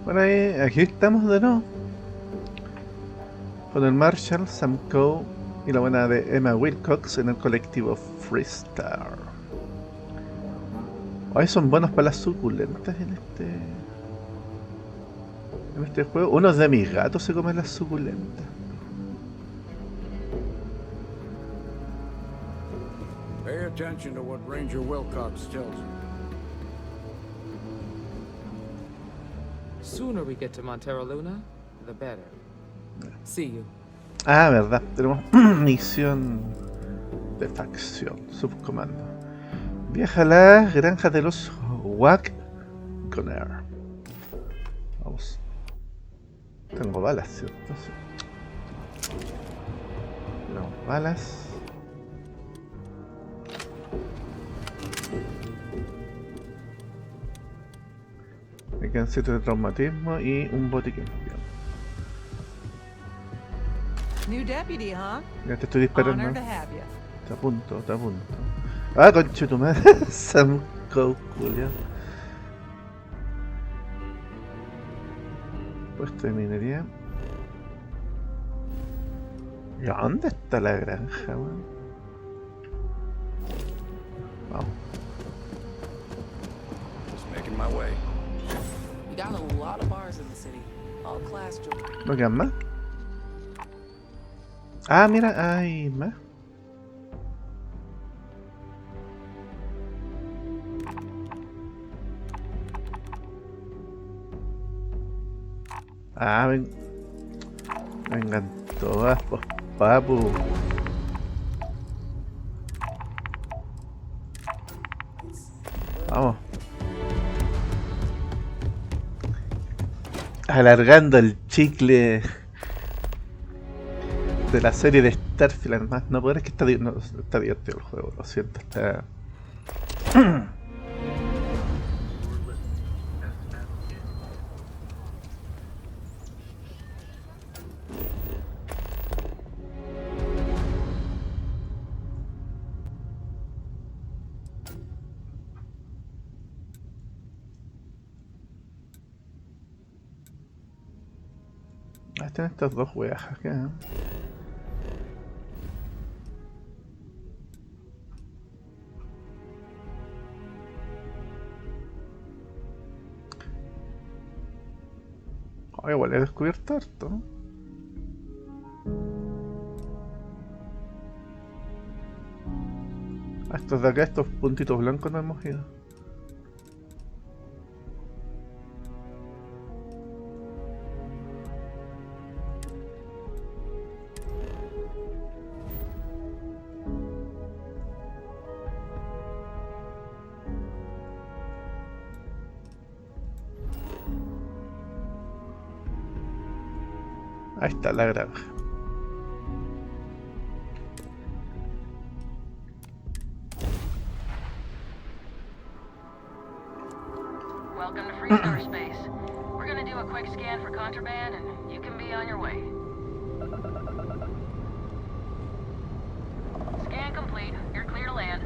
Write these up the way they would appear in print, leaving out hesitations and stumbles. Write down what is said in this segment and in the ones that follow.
Bueno, aquí estamos de nuevo con el Marshall, Sam Coe y la buena de Emma Wilcox en el colectivo Freestar. Hoy son buenos para las suculentas en este juego. Uno de mis gatos se come las suculentas. Pay attention to what Ranger Wilcox tells you. Sooner we get to Montero Luna, the better. See you. Ah, verdad, tenemos misión de facción, subcomando. Viaja a la granja de los Waggoner. Vamos. Tengo balas, ¿cierto? Sí. Tenemos balas. Me quedan 7 de traumatismo y un botiquín. New deputy, huh? Ya te estoy disparando. Honored to have you. Está a punto, está a punto. Ah, conche tu madre. Sam Coe, Julián. Puesto de minería. ¿Y a dónde está la granja, weón? Vamos. Just making my way. We got a lot of bars in the city. All class jewelry. ¿No quedan más? Ah, mira, hay más. Ah, vengan todas, pues, papu. Vamos. Alargando el chicle de la serie de Starfield, además. No puedo, es que está divertido el juego, lo siento, está... Ah, están estas dos weas acá. Oh, igual he descubierto harto, ¿no? Ah, estos de acá, estos puntitos blancos no hemos ido. Ahí está la granja. Welcome to Freestar Space. We're gonna do a quick scan for contraband and you can be on your way. Scan complete. You're clear to land.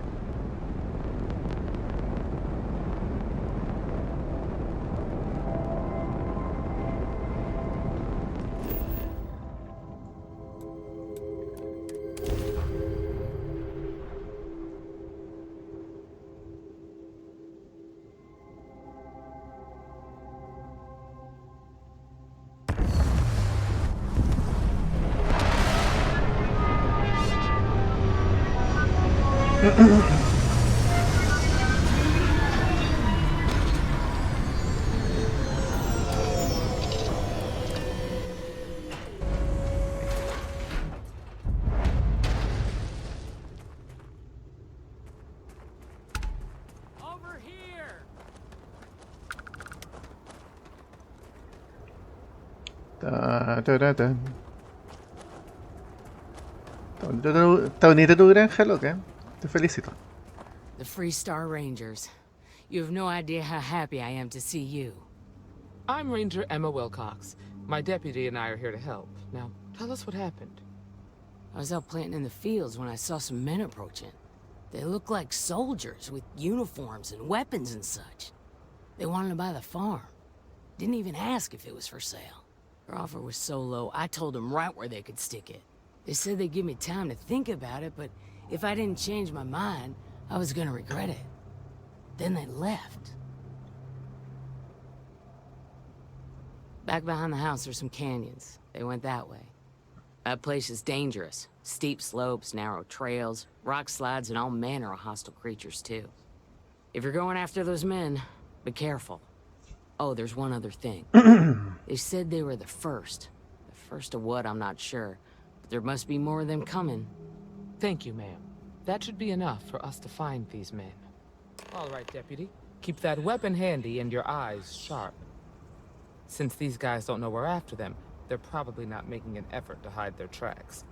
Over here! Está bonita tu granja, loca. Te felicito. The Freestar Rangers. You have no idea how happy I am to see you. I'm Ranger Emma Wilcox. My deputy and I are here to help. Now, tell us what happened. I was out planting in the fields when I saw some men approaching. They looked like soldiers with uniforms and weapons and such. They wanted to buy the farm. Didn't even ask if it was for sale. Their offer was so low, I told them right where they could stick it. They said they'd give me time to think about it, but if I didn't change my mind, I was gonna regret it. Then they left. Back behind the house there's some canyons. They went that way. That place is dangerous. Steep slopes, narrow trails, rock slides, and all manner of hostile creatures, too. If you're going after those men, be careful. Oh, there's one other thing. They said they were the first. The first of what, I'm not sure. But there must be more of them coming. Thank you, ma'am. That should be enough for us to find these men. All right, Deputy. Keep that weapon handy and your eyes sharp. Since these guys don't know we're after them, they're probably not making an effort to hide their tracks.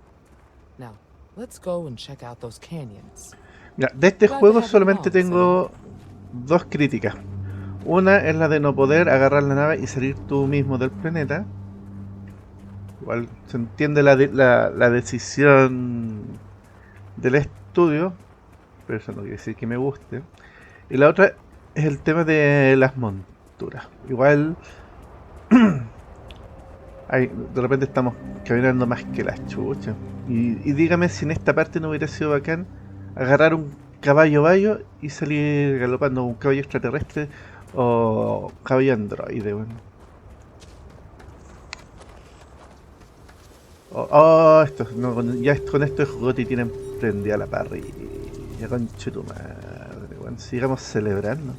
Now, let's go and check out those canyons. Ya, de este juego solamente tengo dos críticas. Una es la de no poder agarrar la nave y salir tú mismo del planeta. Igual se entiende la decisión del estudio, pero eso no quiere decir que me guste. Y la otra es el tema de las monturas. Igual de repente estamos caminando más que las chuchas. Y dígame si en esta parte no hubiera sido bacán agarrar un caballo bayo y salir galopando, un caballo extraterrestre o caballo androide, bueno. Esto, no, ya con esto de Jogoti tienen prendida la parrilla, conche tu madre, bueno, sigamos celebrando.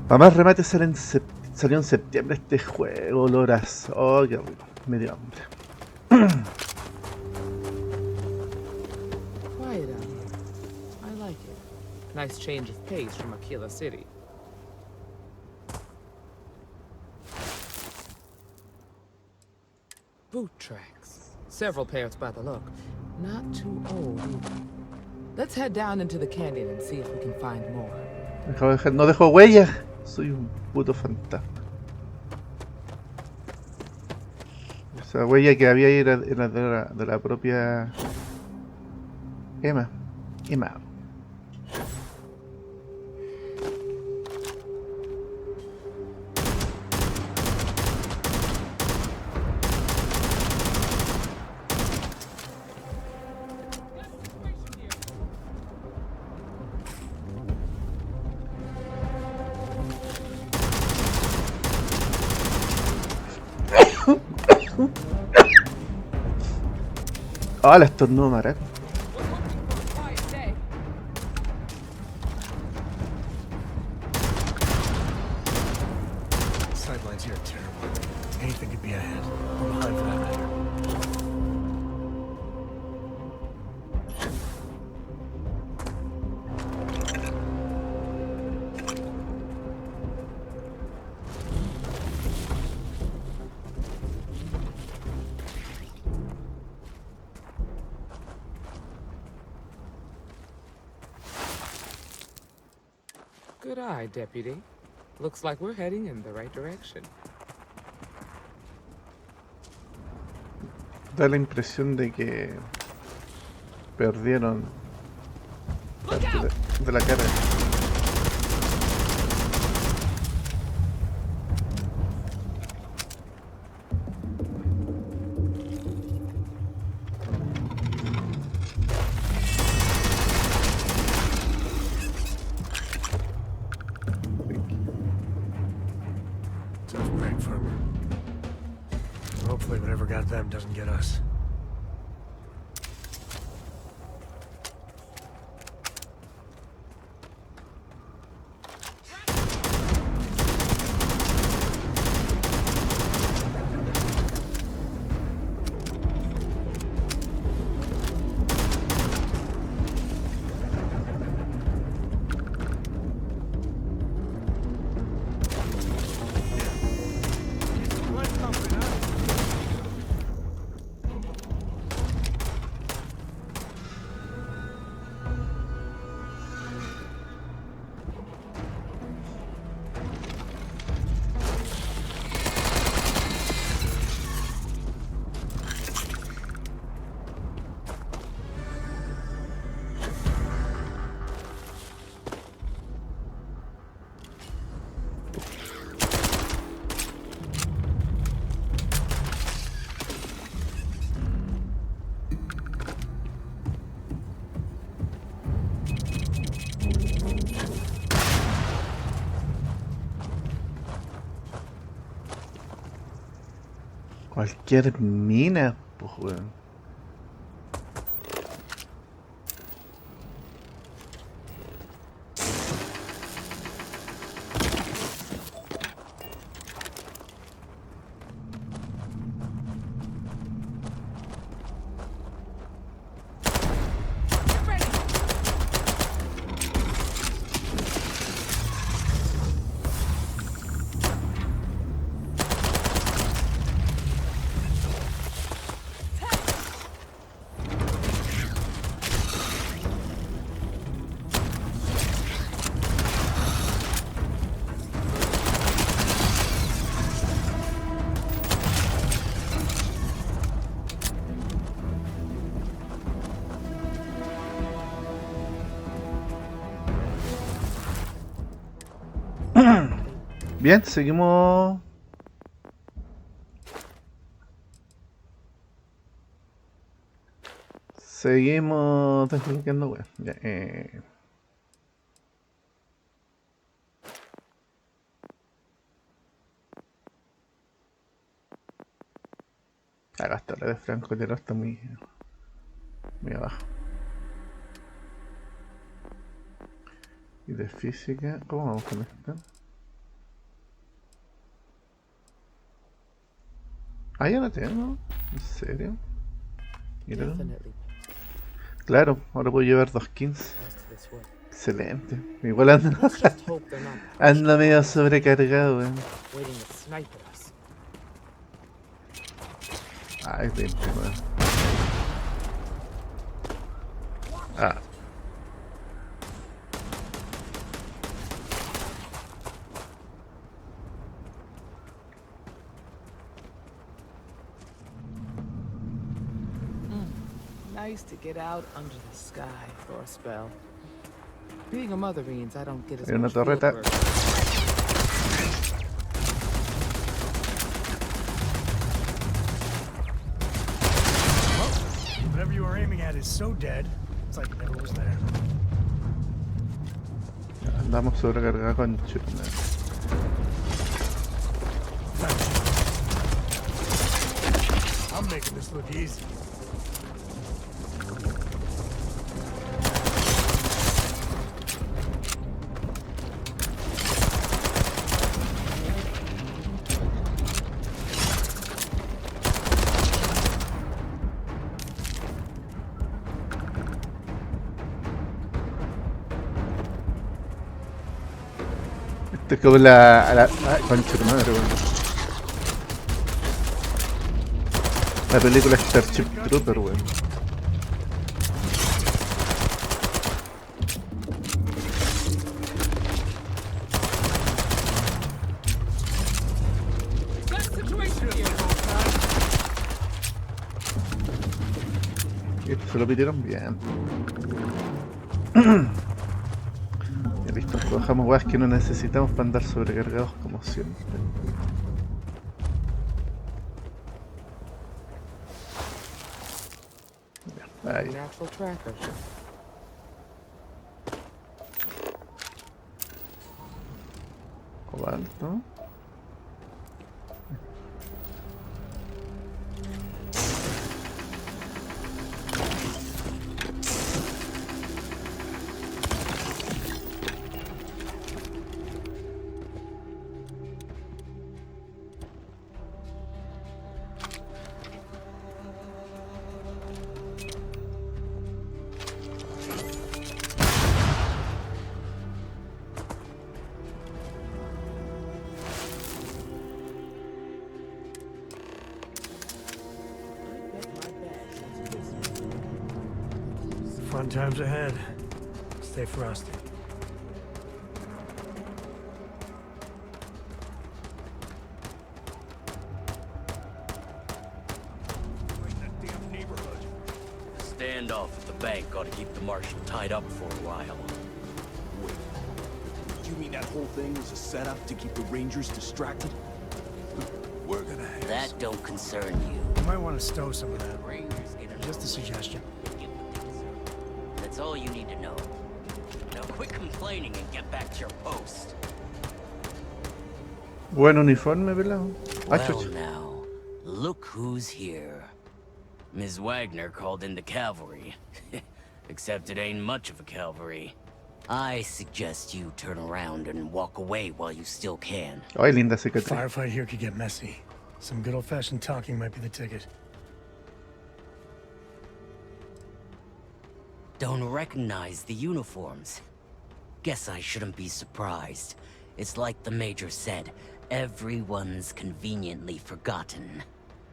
Para más remate salió en septiembre este juego, oloras. Oh, qué rico, me dio hambre. Quiet out here. I like it. Nice change of pace from Aquila City. Boot tracks. Several pairs by the look. Not too old either. Let's head down into the canyon and see if we can find more. No dejo huellas. Soy un puto fantasma. Esa huella que había ahí era de la propia Emma. Ah, la estornudo maraca. Sidelines here are terrible. Anything could be ahead. Or behind for that matter. Good eye, Deputy. Looks like we're heading in the right direction. Da la impresión de que perdieron parte de la carga. Tough break for me. Hopefully whatever got them doesn't get us. Cualquier mina, pues weón. Bien, seguimos. Seguimos desbloqueando, weón. Ya, hasta la de francotirador está muy abajo. Y de física, ¿cómo vamos con esto? Ah, ya la tengo. ¿En serio? Mira. Claro, ahora puedo llevar 2 15. Excelente. Igual anda medio sobrecargado, weón. Ay, 29. Ah. Nice to get out under the sky for a spell. Being a mother means I don't get as Hay una much field torreta. work. Whatever you were aiming at is so dead, it's like it never was there. Andamos sobrecargados con churna. I'm making this look easy. Esto es como la concha de madre, weón. La película Starship Trooper, weón. Esto se lo pidieron bien. Ya listo, trabajamos weas que no necesitamos para andar sobrecargados como siempre. Ya, ahí. Natural tracker. Cobalto. Fun times ahead. Stay frosty. Standoff at the bank ought to keep the marshal tied up for a while. Wait. You mean that whole thing was a setup to keep the Rangers distracted? We're gonna have... That don't concern you. You might want to stow some of that. Rangers get a Just a suggestion. That's all you need to know. Now quit complaining and get back to your post. Buen uniforme, pelado. Ah, Well chucha. now, Look who's here. Ms. Wagner called in the cavalry. Except it ain't much of a cavalry. I suggest you turn around and walk away while you still can. Ay, linda cicatriz. Firefight here could get messy. Some good old-fashioned talking might be the ticket. Don't recognize the uniforms. Guess I shouldn't be surprised. It's like the Major said, everyone's conveniently forgotten.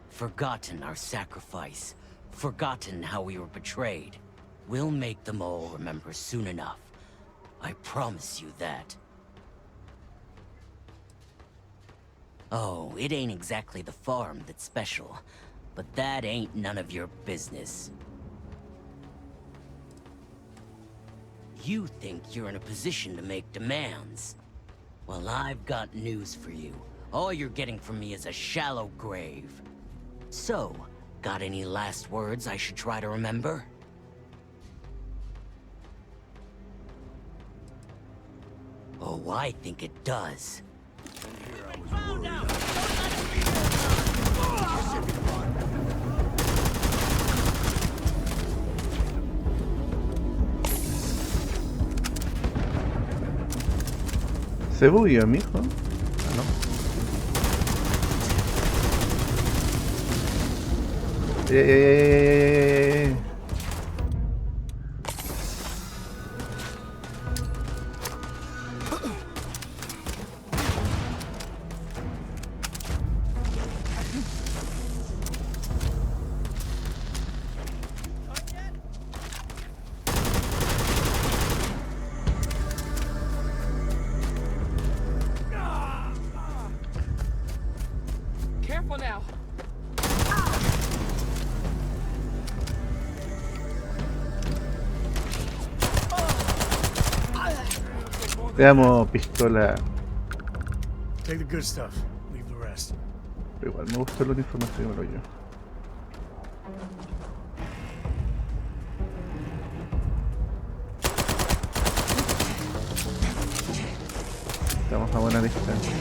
Forgotten our sacrifice. Forgotten how we were betrayed. We'll make them all remember soon enough. I promise you that. Oh, it ain't exactly the farm that's special, but that ain't none of your business. You think you're in a position to make demands. Well, I've got news for you. All you're getting from me is a shallow grave. So, got any last words I should try to remember? Oh, I think it does. Se bugueó, mijo. Ah, no. Careful now. Veamos pistola. Take the good stuff. Leave the rest. Pero igual me gustó el uniforme, así que me lo llevo. Estamos a buena distancia.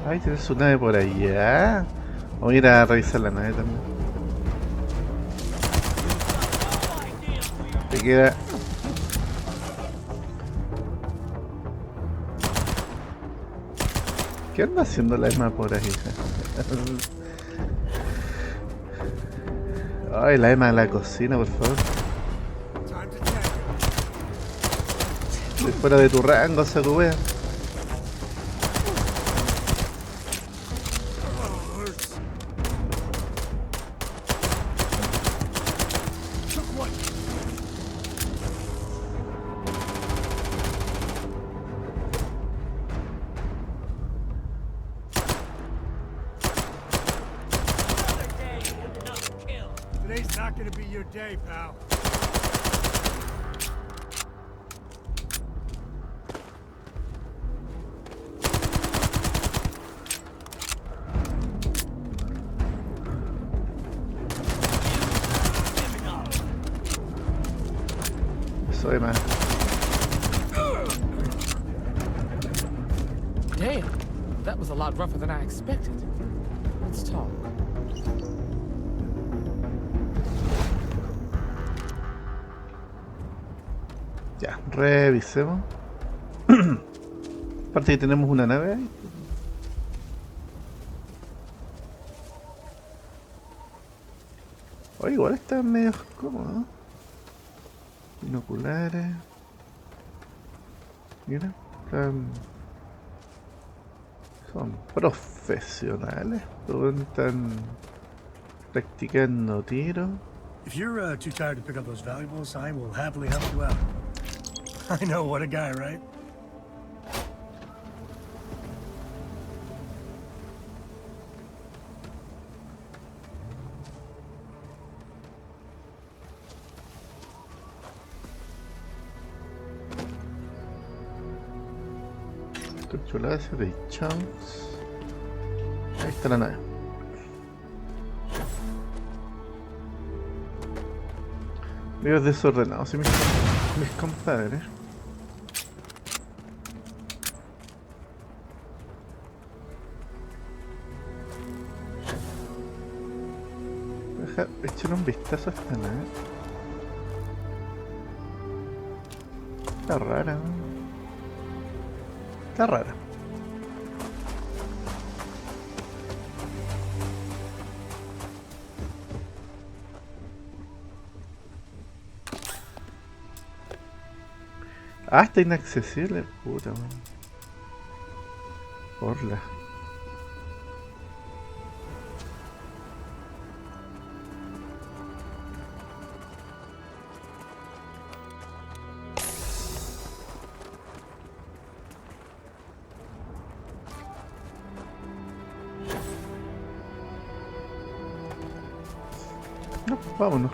Ay, tienes su nave por allá. Voy a ir a revisar la nave también. Te queda. ¿Qué anda haciendo la Emma por ahí? Ay, la Emma de la cocina, por favor. Estoy fuera de tu rango, saco wea. Today's not gonna be your day, pal. Soy man. Damn, that was a lot rougher than I expected. Let's talk. Ya, revisemos. Aparte que tenemos una nave ahí. Oh, igual está medio cómodo. Binoculares. Mira, son profesionales. Están practicando tiro. If you're too tired to pick up those valuables, I will happily help you out. I know, what a guy, right? Chuladas de chunks. Ahí está la nave. Veo desordenados, ¿sí? Mis compadres. Deja echar un vistazo a esta nave. Está rara, ¿no? Está rara. Ah, está inaccesible, puta, man. Porla. No, pues vámonos.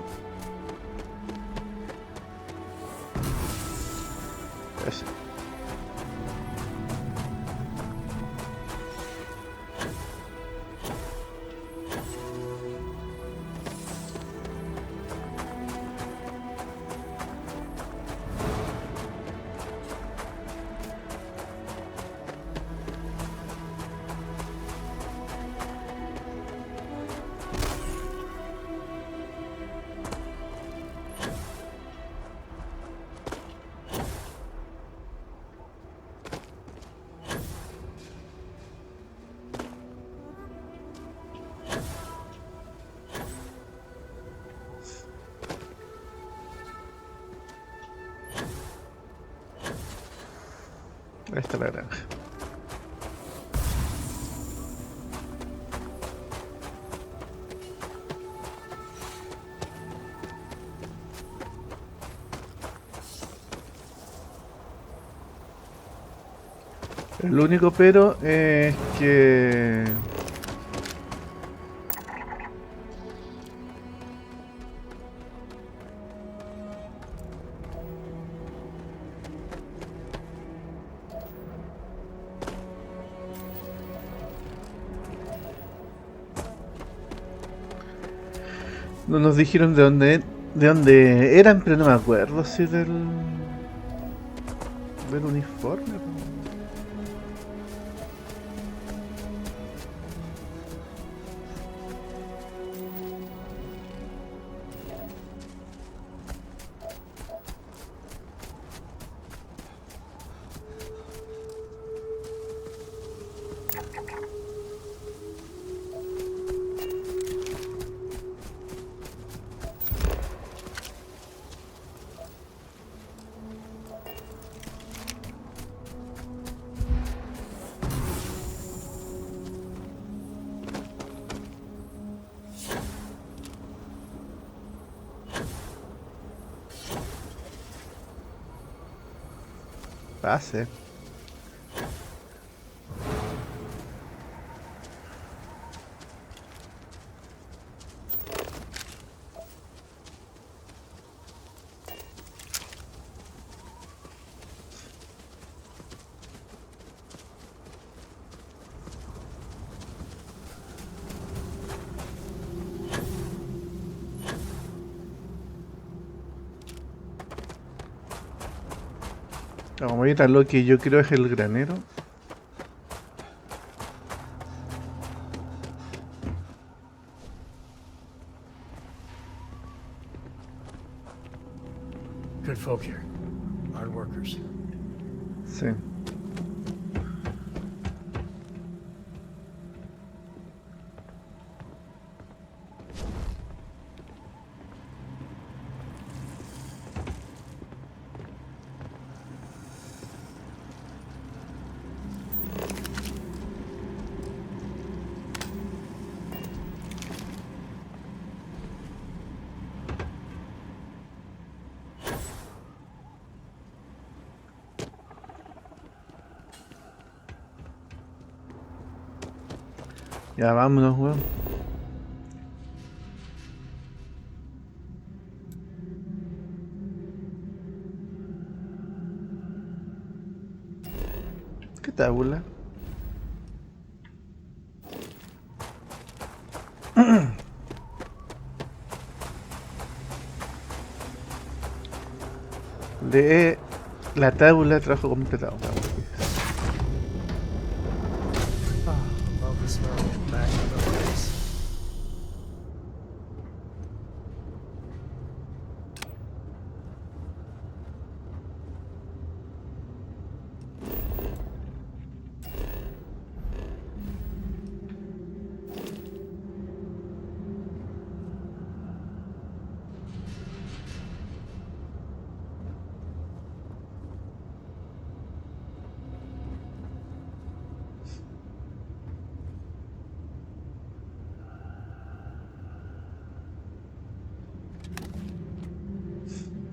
Eso. Ahí está la granja. El único pero es que no nos dijeron de dónde eran, pero no me acuerdo si del uniforme. Pase. Como ahorita lo que yo creo es el granero. Good folk here. Hard workers. Sí. Ya vámonos, weón. ¿Qué tabula? Lee la tabla, trabajo completado. Love the smell of tobacco in the place.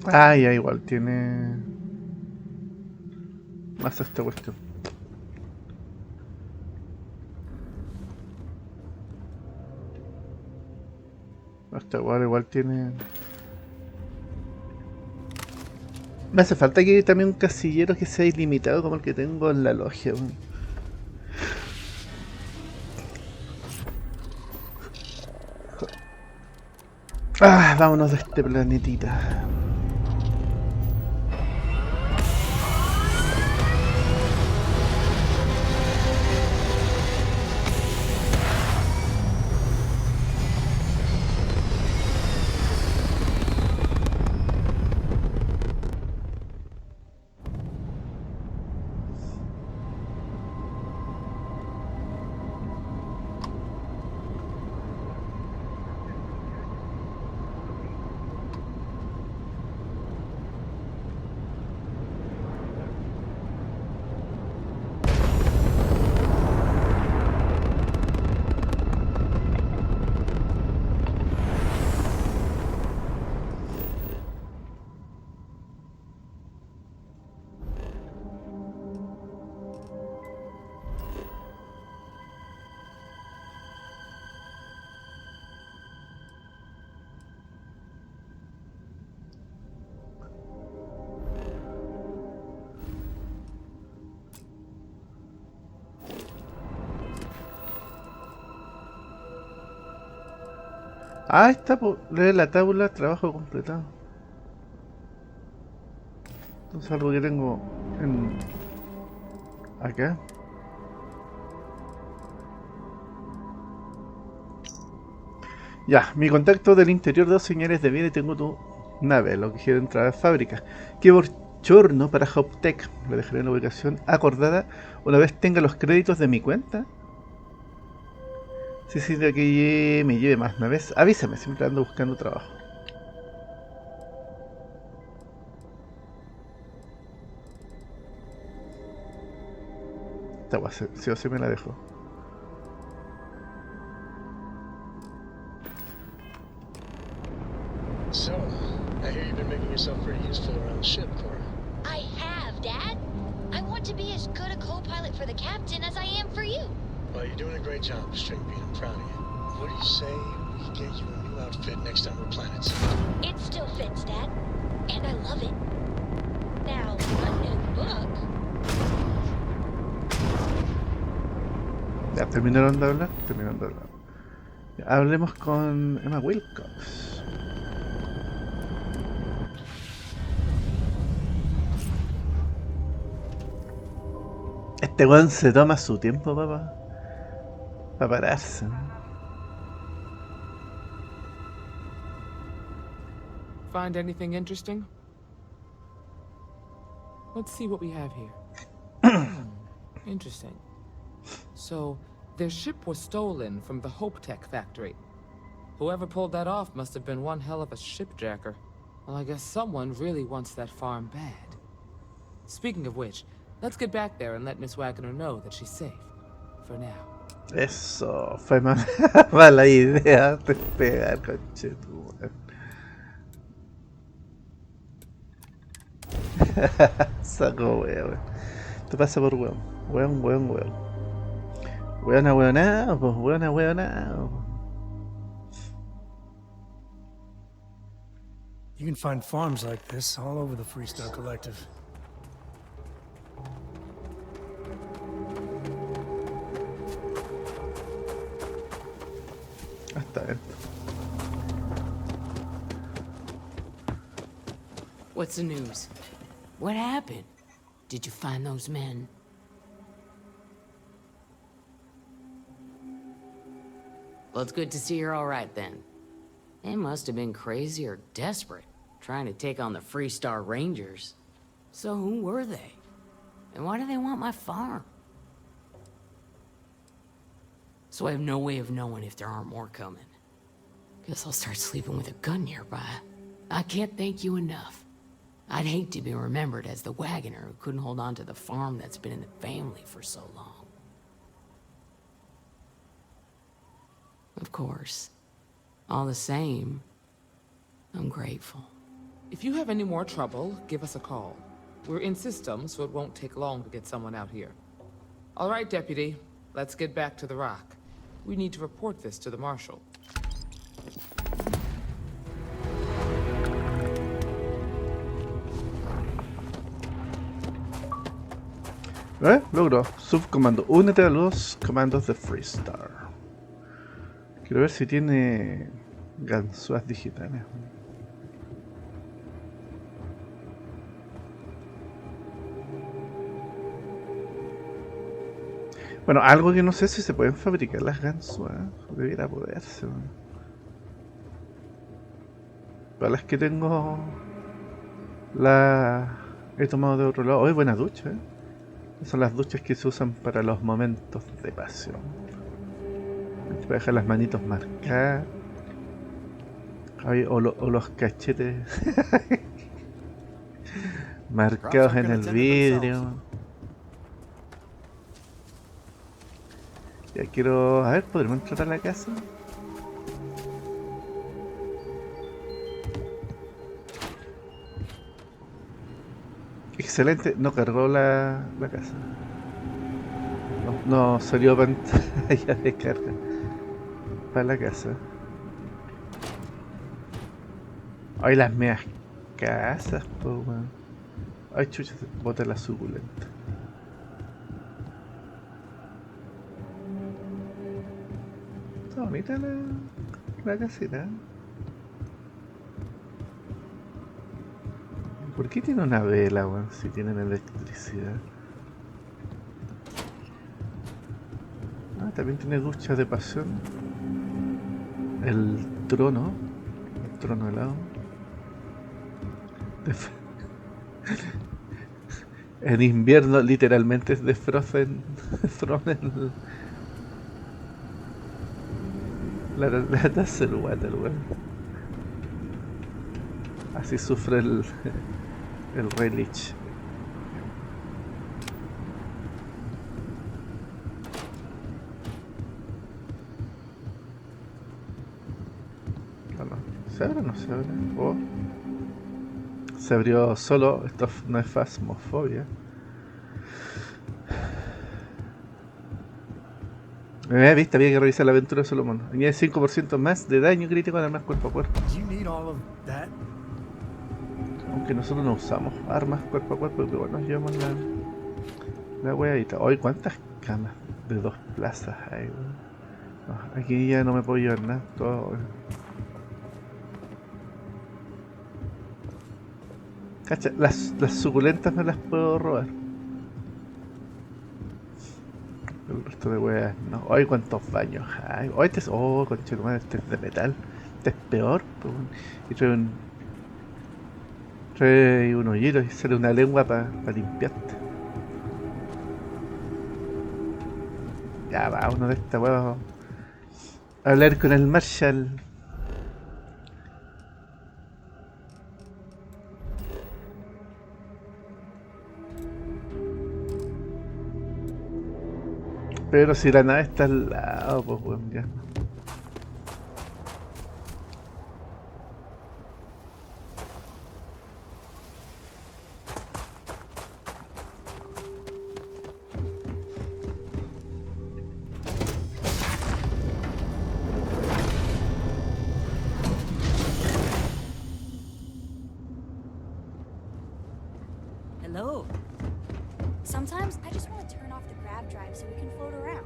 Ah, ya igual tiene más esta cuestión. Esta igual tiene. Me hace falta que también un casillero que sea ilimitado como el que tengo en la logia. Weón. Ah, vámonos de este planetita. Ah, está, lee la tabla, trabajo completado. Entonces algo que tengo en acá. Ya, mi contacto del interior de 2 señales de vida y tengo tu nave, lo que quiero entrar a la fábrica. Qué bochorno para Hoptech. Le dejaré en la ubicación acordada una vez tenga los créditos de mi cuenta. Si sí, de que me lleve más naves, avísame, siempre ando buscando trabajo. Esta guay, sí o sí me la dejo. So, I hear you've been making yourself pretty useful around the ship, Cora. I have, Dad. I want to be as good a co-pilot for the captain as I am for you. Well, you're doing a great job, Stringbean. I'm proud of you. What do you say we get you a new outfit next time we're planets? It still fits, Dad. And I love it. Now, a new book. Ya, ¿terminaron de hablar? Terminaron de hablar. Ya, hablemos con Emma Wilcox. Este weón se toma su tiempo, papá. Para pararse. Find anything interesting? Let's see what we have here. Interesting. So, their ship was stolen from the Hopetech factory. Whoever pulled that off must have been one hell of a shipjacker. Well, I guess someone really wants that farm bad. Speaking of which, let's get back there and let Miss Wagner know that she's safe. For now. Eso, fue mala idea de pegar, conchetu. Saco weón. Te pasa por weón. Weón. Weona weonao, pues weona weonao. You can find farms like this all over the Freestar Collective. Hasta dentro. What's the news? What happened? Did you find those men? Well, it's good to see you're all right then. They must have been crazy or desperate, trying to take on the Freestar Rangers. So who were they? And why do they want my farm? So I have no way of knowing if there aren't more coming. Guess I'll start sleeping with a gun nearby. I can't thank you enough. I'd hate to be remembered as the wagoner who couldn't hold on to the farm that's been in the family for so long. Of course. All the same, I'm grateful. If you have any more trouble, give us a call. We're in system, so it won't take long to get someone out here. All right, Deputy. Let's get back to the rock. We need to report this to the Marshal. Logro. Subcomando. Únete a los comandos de Freestar. Quiero ver si tiene ganzúas digitales. Bueno, algo que no sé si se pueden fabricar las ganzúas. Debiera poderse. Para las que tengo, la he tomado de otro lado. Hoy buena ducha, ¿eh? Son las duchas que se usan para los momentos de pasión. Para dejar las manitos marcadas. O los cachetes marcados en el vidrio. Ya quiero... A ver, ¿podremos entrar a la casa? Excelente, no cargó la casa. No salió pantalla de carga para la casa. Ay, las meas casas, po, weón. Ay, chucha, se bota la suculenta. Está bonita la casita. ¿Por qué tiene una vela, weón? Si tienen electricidad. Ah, también tiene ducha de pasión. El trono helado. En invierno literalmente es de Frozen. La taza del water, weón. Así sufre el Rey Lich. Bueno, ¿se abre o no se abre? Oh. Se abrió solo. Esto no es fasmofobia. Viste, había que revisar la aventura de Solomon. Añade 5% más de daño crítico en armas cuerpo a cuerpo. Aunque nosotros no usamos armas cuerpo a cuerpo, pero bueno, nos llevamos la weadita. Hoy, ¿cuántas camas de 2 plazas hay? No, aquí ya no me puedo llevar nada. Todo. Cacha, las suculentas me las puedo robar. El resto de weas no. Hoy cuántos baños hay. Hoy este es. Oh, conchetumadre, este es de metal. Este es peor. Pues, y trae un hoyito y sale una lengua para limpiarte. Ya va, uno de estas weas. Hablar con el Marshal. Pero si la nave está al lado, pues bueno, ya. Hello. Sometimes I just want to turn off the grav drive so we can float around.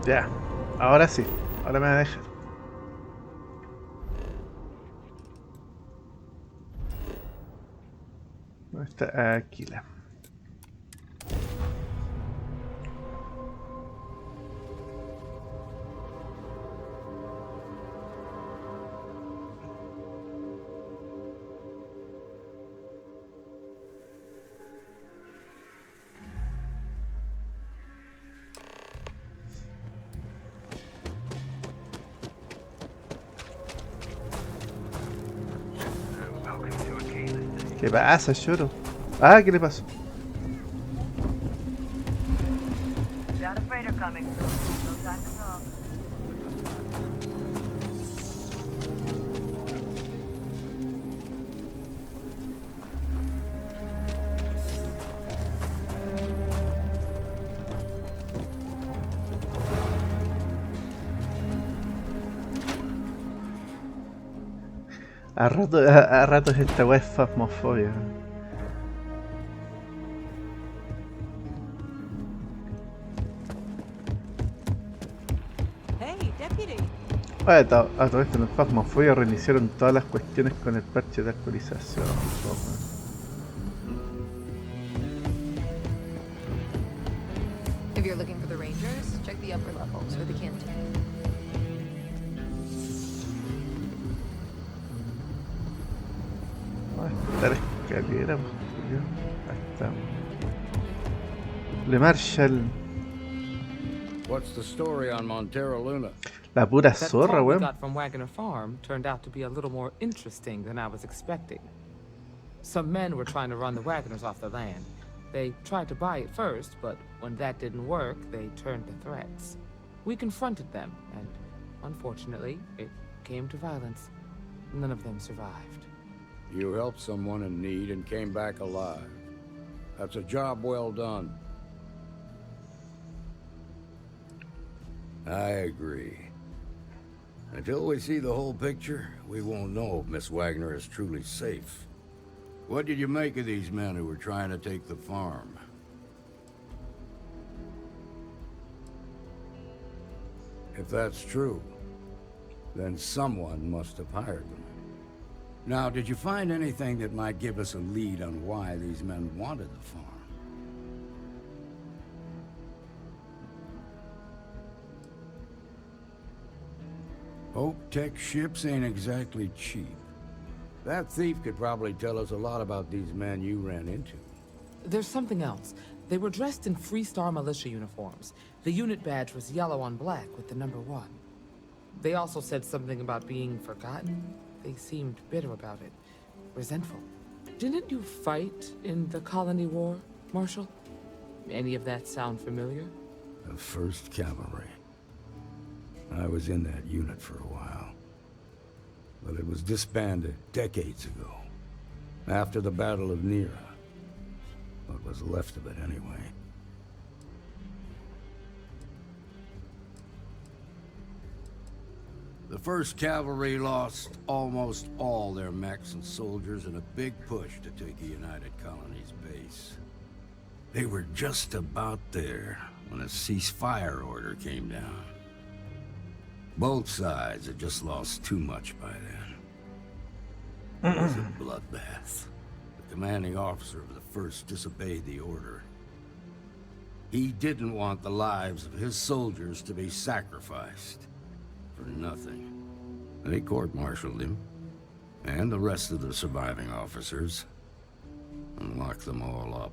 Ya, ahora sí, ahora me va a dejar. ¿Dónde está? Aquí la. ¿Qué pasa, lloro? Ah, ¿qué le pasó? Got a freighter coming. No time to talk. A ratos esta weá es fasmofobia. Hey, deputy. A todo esto en el fasmofobia reiniciaron todas las cuestiones con el parche de actualización. If you're looking for the Rangers, check the upper levels or the canteen. Esta escalera, ahí estamos. Le Marshall. What's the story on Montero Luna? La pura That zorra, call we weón. got from Wagner Farm turned out to be a little more interesting than I was expecting. Some men were trying to run the Wagners off the land. They tried to buy it first, but when that didn't work, they turned to threats. We confronted them, and unfortunately, it came to violence. None of them survived. You helped someone in need and came back alive. That's a job well done. I agree. Until we see the whole picture, we won't know if Miss Wagner is truly safe. What did you make of these men who were trying to take the farm? If that's true, then someone must have hired them. Now, did you find anything that might give us a lead on why these men wanted the farm? Hope Tech ships ain't exactly cheap. That thief could probably tell us a lot about these men you ran into. There's something else. They were dressed in Freestar militia uniforms. The unit badge was yellow on black with the number 1. They also said something about being forgotten. They seemed bitter about it, resentful. Didn't you fight in the Colony War, Marshal? Any of that sound familiar? The 1st Cavalry. I was in that unit for a while. But it was disbanded decades ago. After the Battle of Nera. What was left of it anyway. The 1st Cavalry lost almost all their mechs and soldiers in a big push to take a United Colonies base. They were just about there when a ceasefire order came down. Both sides had just lost too much by then. It was a bloodbath. The commanding officer of the 1st disobeyed the order. He didn't want the lives of his soldiers to be sacrificed. For nothing. They court-martialed him, and the rest of the surviving officers, and locked them all up.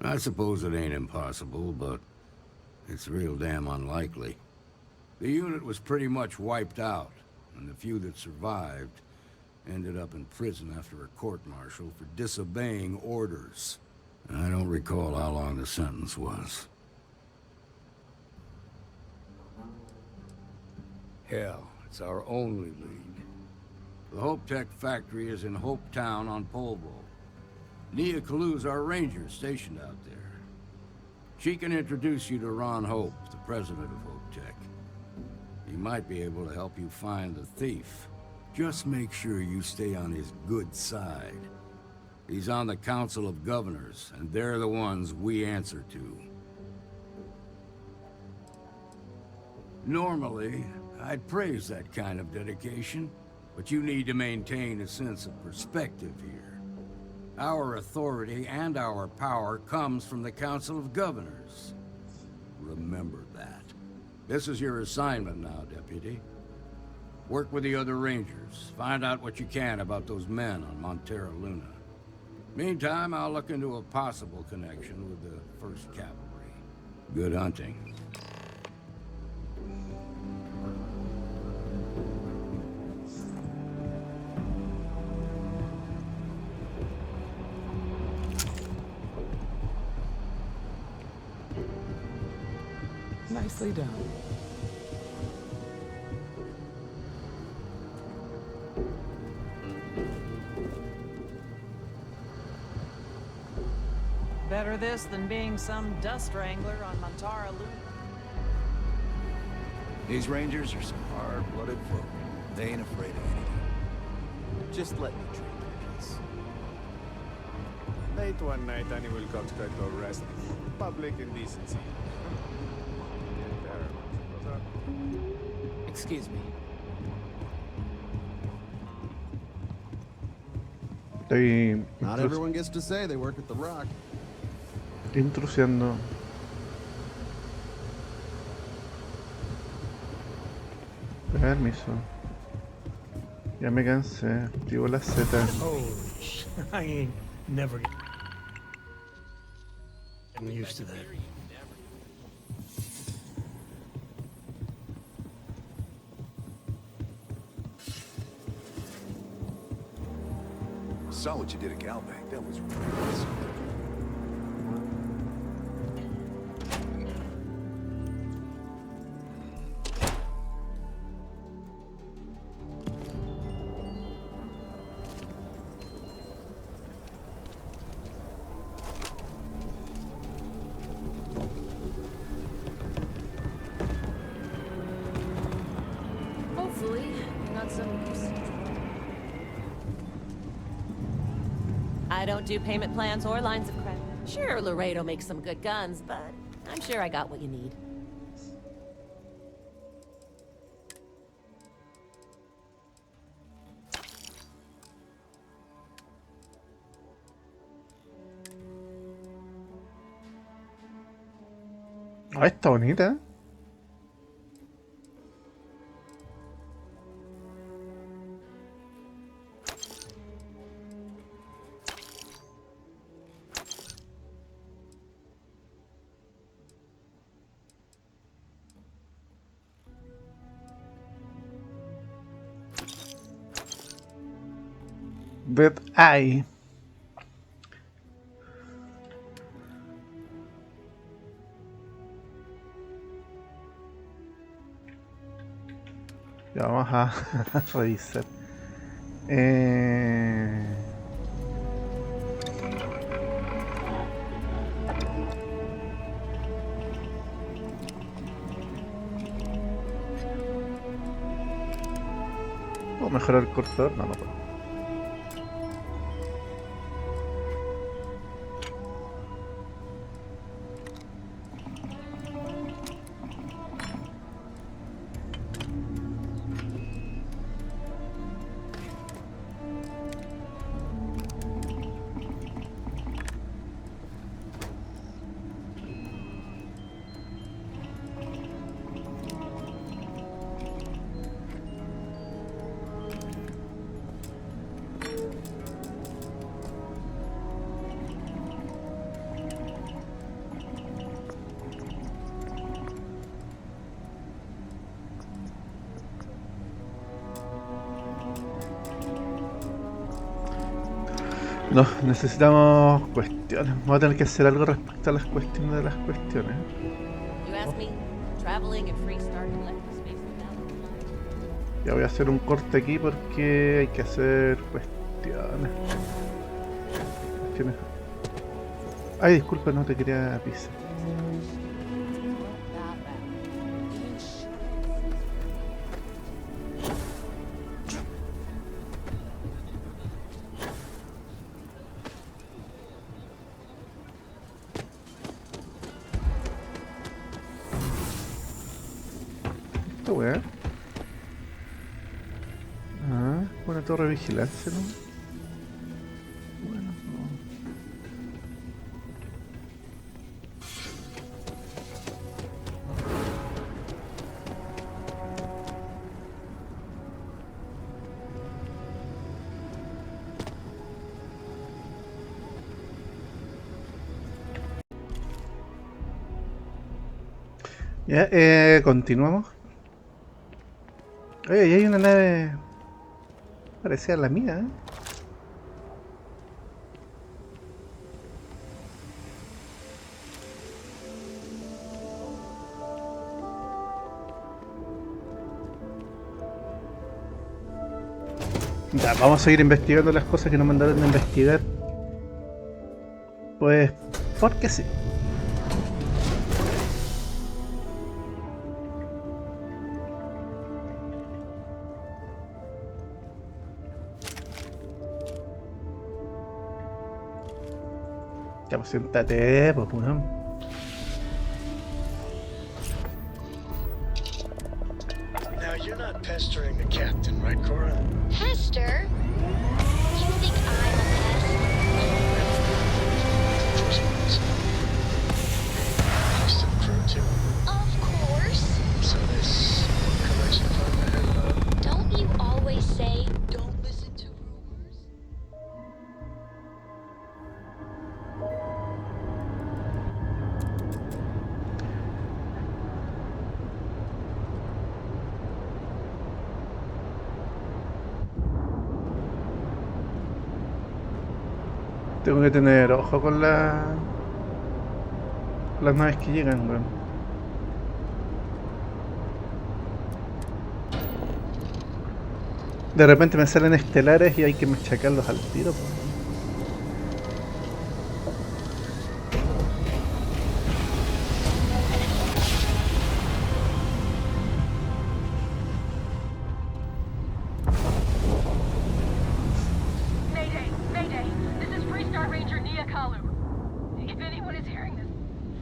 I suppose it ain't impossible, but it's real damn unlikely. The unit was pretty much wiped out, and the few that survived ended up in prison after a court-martial for disobeying orders. I don't recall how long the sentence was. Hell, it's our only lead. The Hope Tech factory is in Hope Town on Polvo. Nia Kalu's our ranger stationed out there. She can introduce you to Ron Hope, the president of Hope Tech. He might be able to help you find the thief. Just make sure you stay on his good side. He's on the Council of Governors, and they're the ones we answer to. Normally, I'd praise that kind of dedication, but you need to maintain a sense of perspective here. Our authority and our power comes from the Council of Governors. Remember that. This is your assignment now, Deputy. Work with the other Rangers. Find out what you can about those men on Montero Luna. Meantime, I'll look into a possible connection with the 1st Cavalry. Good hunting. Nicely done. Better this than being some dust wrangler on Montara Loop. These Rangers are some hard-blooded folk. They ain't afraid of anything. Just let me treat their piece. Late one night, Annie Wilcox tried to arrest me. Public indecency. Excuse me. Estoy Not everyone gets to say they work at the Rock. intrusiando. Permiso. Ya me cansé. Activo la Z. Holy sh! I ain't never getting used to that. Saw what you did at Galbank. That was really something. Hopefully, not some I don't do payment plans or lines of credit. Sure, Laredo makes some good guns, but I'm sure I got what you need. Ah, está bonita. Dead Eye. Ya vamos a revisar. ¿Puedo mejorar el cortador? No, no puedo. No, necesitamos cuestiones. Vamos a tener que hacer algo respecto a las cuestiones de las cuestiones. You asked me, traveling in Freestar Collective space without Ya voy a hacer un corte aquí porque hay que hacer cuestiones. Ay, disculpa, no te quería pisar. Esta weá. Ah, una torre de vigilancia, ¿no? Bueno, no. Ya, continuamos. Oye, ahí hay una nave parecida a la mía, ¿eh? Ya, vamos a seguir investigando las cosas que nos mandaron a investigar. Pues, porque sí. Ya, pues siéntate, pues, weón. Now, you're not pestering the captain, right, Cora? Hester? You think I'm a pest? Used to the crew, too. Of course. So this collection fund, Don't you always say, don't listen to rumors? Tengo que tener ojo con las naves que llegan, weón. De repente me salen estelares y hay que machacarlos al tiro, pues. Mayday! Mayday! This is Freestar Ranger Nia Kalu. If anyone is hearing this,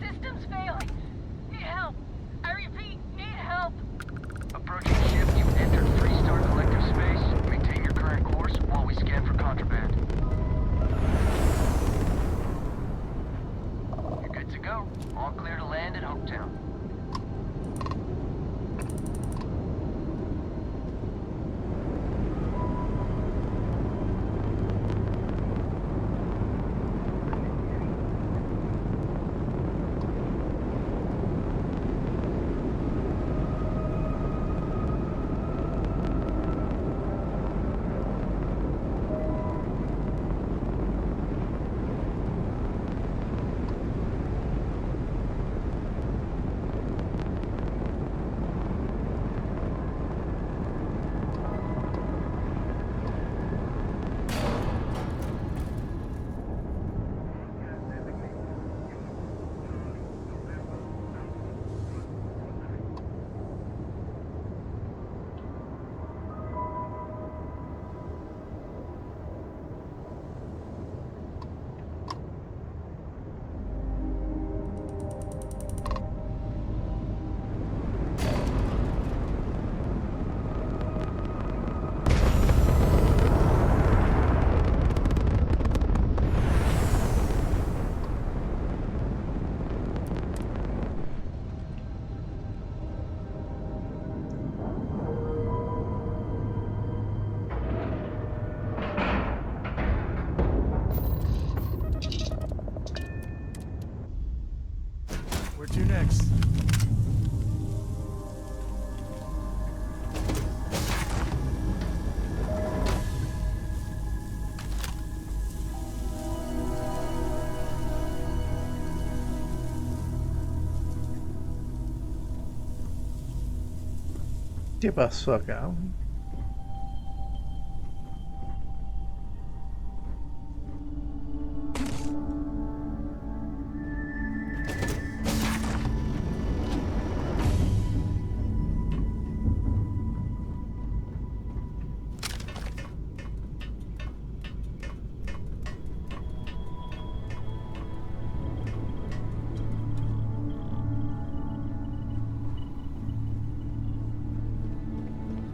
system's failing. Need help. I repeat, need help. Approaching ship, you've entered Freestar Collective space. Maintain your current course while we scan for contraband. You're good to go. All clear to land at Hopetown. Where to next? ¿Qué pasó acá?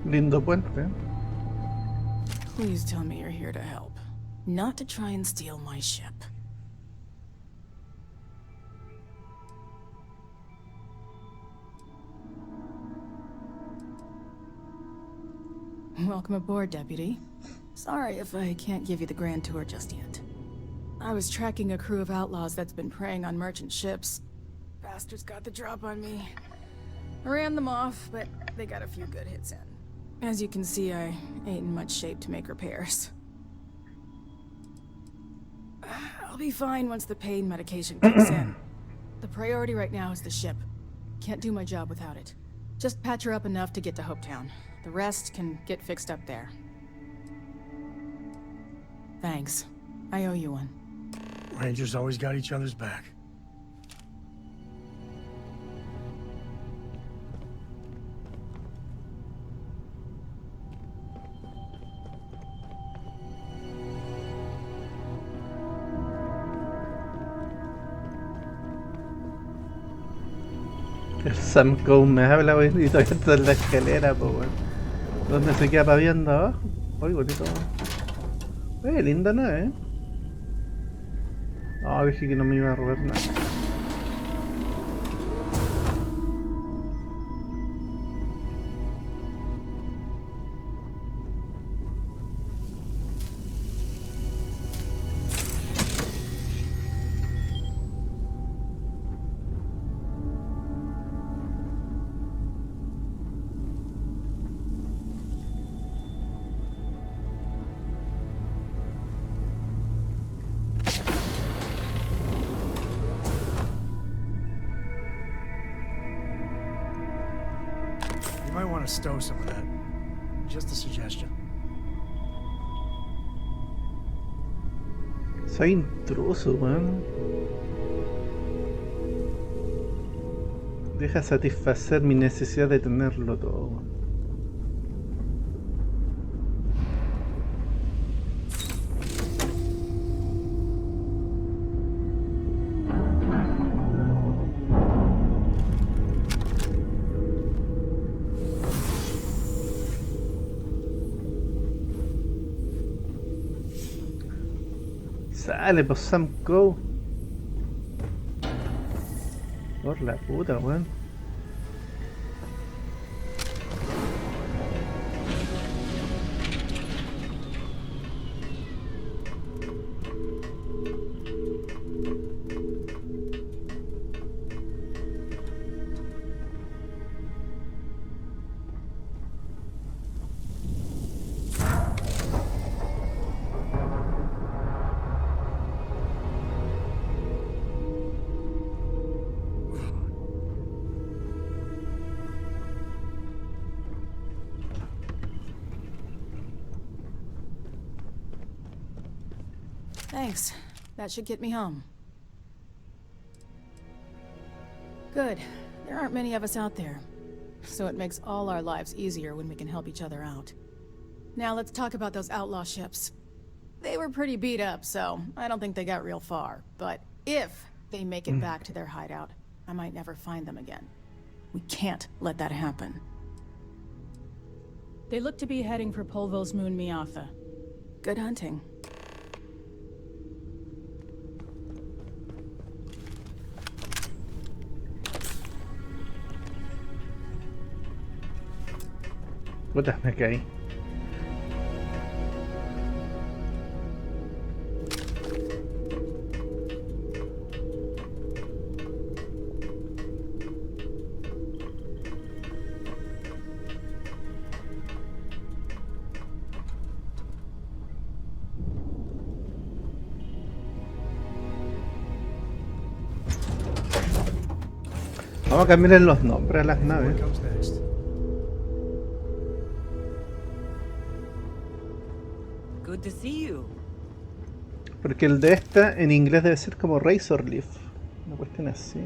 Lindo puente. Please tell me you're here to help, not to try and steal my ship. Welcome aboard, Deputy. Sorry if I can't give you the grand tour just yet. I was tracking a crew of outlaws that's been preying on merchant ships. Bastards got the drop on me. I ran them off, but they got a few good hits in. As you can see, I ain't in much shape to make repairs. I'll be fine once the pain medication kicks in. The priority right now is the ship. Can't do my job without it. Just patch her up enough to get to Hopetown. The rest can get fixed up there. Thanks. I owe you one. Rangers always got each other's back. El Sam Coe me habla, weón, y todavía está en la escalera, po, weón. ¿Dónde se queda paviando abajo? Uy, bonito, weón. Linda nave, eh. No, dije que no me iba a robar nada. You might want to stow some of that. Just a suggestion. Soy intruso, weón. Deja satisfacer mi necesidad de tenerlo todo, weón. Sale, pues Sam Coe. Por la puta, weón. Thanks. That should get me home. Good. There aren't many of us out there, so it makes all our lives easier when we can help each other out. Now let's talk about those outlaw ships. They were pretty beat up, so I don't think they got real far. But if they make it back to their hideout, I might never find them again. We can't let that happen. They look to be heading for Polvo's moon Miatha. Good hunting. Puta, me caí. Vamos a cambiar los nombres a las naves. Good to see you. Porque el de esta en inglés debe ser como Razor Leaf. Una cuestión así.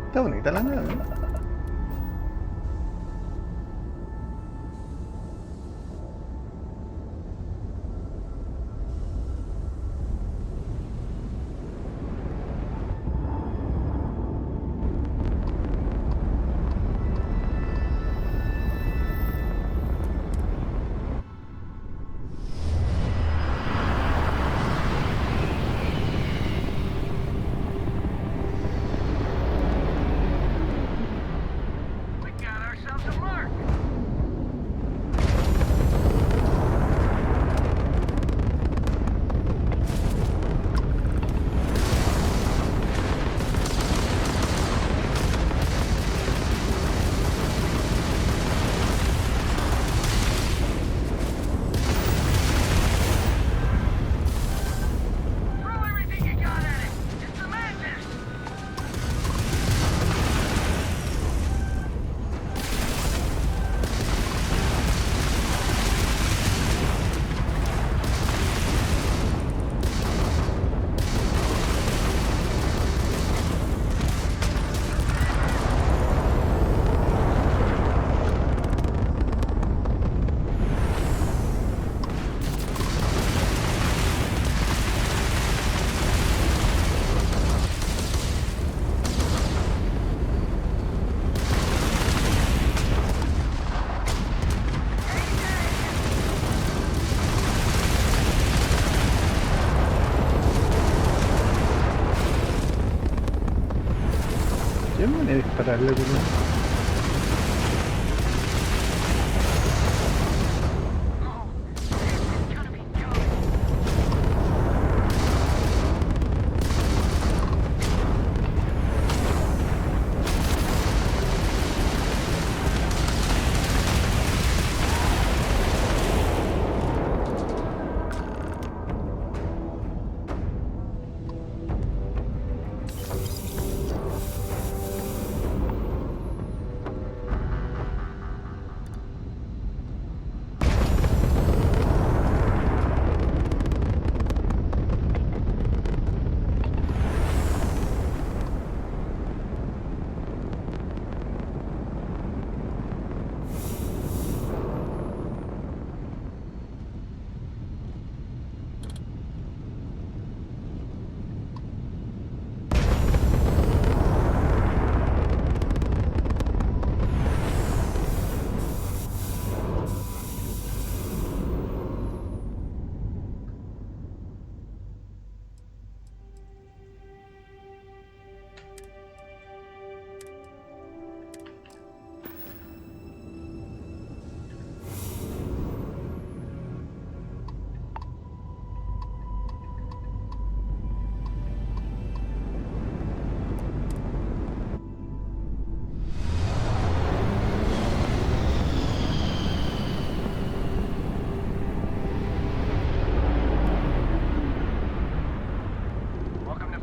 Está bonita la nave, ¿no? Déjame dispararle, weón.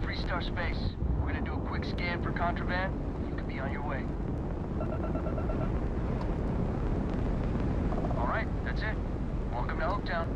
Freestar space. We're gonna do a quick scan for contraband. You could be on your way. All right, that's it. Welcome to Hometown.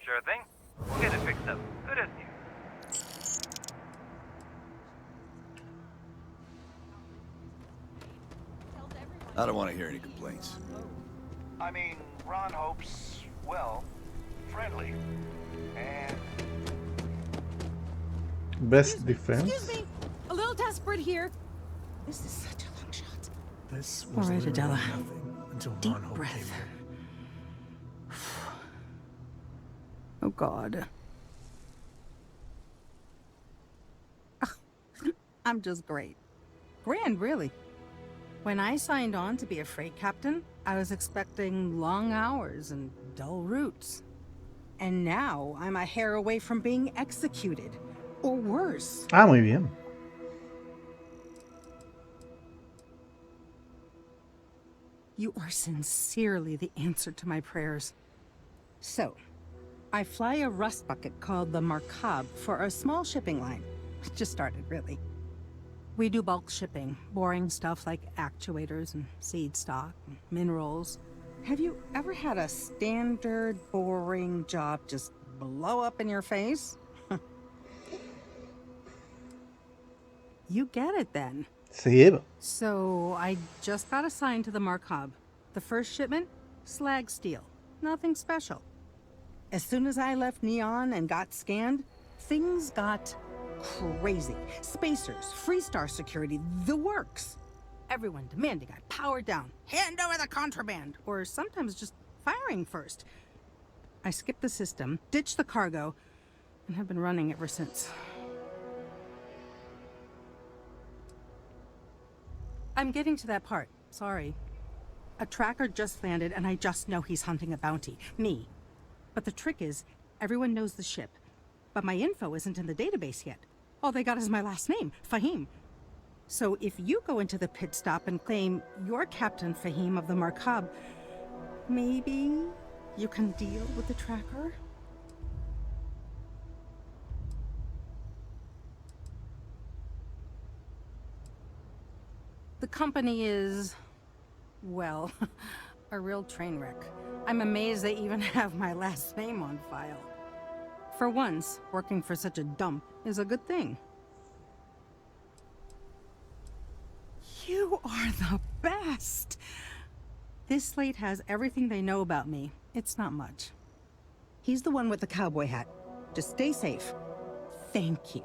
Sure thing. We'll get it fixed up. Good as new. I don't want to hear any complaints. I mean, Ron hopes, well, friendly. And... Best defense? Excuse me! A little desperate here. This is such a long shot. This All was right, literally Adela. nothing until Deep Ron Hope breath. came here. Oh, God. I'm just great. Grand, really. When I signed on to be a freight captain, I was expecting long hours and dull routes. And now I'm a hair away from being executed. Or worse. Ah, muy bien. You are sincerely the answer to my prayers. So, I fly a rust bucket called the Markab for a small shipping line. It just started, really. We do bulk shipping, boring stuff like actuators and seed stock and minerals. Have you ever had a standard, boring job just blow up in your face? You get it then. Sí. So, I just got assigned to the Markab. The first shipment? Slag steel. Nothing special. As soon as I left Neon and got scanned, things got crazy. Spacers, Freestar security, the works. Everyone demanding I power down, hand over the contraband, or sometimes just firing first. I skipped the system, ditched the cargo, and have been running ever since. I'm getting to that part. Sorry. A tracker just landed, and I just know he's hunting a bounty. Me. But the trick is, everyone knows the ship. But my info isn't in the database yet. All they got is my last name, Fahim. So if you go into the pit stop and claim you're Captain Fahim of the Markab, maybe you can deal with the tracker? The company is, well, a real train wreck. I'm amazed they even have my last name on file. For once, working for such a dump is a good thing. You are the best! This slate has everything they know about me. It's not much. He's the one with the cowboy hat. Just stay safe. Thank you.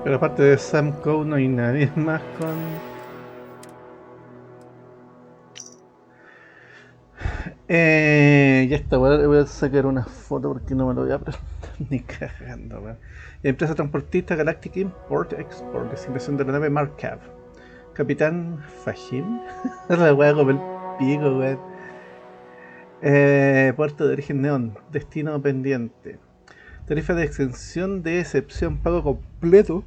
Pero aparte de Sam Coe no hay nadie más con... Ya está, voy a sacar una foto porque no me lo voy a aprender ni cagando, weón. Empresa transportista Galactic Import Export, designación de la nave Markab. Capitán Fahim. La weá como el pico, weón. Puerto de origen Neón. Destino pendiente. Tarifa de exención de excepción, pago completo.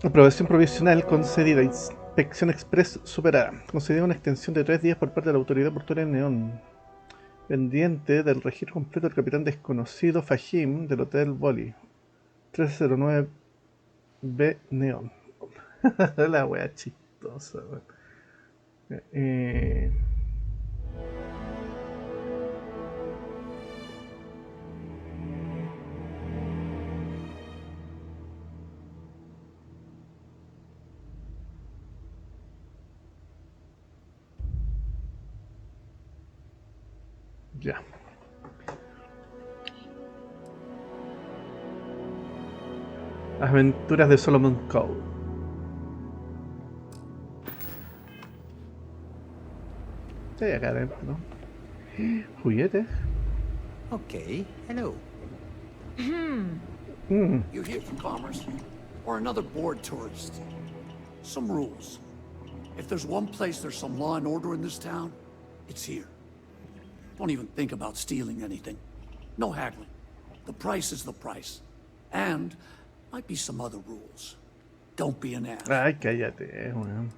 Aprobación provisional concedida. Inspección express superada. Concedida una extensión de 3 días por parte de la autoridad portuaria Neón. Pendiente del registro completo del capitán desconocido Fahim del Hotel Boli. 309B Neón. La wea chistosa, Ya. Aventuras de Solomon Cole. Sí, acá adentro, ¿no? Juguetes. Okay, hello. You here for commerce? Or another bored tourist? Some rules. If there's one place there's some law and order in this town, it's here. Don't even think about stealing anything. No haggling. The price is the price. And might be some other rules. Don't be an ass. Ay, cállate, weón.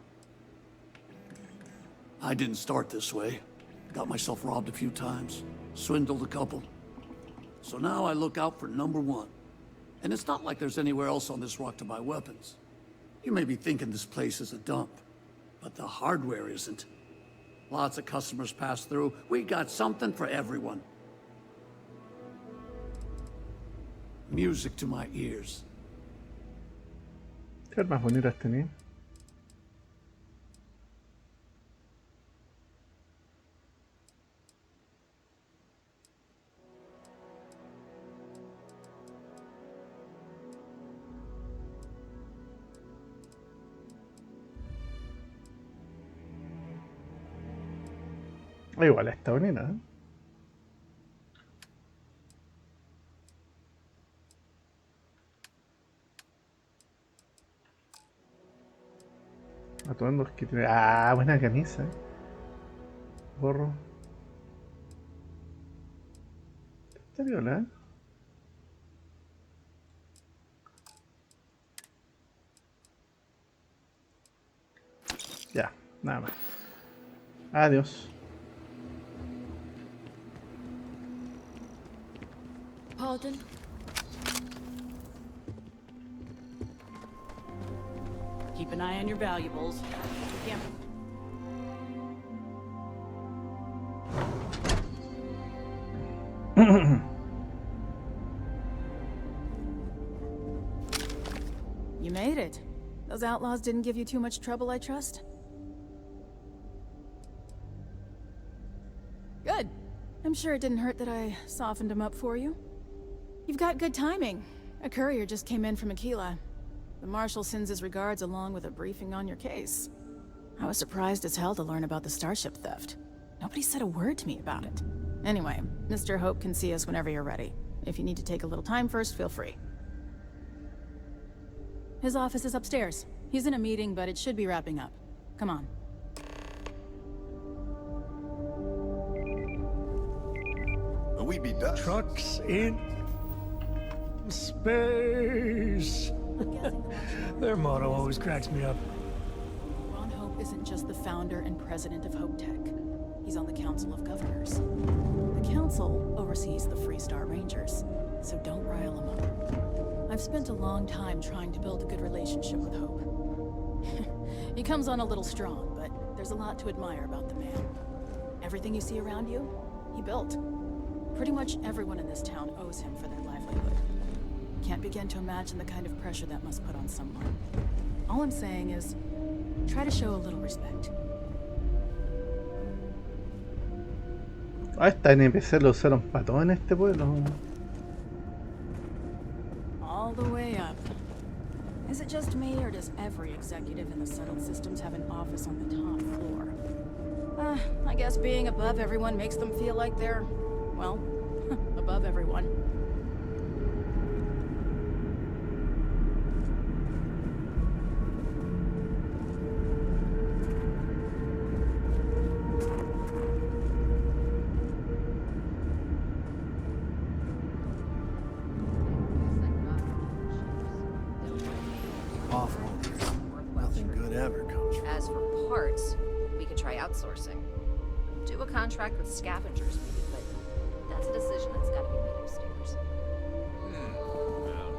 I didn't start this way. Got myself robbed a few times. Swindled a couple. So now I look out for number one. And it's not like there's anywhere else on this rock to buy weapons. You may be thinking this place is a dump, but the hardware isn't. Lots of customers pass through. We got something for everyone. Music to my ears. ¿Qué más bonitas tenía? Igual está bonita, ¿eh? Atuendos que tiene... Ah, buena camisa. Gorro. Está viola, ¿eh? Ya, nada más. Adiós. Pardon? Keep an eye on your valuables. Yeah. You made it. Those outlaws didn't give you too much trouble, I trust? Good. I'm sure it didn't hurt that I softened him up for you. You've got good timing. A courier just came in from Aquila. The Marshal sends his regards along with a briefing on your case. I was surprised as hell to learn about the starship theft. Nobody said a word to me about it. Anyway, Mr. Hope can see us whenever you're ready. If you need to take a little time first, feel free. His office is upstairs. He's in a meeting, but it should be wrapping up. Come on. We be done. Trucks in space. Their motto always cracks me up. Ron Hope isn't just the founder and president of Hope Tech. He's on the Council of Governors. The Council oversees the Freestar Rangers, so don't rile him up. I've spent a long time trying to build a good relationship with Hope. He comes on a little strong, but there's a lot to admire about the man. Everything you see around you, he built. Pretty much everyone in this town owes him for their livelihood. Can't begin to imagine the kind of pressure that must put on someone. All I'm saying is, try to show a little respect. Ah, esta NPC lo usaron para todo en este pueblo. All the way up. Is it just me, or does every executive in the settled systems have an office on the top floor? I guess being above everyone makes them feel like they're, well, above everyone. Awful. Nothing good ever comes from. As for parts, we could try outsourcing. Do a contract with scavengers, maybe, but that's a decision that's got to be made upstairs. Well,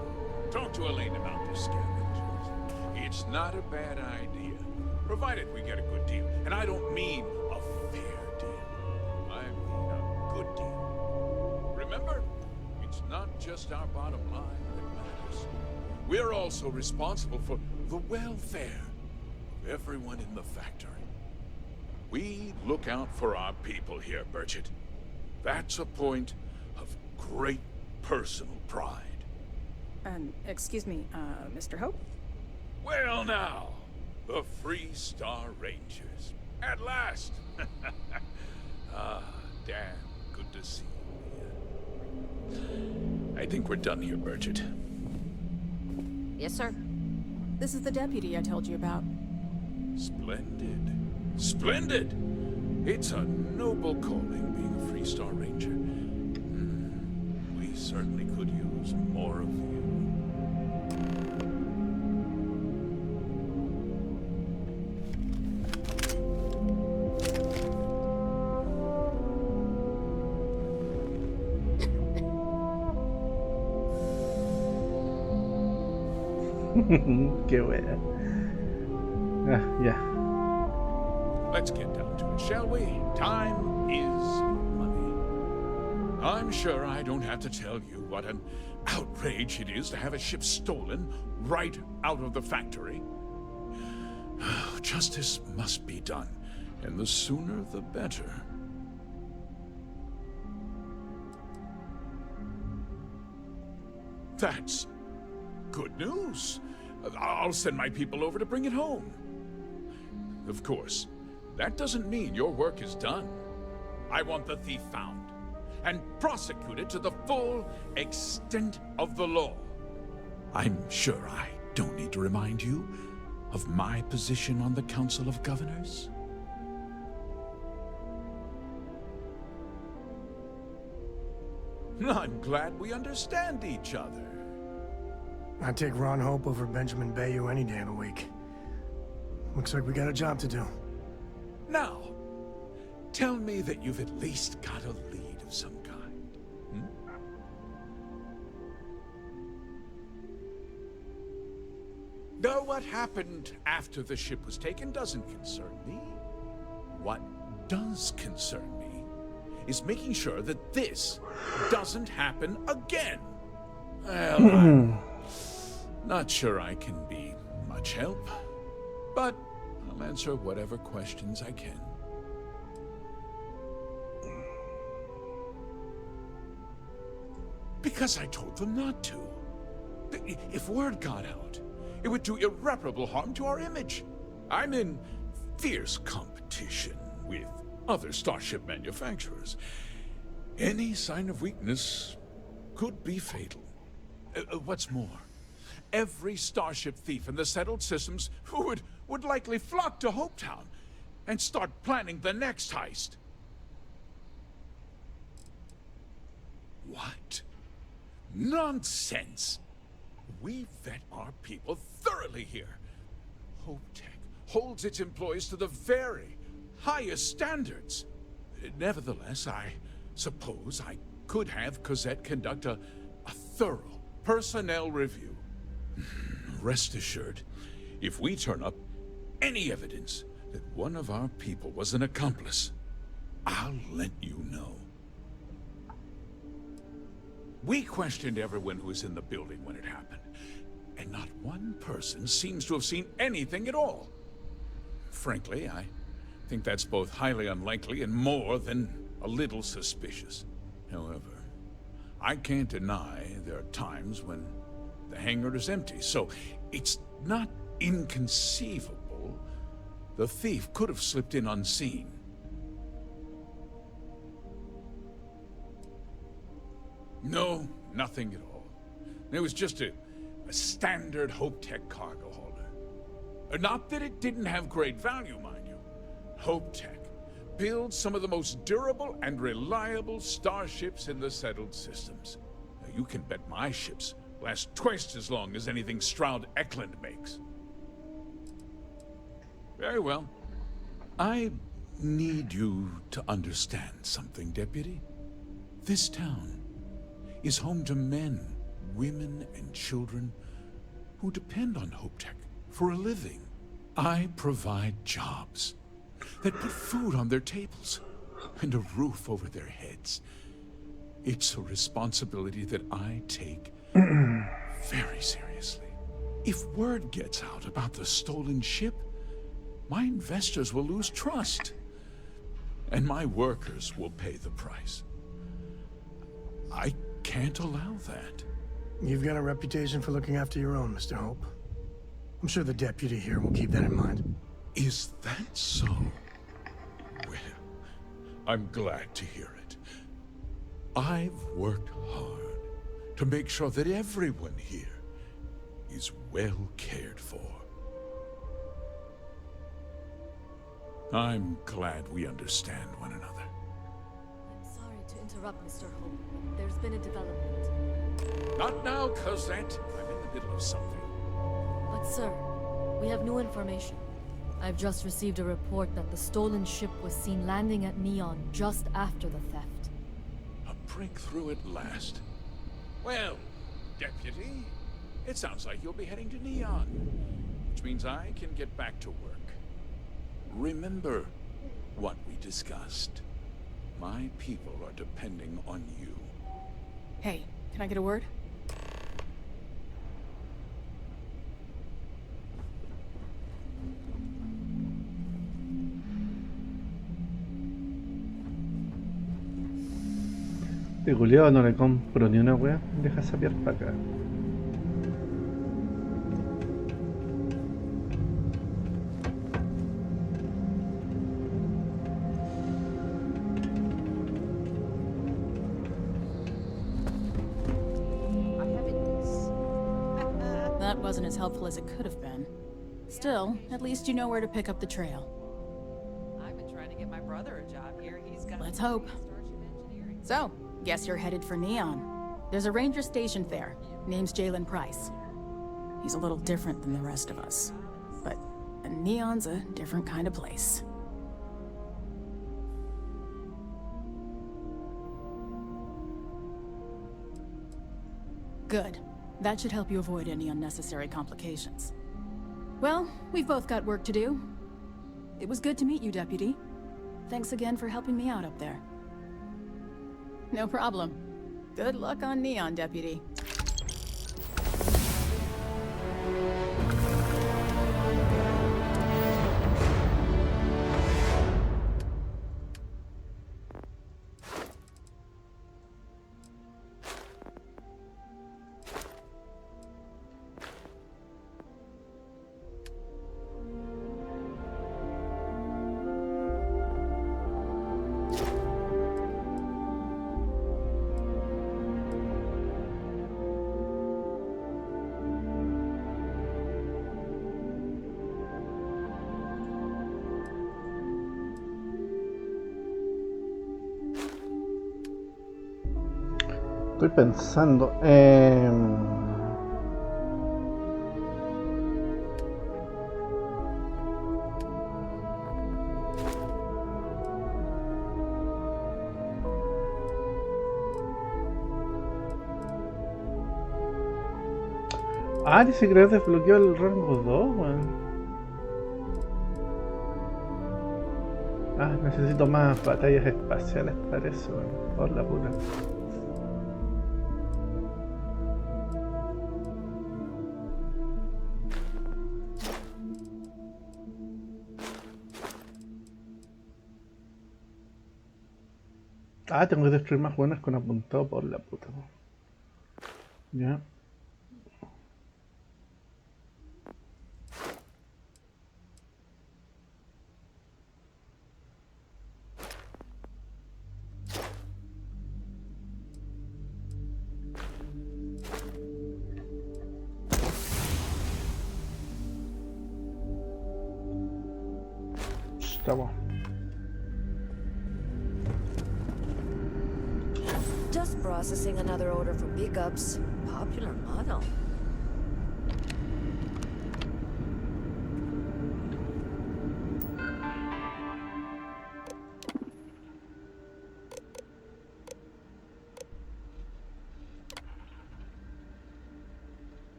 talk to Elaine about the scavengers. It's not a bad idea, provided we get a good deal. And I don't mean a fair deal. I mean a good deal. Remember, it's not just our bottom line that matters. We're also responsible for the welfare of everyone in the factory. We look out for our people here, Burchett. That's a point of great personal pride. Excuse me, Mr. Hope? Well now, the Freestar Rangers. At last! Ah, damn good to see you here. I think we're done here, Burchett. Yes, sir. This is the deputy I told you about. Splendid. Splendid! It's a noble calling being a Freestar Ranger. We certainly could use more of you. Qué buena. Ah, ya. Let's get down to it, shall we? Time is money. I'm sure I don't have to tell you what an outrage it is to have a ship stolen right out of the factory. Justice must be done, and the sooner the better. That's good news. I'll send my people over to bring it home. Of course, that doesn't mean your work is done. I want the thief found and prosecuted to the full extent of the law. I'm sure I don't need to remind you of my position on the Council of Governors. I'm glad we understand each other. I'd take Ron Hope over Benjamin Bayou any day of the week. Looks like we got a job to do. Now, tell me that you've at least got a lead of some kind. Though what happened after the ship was taken doesn't concern me. What does concern me is making sure that this doesn't happen again. Well, I'm not sure I can be much help, but I'll answer whatever questions I can. Because I told them not to. If word got out, It would do irreparable harm to our image. I'm in fierce competition with other starship manufacturers. Any sign of weakness could be fatal. What's more, every starship thief in the settled systems would likely flock to Hopetown and start planning the next heist. What? Nonsense! We vet our people thoroughly here. Hopetech holds its employees to the very highest standards. Nevertheless, I suppose I could have Cosette conduct a thorough personnel review. Rest assured, if we turn up any evidence that one of our people was an accomplice, I'll let you know. We questioned everyone who was in the building when it happened, and not one person seems to have seen anything at all. Frankly, I think that's both highly unlikely and more than a little suspicious. However, I can't deny there are times when the hangar is empty, so it's not inconceivable the thief could have slipped in unseen. No, nothing at all. It was just a standard Hopetech cargo holder. Not that it didn't have great value, mind you. Hopetech builds some of the most durable and reliable starships in the settled systems. Now, you can bet my ships last twice as long as anything Stroud Eklund makes. Very well. I need you to understand something, Deputy. This town is home to men, women, and children who depend on Hopetech for a living. I provide jobs that put food on their tables and a roof over their heads. It's a responsibility that I take very seriously. If word gets out about the stolen ship, my investors will lose trust, and my workers will pay the price. I can't allow that. You've got a reputation for looking after your own, Mr. Hope. I'm sure the deputy here will keep that in mind. Is that so? Well, I'm glad to hear it. I've worked hard to make sure that everyone here is well cared for. I'm glad we understand one another. I'm sorry to interrupt, Mr. Hope, but there's been a development. Not now, Cosette. I'm in the middle of something. But sir, we have new information. I've just received a report that the stolen ship was seen landing at Neon just after the theft. A breakthrough at last. Well, Deputy, it sounds like you'll be heading to Neon, which means I can get back to work. Remember what we discussed. My people are depending on you. Hey, can I get a word? Este culiao no le compro ni una wea. Deja sapear para acá. That wasn't as helpful as it could have been. Still, at least you know where to pick up the trail. I've been trying to get my brother a job here. He's got. Let's hope. So, guess you're headed for Neon. There's a ranger stationed there. Name's Jalen Price. He's a little different than the rest of us. But Neon's a different kind of place. Good. That should help you avoid any unnecessary complications. Well, we've both got work to do. It was good to meet you, Deputy. Thanks again for helping me out up there. No problem. Good luck on Neon, Deputy. Estoy pensando dice que desbloqueó el rango 2, weón. Necesito más batallas espaciales para eso, weón. Por la puta. Tengo que destruir más buenas con apuntado por la puta. Ya. Estamos. Just processing another order for pickups. Popular model.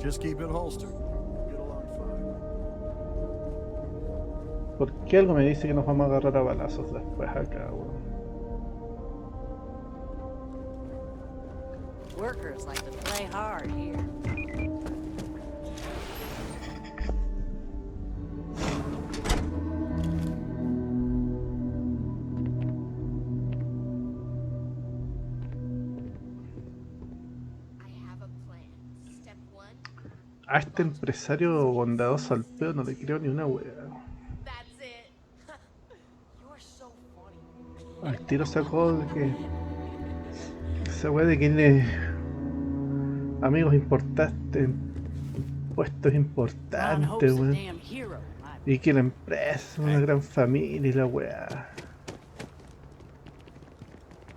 Just keep it holstered. Get along fine. ¿Por qué algo me dice que nos vamos a agarrar a balazos después acá, weón? Workers like to play hard here. A este empresario bondadoso al pedo no le creo ni una wea. Al tiro sacó de que esa wea de que tiene amigos importantes, puestos importantes, weón. Y que la empresa es una gran familia y la wea.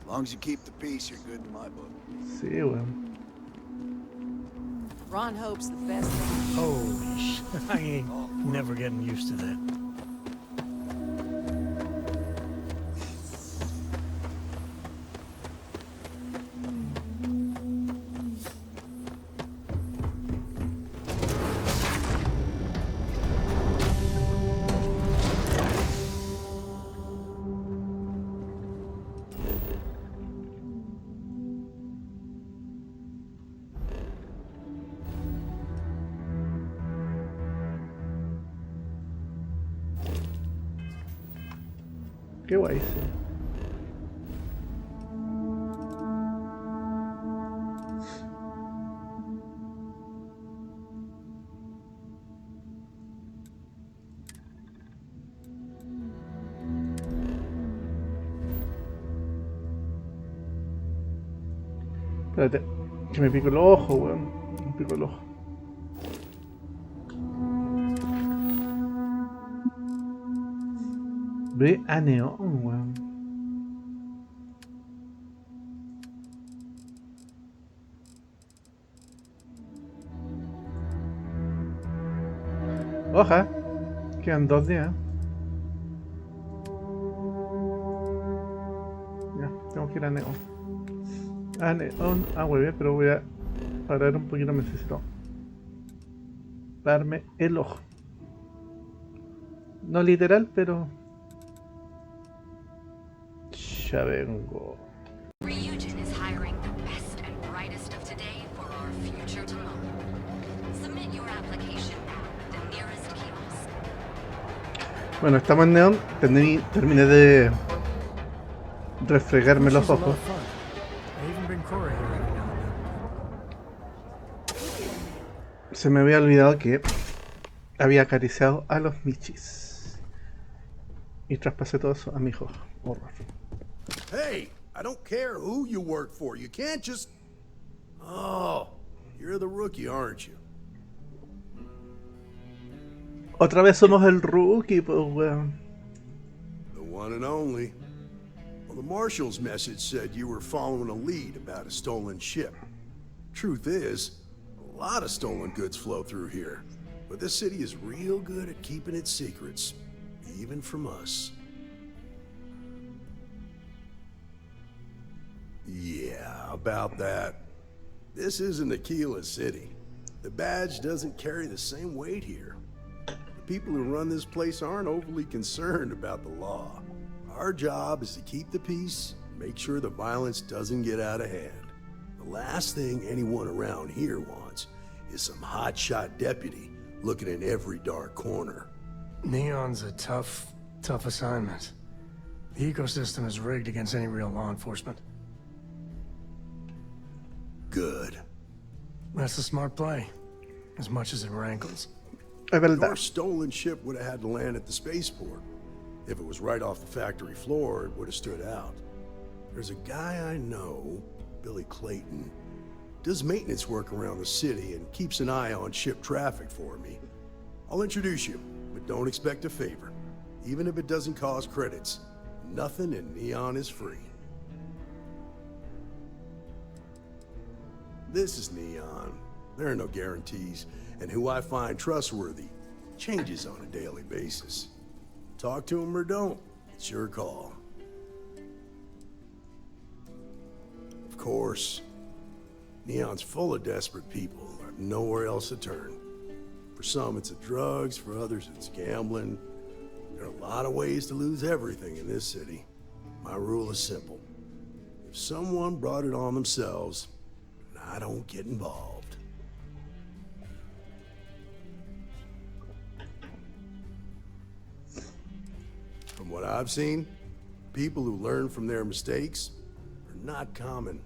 As long as you keep the peace, you're good in my book. Sí, weón. Ron Hope's the best thing. Holy shit. I ain't never getting used to that. Qué guay, sí. Espérate, que me pico el ojo, weón. Me pico el ojo. Ve a neón, weón. Oja, quedan 2 días. Ya, tengo que ir a neón. A neón, hueve, pero voy a parar un poquito, necesito darme el ojo. No literal, pero ya vengo. Ryujin is hiring the best and brightest of today for our future tomorrow. Submit your application now at the nearest kiosk. Bueno, estamos en neón. Terminé de refregarme los ojos. Se me había olvidado que había acariciado a los Michis y traspasé todo eso a mi hijo. Horror. Hey, I don't care who you work for. You can't just... Oh, you're the rookie, aren't you? Otra vez somos el rookie, pues weón. The one and only. Well, the Marshal's message said you were following a lead about a stolen ship. Truth is, a lot of stolen goods flow through here. But this city is real good at keeping its secrets, even from us. Yeah, about that. This isn't Aquila City. The badge doesn't carry the same weight here. The people who run this place aren't overly concerned about the law. Our job is to keep the peace, make sure the violence doesn't get out of hand. The last thing anyone around here wants is some hotshot deputy looking in every dark corner. Neon's a tough assignment. The ecosystem is rigged against any real law enforcement. Good. That's a smart play, as much as it rankles. Your stolen ship would have had to land at the spaceport. If it was right off the factory floor, it would have stood out. There's a guy I know, Billy Clayton, does maintenance work around the city and keeps an eye on ship traffic for me. I'll introduce you, but don't expect a favor. Even if it doesn't cost credits, nothing in Neon is free. This is Neon. There are no guarantees, and who I find trustworthy changes on a daily basis. Talk to him or don't, it's your call. Of course, Neon's full of desperate people who have nowhere else to turn. For some, it's the drugs, for others, it's gambling. There are a lot of ways to lose everything in this city. My rule is simple. If someone brought it on themselves, I don't get involved. From what I've seen, people who learn from their mistakes are not common.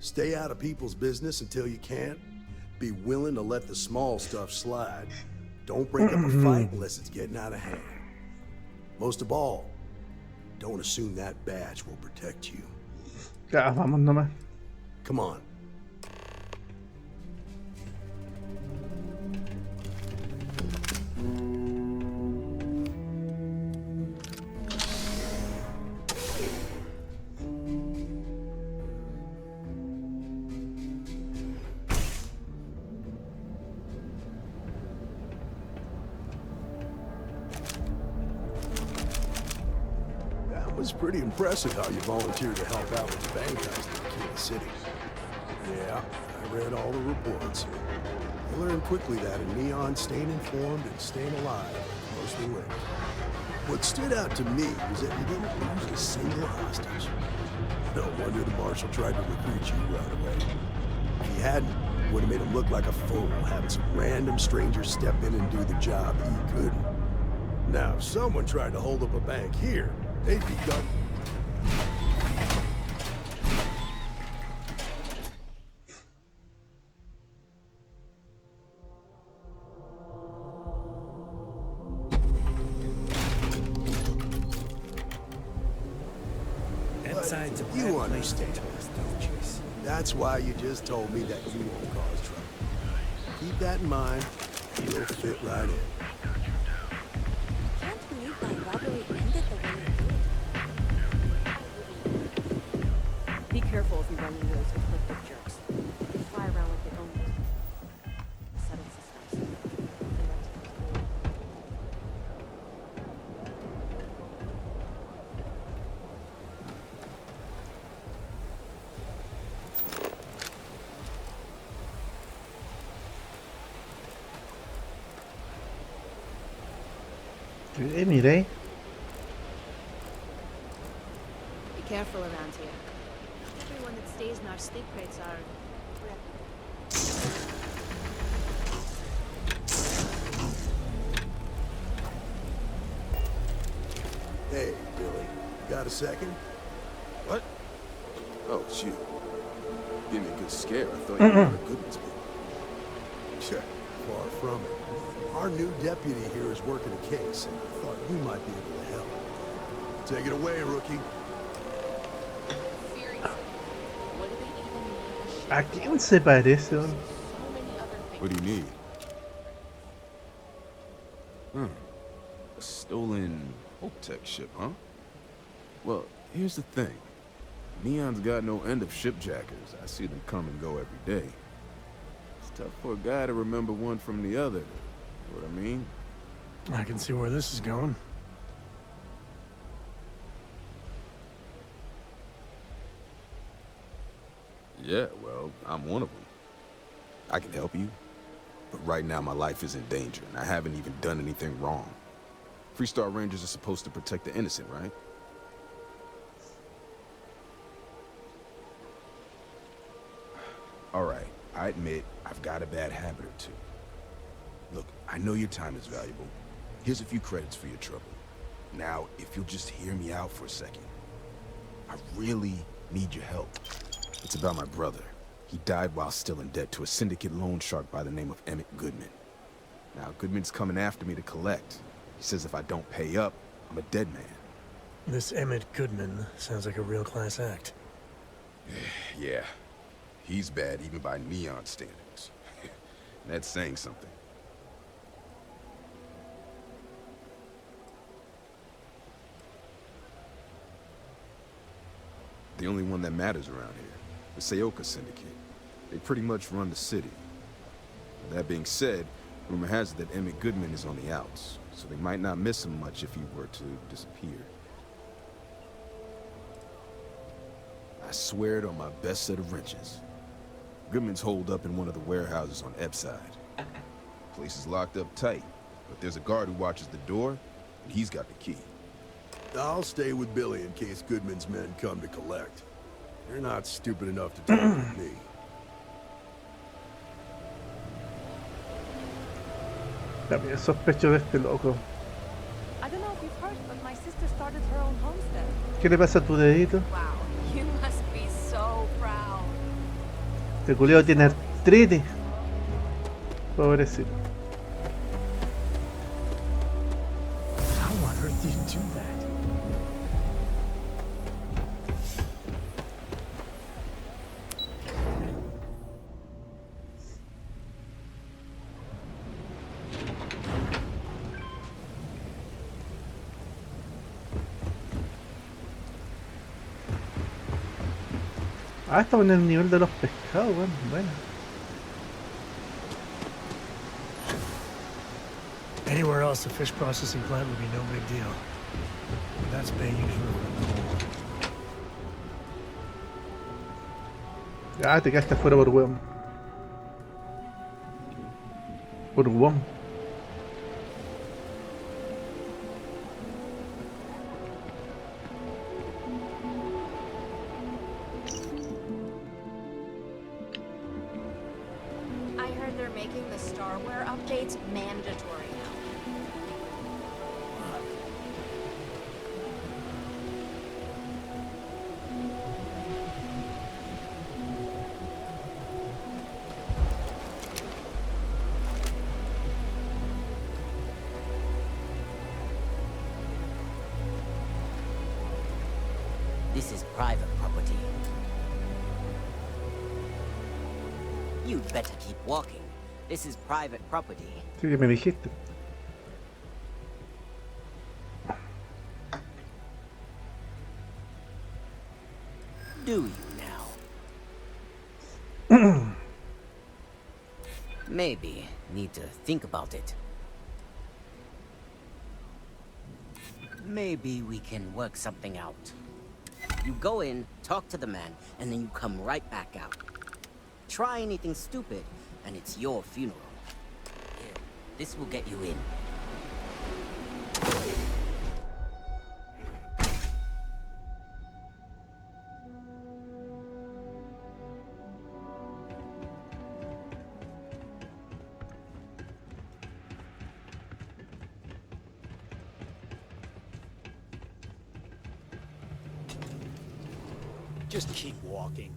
Stay out of people's business until you can't. Be willing to let the small stuff slide. Don't break up a fight unless it's getting out of hand. Most of all, don't assume that badge will protect you. Ya, vamos nomás. Come on. It's pretty impressive how you volunteered to help out with the bank heist in Aquila City. Yeah, I read all the reports. I learned quickly that a Neon staying informed and staying alive are closely linked. What stood out to me was that you didn't lose a single hostage. No wonder the Marshal tried to recruit you right away. If he hadn't, it would have made him look like a fool, having some random stranger step in and do the job he couldn't. Now, if someone tried to hold up a bank here, they'd be done. You understand, don't you? That's why you just told me that you won't cause trouble. Keep that in mind, you'll fit right in. Can't believe my robbery ended the way it did. Be careful if you run into those conflicted jerks. They fly around like they own settled systems. Miré. Be careful around here. Everyone that stays in our sleep crates are... Hey, Billy, got a second? What? Oh, shoot. gave me a good scare. I thought you were a Goodman's people. Sure, far from it. Our new deputy here is working a case, and I thought you might be able to help. Take it away, rookie. ¿A quién se parece? What do you need? A stolen Hope-Tech ship, huh? Well, here's the thing. Neon's got no end of shipjackers. I see them come and go every day. It's tough for a guy to remember one from the other. You know what I mean? I can see where this is going. Yeah, well, I'm one of them. I can help you, but right now my life is in danger, and I haven't even done anything wrong. Freestar Rangers are supposed to protect the innocent, right? All right, I admit I've got a bad habit or two. Look, I know your time is valuable. Here's a few credits for your trouble. Now, if you'll just hear me out for a second. I really need your help. It's about my brother. He died while still in debt to a syndicate loan shark by the name of Emmett Goodman. Now, Goodman's coming after me to collect. He says if I don't pay up, I'm a dead man. This Emmett Goodman sounds like a real class act. Yeah. He's bad even by Neon standards. That's saying something. The only one that matters around here. The Seoka Syndicate. They pretty much run the city. That being said, rumor has it that Emmett Goodman is on the outs, so they might not miss him much if he were to disappear. I swear it on my best set of wrenches. Goodman's holed up in one of the warehouses on Epside. Place is locked up tight, but there's a guard who watches the door, and he's got the key. I'll stay with Billy in case Goodman's men come to collect. They're not stupid enough to talk with me. También sospecho de este loco. I don't know if you've heard, but my sister started her own homestead. ¿Qué le pasa a tu dedito? Wow, you must be so proud. Este culiao tiene artritis. Pobrecito. How on earth do you do that? Ah, estamos en el nivel de los pescados, bueno, bueno. Anywhere else, a fish processing plant would be no big deal. But that's Bayou's river. Ah, te quedaste afuera por hueón. Por hueón. I heard they're making the Starware updates mandatory now. This is private property. You'd better keep walking. This is private property. Sí, que me dijiste. Do you now? Maybe need to think about it. Maybe we can work something out. You go in, talk to the man, and then you come right back out. Try anything stupid, and it's your funeral. Here, this will get you in. Just keep walking.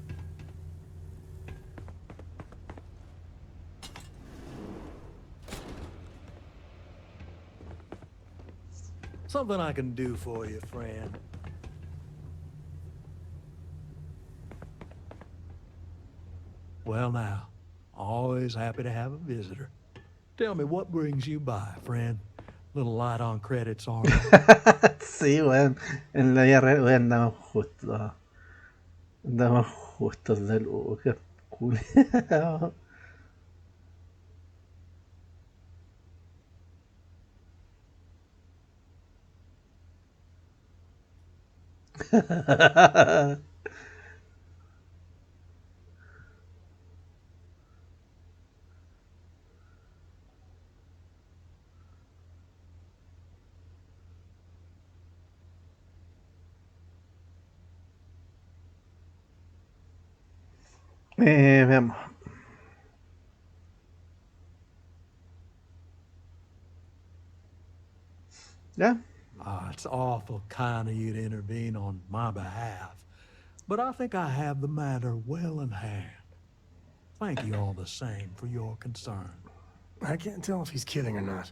Something I can do for you, friend. Well now, always happy to have a visitor. Tell me, what brings you by, friend? Little light on credits, all right? Sí, weón. En la vida real, weón, andamos justos. Andamos justos de lucas, culiao. Veamos. ¿Ya? It's awful kind of you to intervene on my behalf, but I think I have the matter well in hand. Thank you all the same for your concern. I can't tell if he's kidding or not.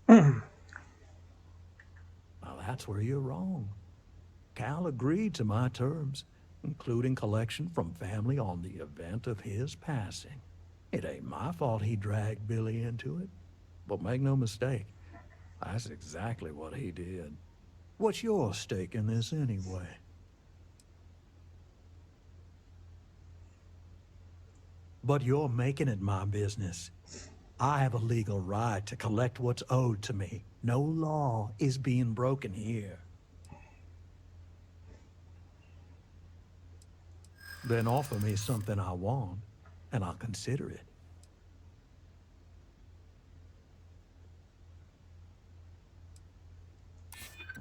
Well, that's where you're wrong. Cal agreed to my terms, including collection from family on the event of his passing. It ain't my fault he dragged Billy into it. But make no mistake, that's exactly what he did. What's your stake in this anyway? But you're making it my business. I have a legal right to collect what's owed to me. No law is being broken here. Then offer me something I want, and I'll consider it.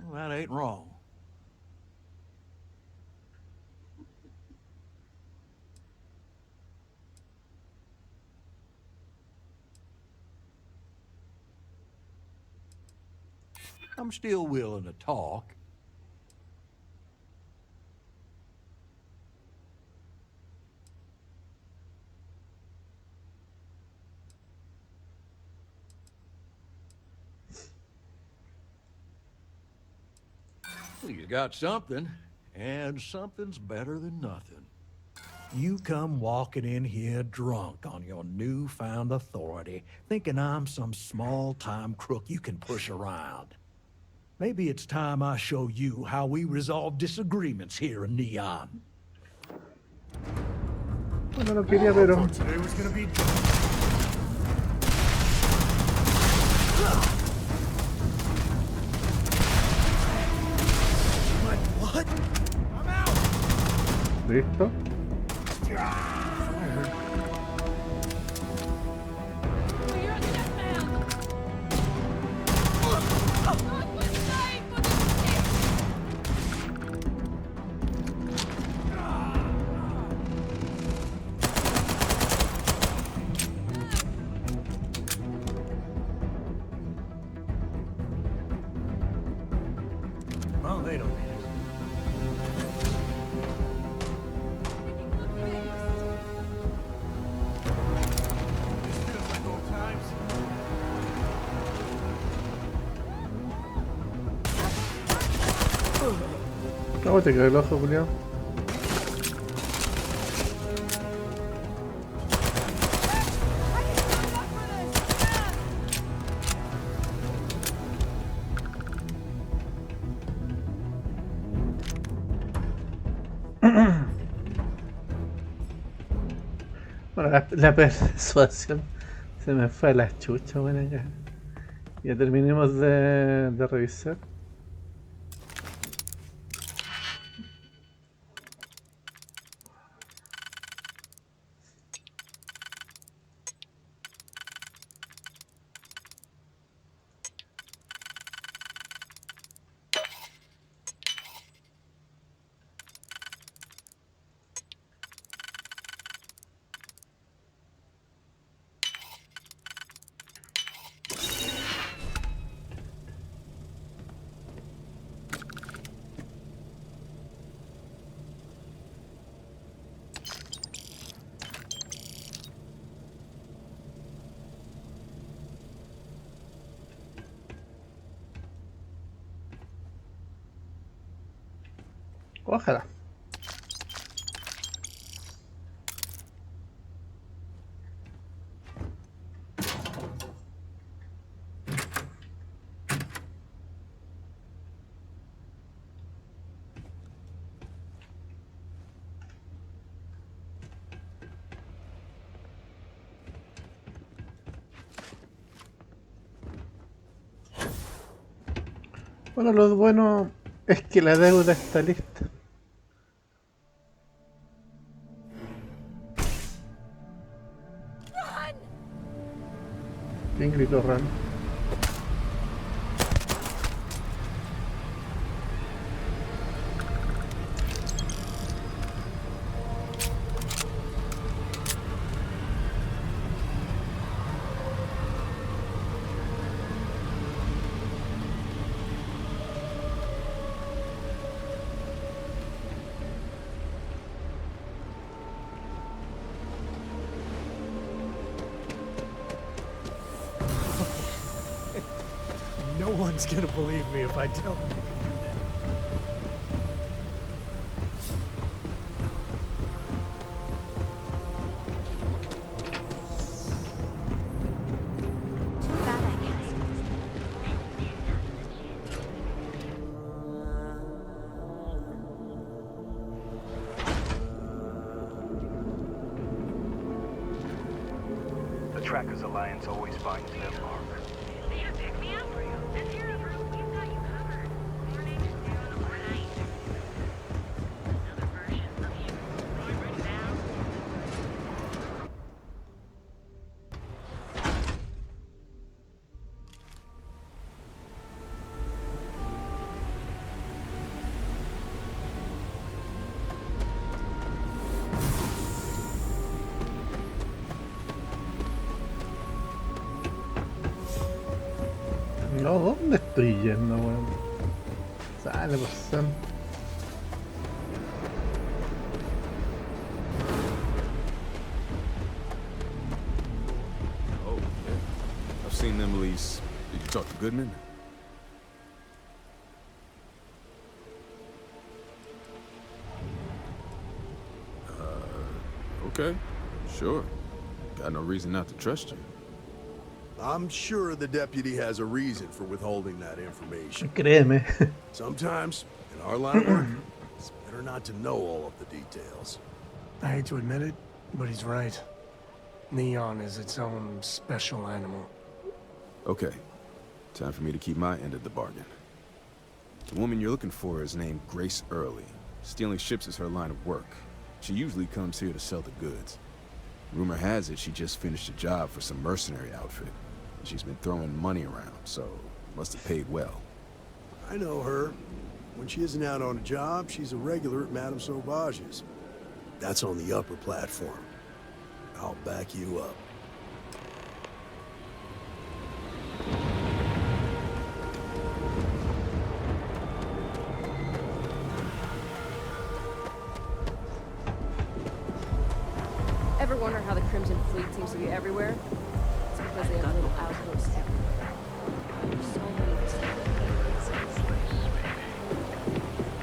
Well, that ain't wrong. I'm still willing to talk. Well, you got something, and something's better than nothing. You come walking in here drunk on your newfound authority, thinking I'm some small-time crook you can push around. Maybe it's time I show you how we resolve disagreements here in Neon. Bueno, no quería, pero... Today was gonna be... What? ¿Listo? Well, they don't need it. No, te cae el ojo, Julián. Bueno, la persuasión se me fue a la chucha, bueno, ya. Ya terminemos de revisar. Ojalá. Bueno, lo bueno es que la deuda está lista. ¿Quién gritó Run? No one's gonna believe me if I tell them. The Trackers Alliance always finds their mark. No, ¿dónde estoy yendo, weón? Sale, pues, Sam. Oh, yeah. I've seen them lease. Did you talk to Goodman? Okay. Sure. Got no reason not to trust you. I'm sure the deputy has a reason for withholding that information. Créeme. Sometimes, in our line of work, it's better not to know all of the details. I hate to admit it, but he's right. Neon is its own special animal. Okay. Time for me to keep my end of the bargain. The woman you're looking for is named Grace Early. Stealing ships is her line of work. She usually comes here to sell the goods. Rumor has it she just finished a job for some mercenary outfit. She's been throwing money around, so must have paid well. I know her. When she isn't out on a job, she's a regular at Madame Sauvage's. That's on the upper platform. I'll back you up. Ever wonder how the Crimson Fleet seems to be everywhere? It's because they have little outposts everywhere. There's so many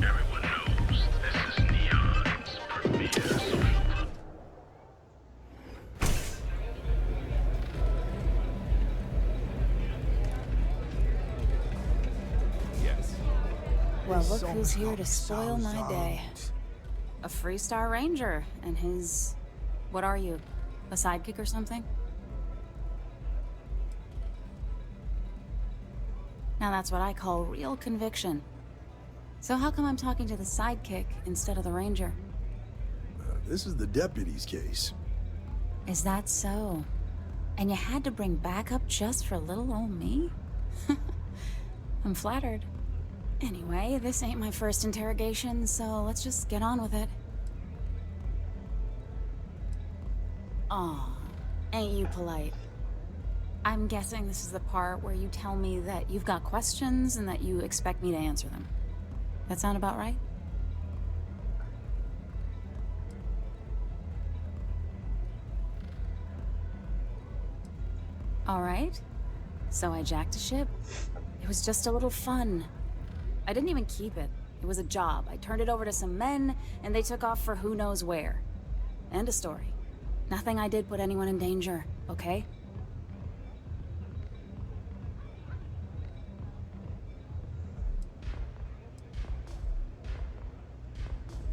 Everyone knows this is Neon's premier scoop. Yes. Well, look who's here to spoil my day. A Freestar Ranger and his... What are you? A sidekick or something? Now that's what I call real conviction. So how come I'm talking to the sidekick instead of the ranger? This is the deputy's case. Is that so? And you had to bring backup just for little old me? I'm flattered. Anyway, this ain't my first interrogation, so let's just get on with it. Aw, ain't you polite? I'm guessing this is the part where you tell me that you've got questions and that you expect me to answer them. That sound about right? All right. So I jacked a ship. It was just a little fun. I didn't even keep it. It was a job. I turned it over to some men, and they took off for who knows where. End of story. Nothing I did put anyone in danger, okay?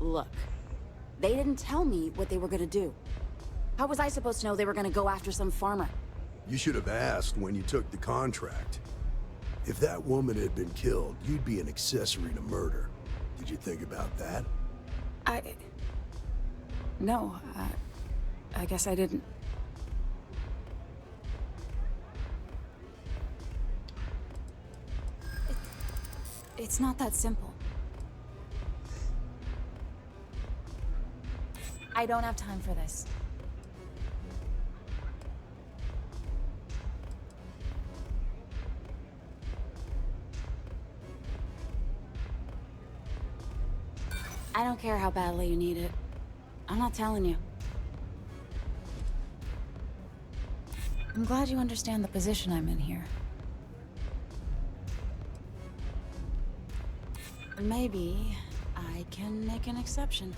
Look, they didn't tell me what they were gonna do. How was I supposed to know they were gonna go after some farmer? You should have asked when you took the contract. If that woman had been killed, you'd be an accessory to murder. Did you think about that? No, I guess I didn't. It's not that simple. I don't have time for this. I don't care how badly you need it. I'm not telling you. I'm glad you understand the position I'm in here. Maybe I can make an exception.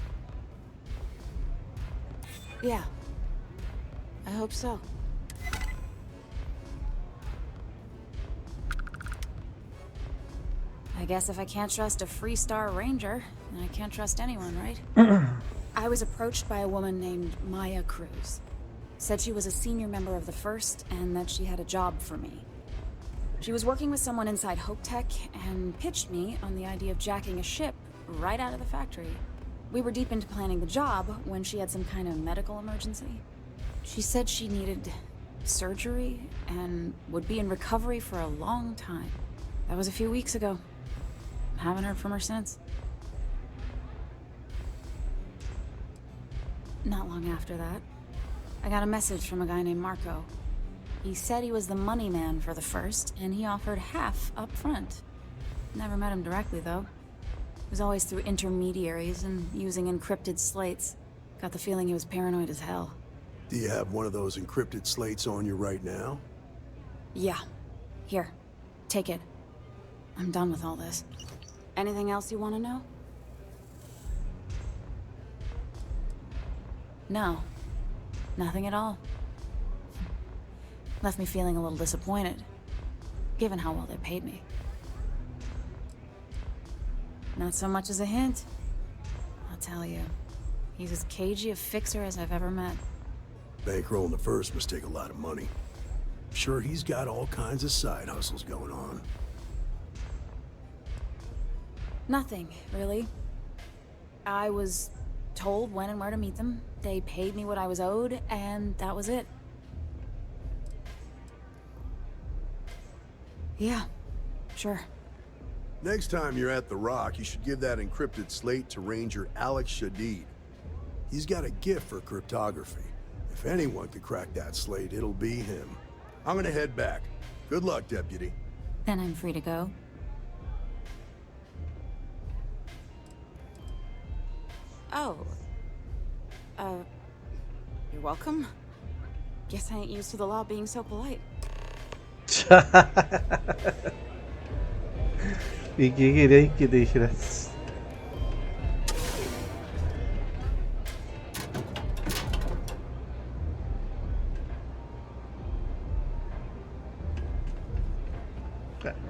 Yeah. I hope so. I guess if I can't trust a Freestar Ranger, then I can't trust anyone, right? I was approached by a woman named Maya Cruz. Said she was a senior member of the First and that she had a job for me. She was working with someone inside Hope Tech and pitched me on the idea of jacking a ship right out of the factory. We were deep into planning the job when she had some kind of medical emergency. She said she needed surgery and would be in recovery for a long time. That was a few weeks ago. Haven't heard from her since. Not long after that, I got a message from a guy named Marco. He said he was the money man for the First, and he offered half up front. Never met him directly, though. It was always through intermediaries and using encrypted slates. Got the feeling he was paranoid as hell. Do you have one of those encrypted slates on you right now? Yeah. Here. Take it. I'm done with all this. Anything else you want to know? No. Nothing at all. Left me feeling a little disappointed, given how well they paid me. Not so much as a hint. I'll tell you, he's as cagey a fixer as I've ever met. Bankrolling the First must take a lot of money. Sure, he's got all kinds of side hustles going on. Nothing, really. I was told when and where to meet them. They paid me what I was owed, and that was it. Yeah, sure. Next time you're at the Rock, you should give that encrypted slate to Ranger Alex Shadid. He's got a gift for cryptography. If anyone could crack that slate, it'll be him. I'm gonna head back. Good luck, Deputy. Then I'm free to go. Oh. You're welcome. Guess I ain't used to the law being so polite. ¿Y qué queréis que te dijeras?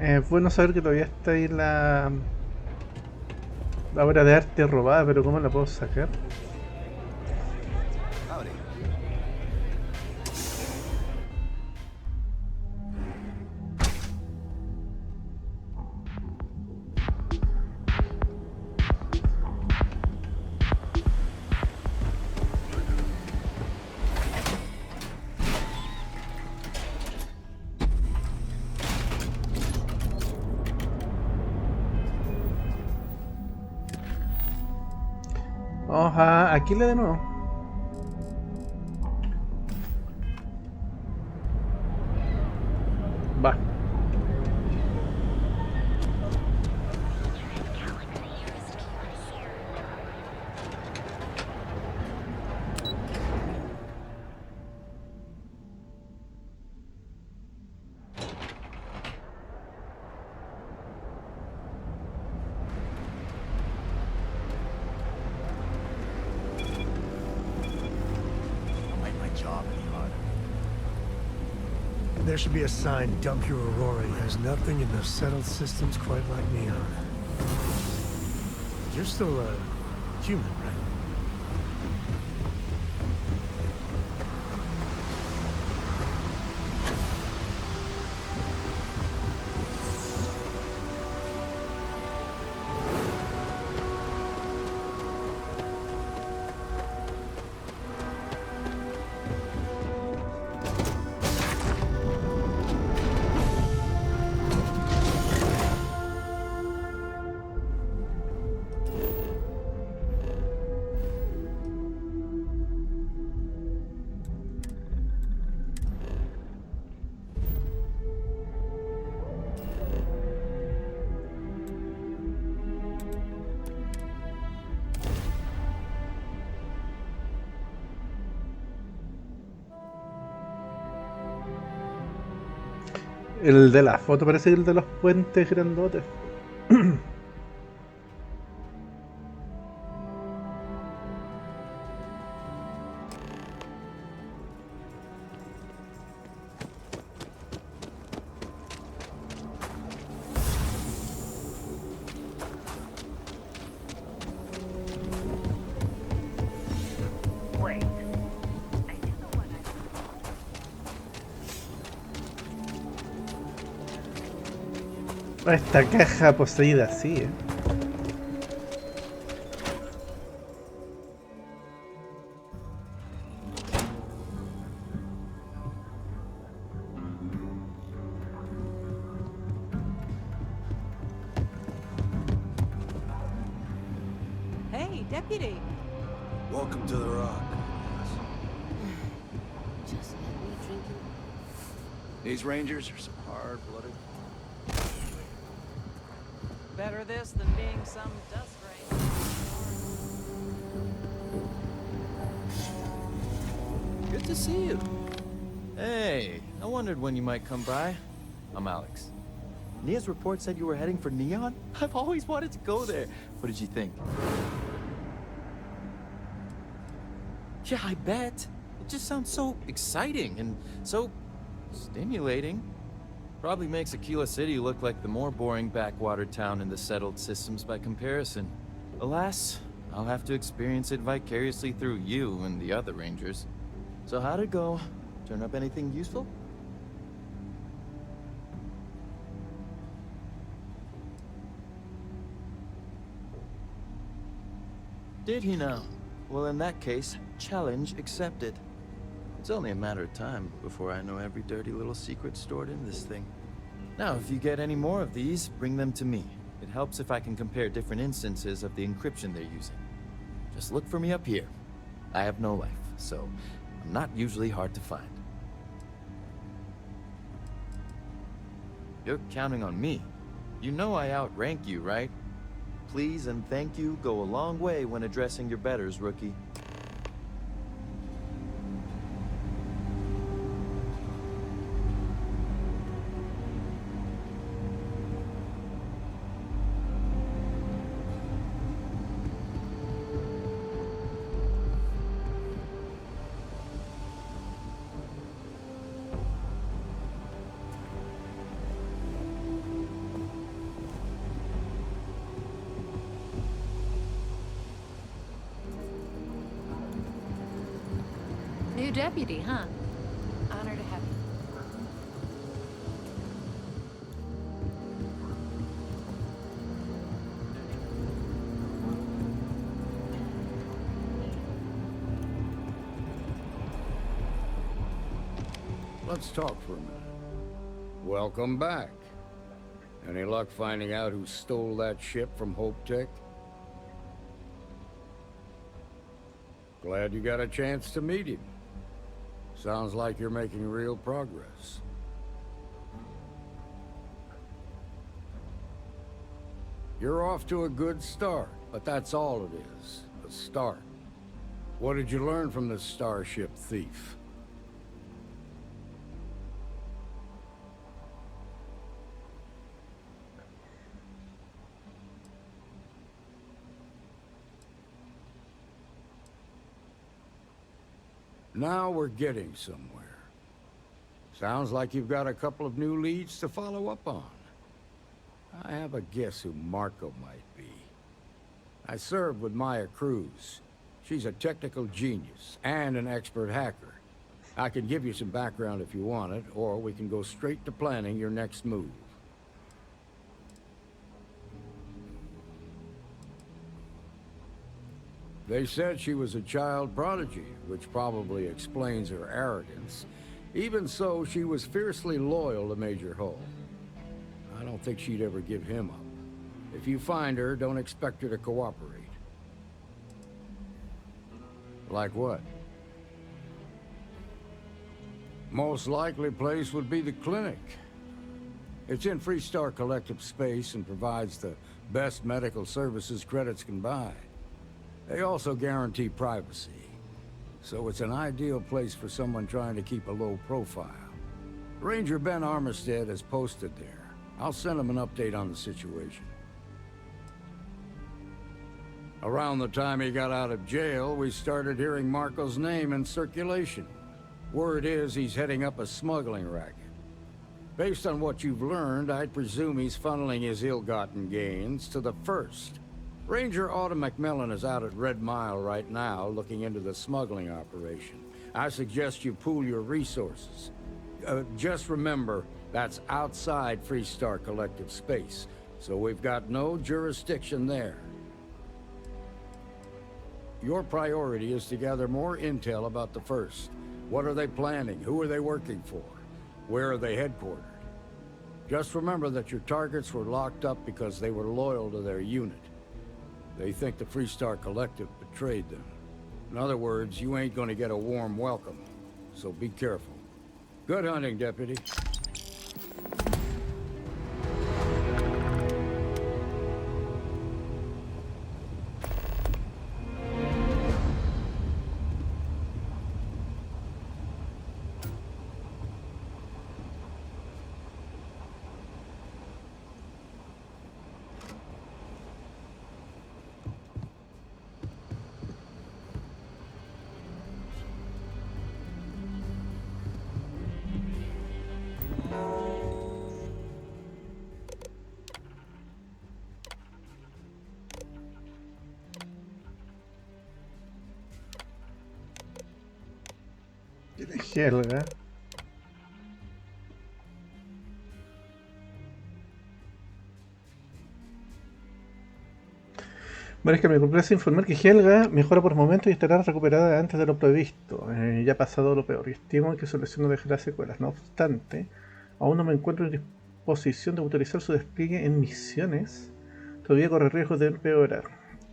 Es bueno saber que todavía está ahí la obra de arte robada, pero ¿cómo la puedo sacar? Ajá, aquí le de nuevo. Va. There should be a sign, dump your Aurora. There's nothing in the settled systems quite like Neon. You're still, human, right? El de la foto parece el de los puentes grandotes. Esta caja poseída, sí, Hey, deputy. Welcome to the Rock. Just let me drink it. These Rangers are some hard-blooded. Better this than being some dust rain. Good to see you. Hey, I wondered when you might come by. I'm Alex. Nia's report said you were heading for Neon? I've always wanted to go there. What did you think? Yeah, I bet. It just sounds so exciting and so stimulating. Probably makes Aquila City look like the more boring backwater town in the settled systems by comparison. Alas, I'll have to experience it vicariously through you and the other Rangers. So how'd it go? Turn up anything useful? Did he now? Well, in that case, challenge accepted. It's only a matter of time before I know every dirty little secret stored in this thing. Now, if you get any more of these, bring them to me. It helps if I can compare different instances of the encryption they're using. Just look for me up here. I have no life, so I'm not usually hard to find. You're counting on me. You know I outrank you, right? Please and thank you go a long way when addressing your betters, rookie. New deputy, huh? Honor to have you. Let's talk for a minute. Welcome back. Any luck finding out who stole that ship from Hope Tech? Glad you got a chance to meet him. Sounds like you're making real progress. You're off to a good start, but that's all it is, a start. What did you learn from the starship thief? Now we're getting somewhere. Sounds like you've got a couple of new leads to follow up on. I have a guess who Marco might be. I served with Maya Cruz. She's a technical genius and an expert hacker. I can give you some background if you want it, or we can go straight to planning your next move. They said she was a child prodigy, which probably explains her arrogance. Even so, she was fiercely loyal to Major Hull. I don't think she'd ever give him up. If you find her, don't expect her to cooperate. Like what? Most likely place would be the clinic. It's in Freestar Collective space and provides the best medical services credits can buy. They also guarantee privacy, so it's an ideal place for someone trying to keep a low profile. Ranger Ben Armistead is posted there. I'll send him an update on the situation. Around the time he got out of jail, we started hearing Marco's name in circulation. Word is he's heading up a smuggling racket. Based on what you've learned, I'd presume he's funneling his ill-gotten gains to the First. Ranger Autumn McMillan is out at Red Mile right now, looking into the smuggling operation. I suggest you pool your resources. Just remember, that's outside Freestar Collective space, so we've got no jurisdiction there. Your priority is to gather more intel about the First. What are they planning? Who are they working for? Where are they headquartered? Just remember that your targets were locked up because they were loyal to their unit. They think the Freestar Collective betrayed them. In other words, you ain't gonna get a warm welcome, so be careful. Good hunting, Deputy. Helga. Bueno, es que me complace informar que Helga mejora por momentos y estará recuperada antes de lo previsto. Ya ha pasado lo peor y estimo que su lesión no dejará secuelas. No obstante, aún no me encuentro en disposición de autorizar su despliegue en misiones. Todavía corre riesgo de empeorar.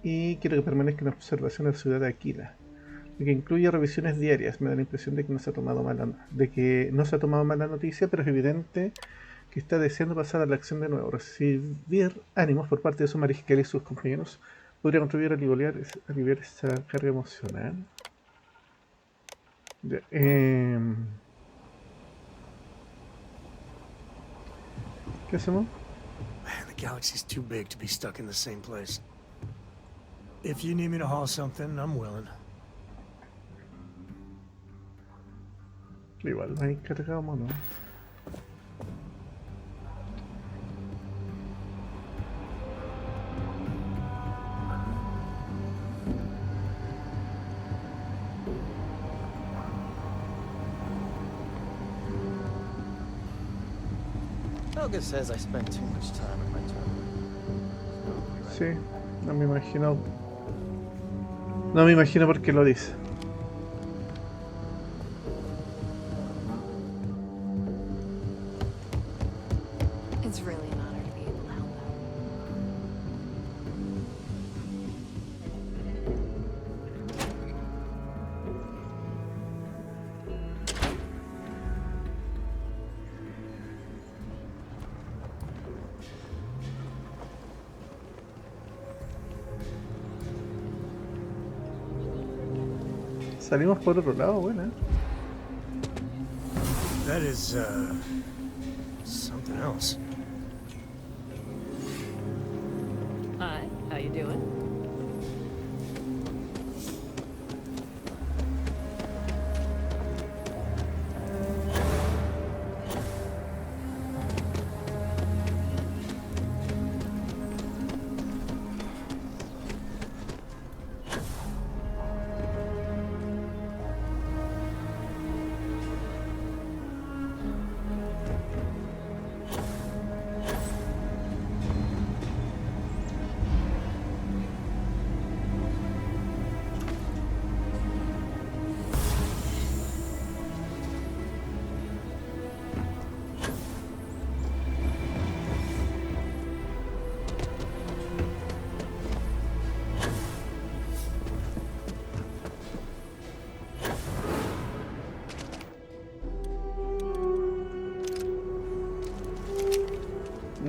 Y quiero que permanezca en observación de la ciudad de Aquila, lo que incluye revisiones diarias. Me da la impresión de que no se ha tomado mala noticia, pero es evidente que está deseando pasar a la acción de nuevo. Recibir ánimos por parte de su mariscal y sus compañeros podría contribuir a aliviar esa carga emocional. Ya, ¿qué hacemos? Man, the galaxy's too big to be stuck in the same place. If you need me to haul something, I'm willing. Igual nos encargamos, ¿no? Helga says I spend too much time at my terminal. Sí, no me imagino. No me imagino por qué lo dice. It's really an honor to be able to help out. Salimos por otro lado, buena. That is, something else. Hi, how you doing?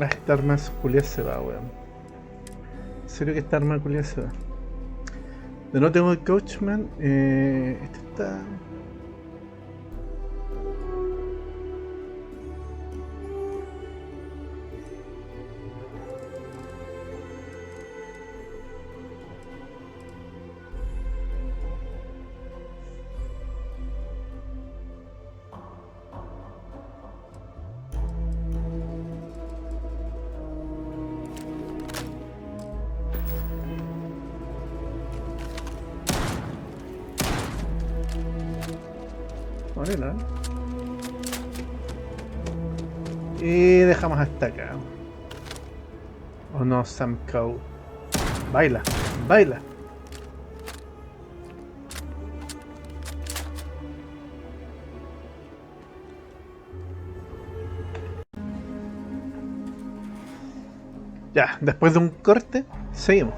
Esta arma culia se va, weón. En serio que esta arma culia se va. De no tengo el coachman. Este está. Morena. Y dejamos hasta acá. Oh no, Sam Cow. Baila, baila. Ya, después de un corte, seguimos.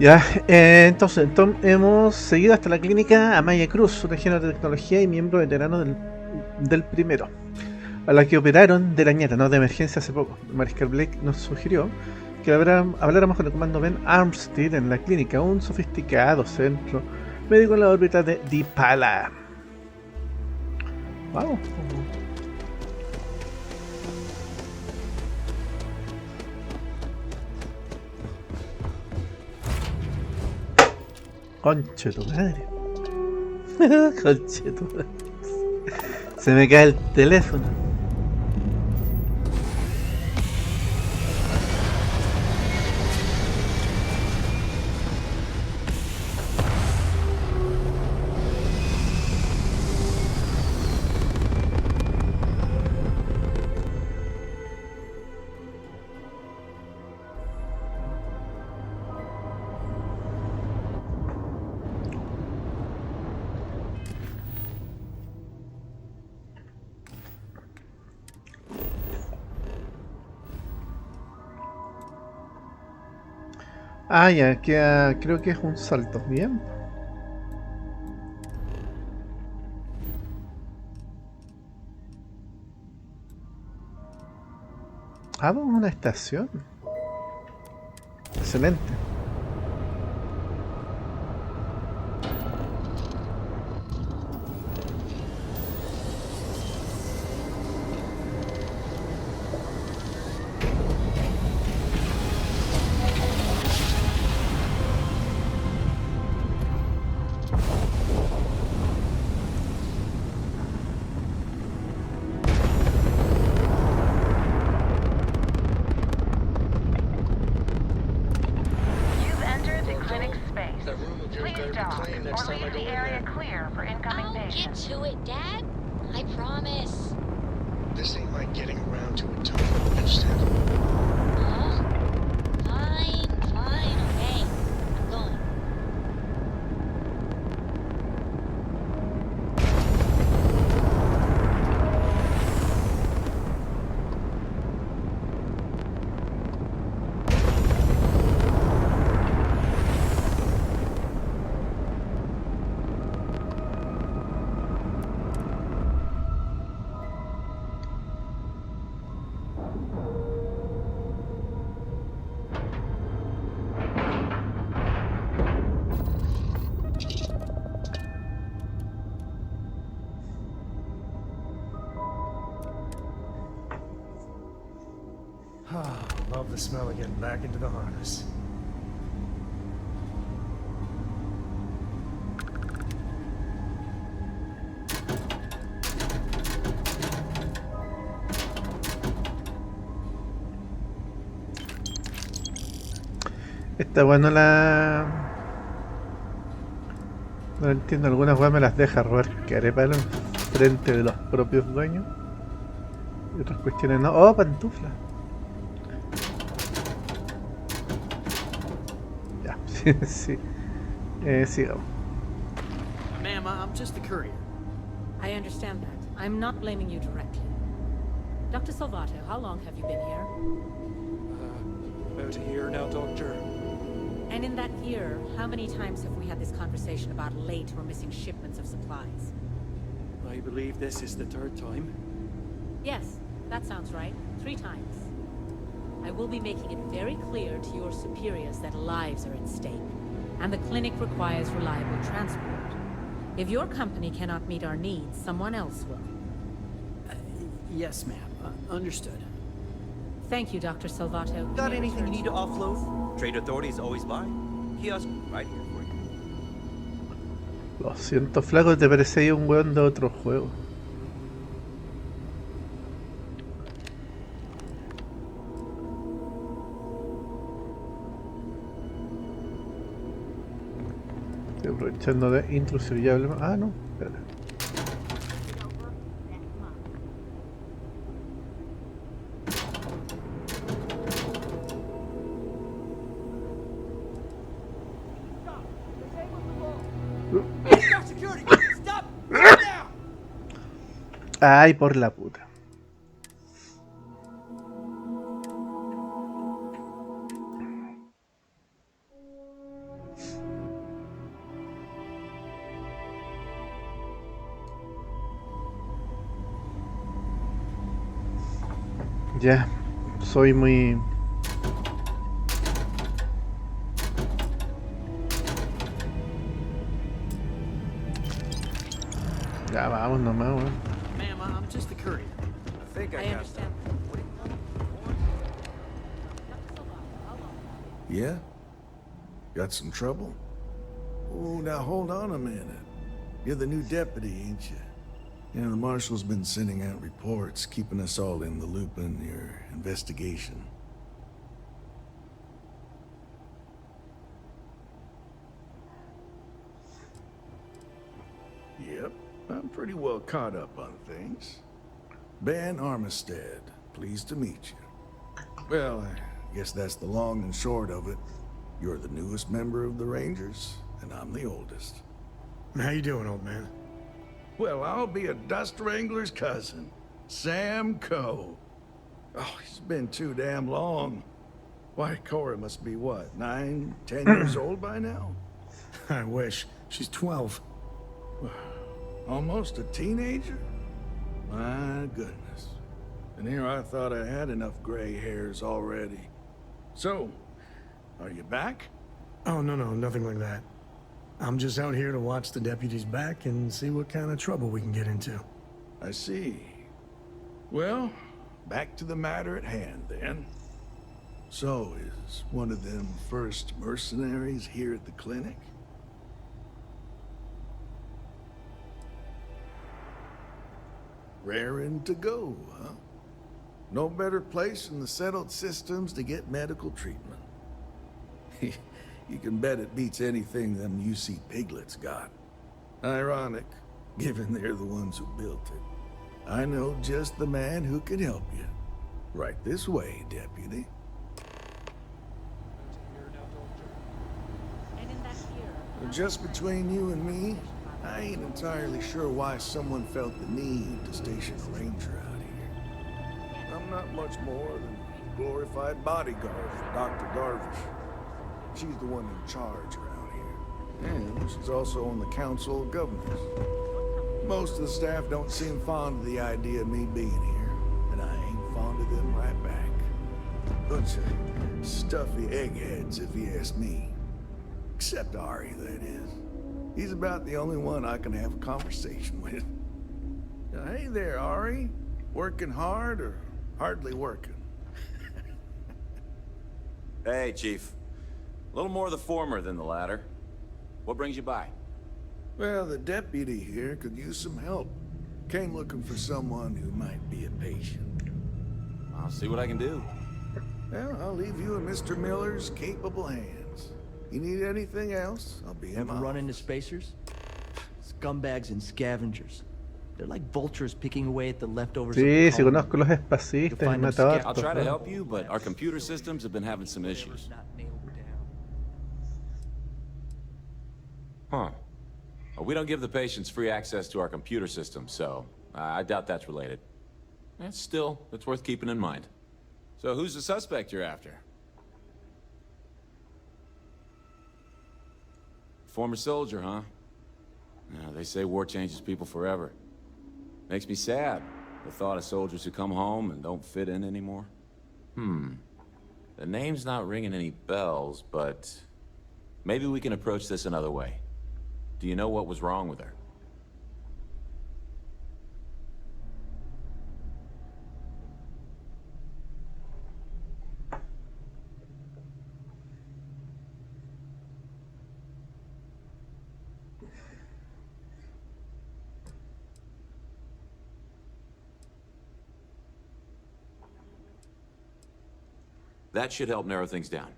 Ya, entonces hemos seguido hasta la clínica Amaya Cruz, una ingeniera de tecnología y miembro veterano del primero, a la que operaron de la ñata, no de emergencia hace poco. El mariscal Blake nos sugirió que habláramos con el comando Ben Armstead en la clínica, un sofisticado centro médico en la órbita de Dipala. Vamos. Conche tu madre. Conche tu madre. Se me cae el teléfono. Ah, ya, queda, creo que es un salto. Bien. Ah, vamos a una estación. Excelente. Love the smell of getting back into the harness. Esta weá no la entiendo, algunas weas me las deja robar carepalo frente de los propios dueños y otras cuestiones no. Oh, pantufla. Ya, sí. Sigamos. Ma'am, I'm just a courier. I understand that. I'm not blaming you directly. Dr. Salvato, how long have you been here? About a year now, Doctor. And in that year, how many times have we had this conversation about late or missing shipments of supplies? I believe this is the third time. Yes, That sounds right. 3 times. I will be making it very clear to your superiors that lives are at stake, and the clinic requires reliable transport. If your company cannot meet our needs, someone else will. Yes, ma'am. Understood. Thank you, Dr. Salvato. Got anything you need to offload? Trade authorities always buy. Kiosk right here for you. Lo siento, flaco, te parecía un weón de otro juego. Estoy aprovechando de introducir ya hablemos. Ah, no, espera. Ay, por la puta. Ya, soy muy... Ya, vamos nomás, weón. Ma'am, I'm just the courier. I think I understand. Yeah? Got some trouble? Oh, now hold on a minute. You're the new deputy, ain't you? Yeah, the marshal's been sending out reports, keeping us all in the loop in your investigation. Yep, I'm pretty well caught up on things. Ben Armistead, pleased to meet you. Well, I guess that's the long and short of it. You're the newest member of the Rangers, and I'm the oldest. How you doing, old man? Well, I'll be a dust wrangler's cousin, Sam Coe. Oh, he's been too damn long. Why, Cora must be what, 9, 10 years old by now? I wish. She's 12. Almost a teenager? My goodness. And here I thought I had enough gray hairs already. So, are you back? Oh, no, nothing like that. I'm just out here to watch the deputies back and see what kind of trouble we can get into. I see. Well, back to the matter at hand, then. So, is one of them first mercenaries here at the clinic? Raring to go, huh? No better place in the settled systems to get medical treatment. You can bet it beats anything them UC piglets got. Ironic, given they're the ones who built it. I know just the man who can help you. Right this way, deputy. Just between you and me, I ain't entirely sure why someone felt the need to station a ranger out here. I'm not much more than a glorified bodyguard for Dr. Darvish. She's the one in charge around here. And she's also on the Council of Governors. Most of the staff don't seem fond of the idea of me being here, and I ain't fond of them right back. Bunch of stuffy eggheads, if you ask me. Except Ari, that is. He's about the only one I can have a conversation with. Hey there, Ari. Working hard or hardly working? Hey, Chief. A little more the former than the latter. What brings you by? Well, the deputy here could use some help. Came looking for someone who might be a patient. I'll see what I can do. Well, I'll leave you in Mr. Miller's capable hands. You need anything else, I'll be in Ever run into spacers? Scumbags and scavengers. They're like vultures picking away at the leftovers of Sí, the sí colony. conozco los espacistas, he matado a I'll try hartos, to ¿no? help you, but our computer systems have been having some issues. Huh. Well, we don't give the patients free access to our computer system, so I doubt that's related. Still, it's worth keeping in mind. So who's the suspect you're after? Former soldier, huh? Yeah, they say war changes people forever. Makes me sad. The thought of soldiers who come home and don't fit in anymore? The name's not ringing any bells, but maybe we can approach this another way. Do you know what was wrong with her? That should help narrow things down.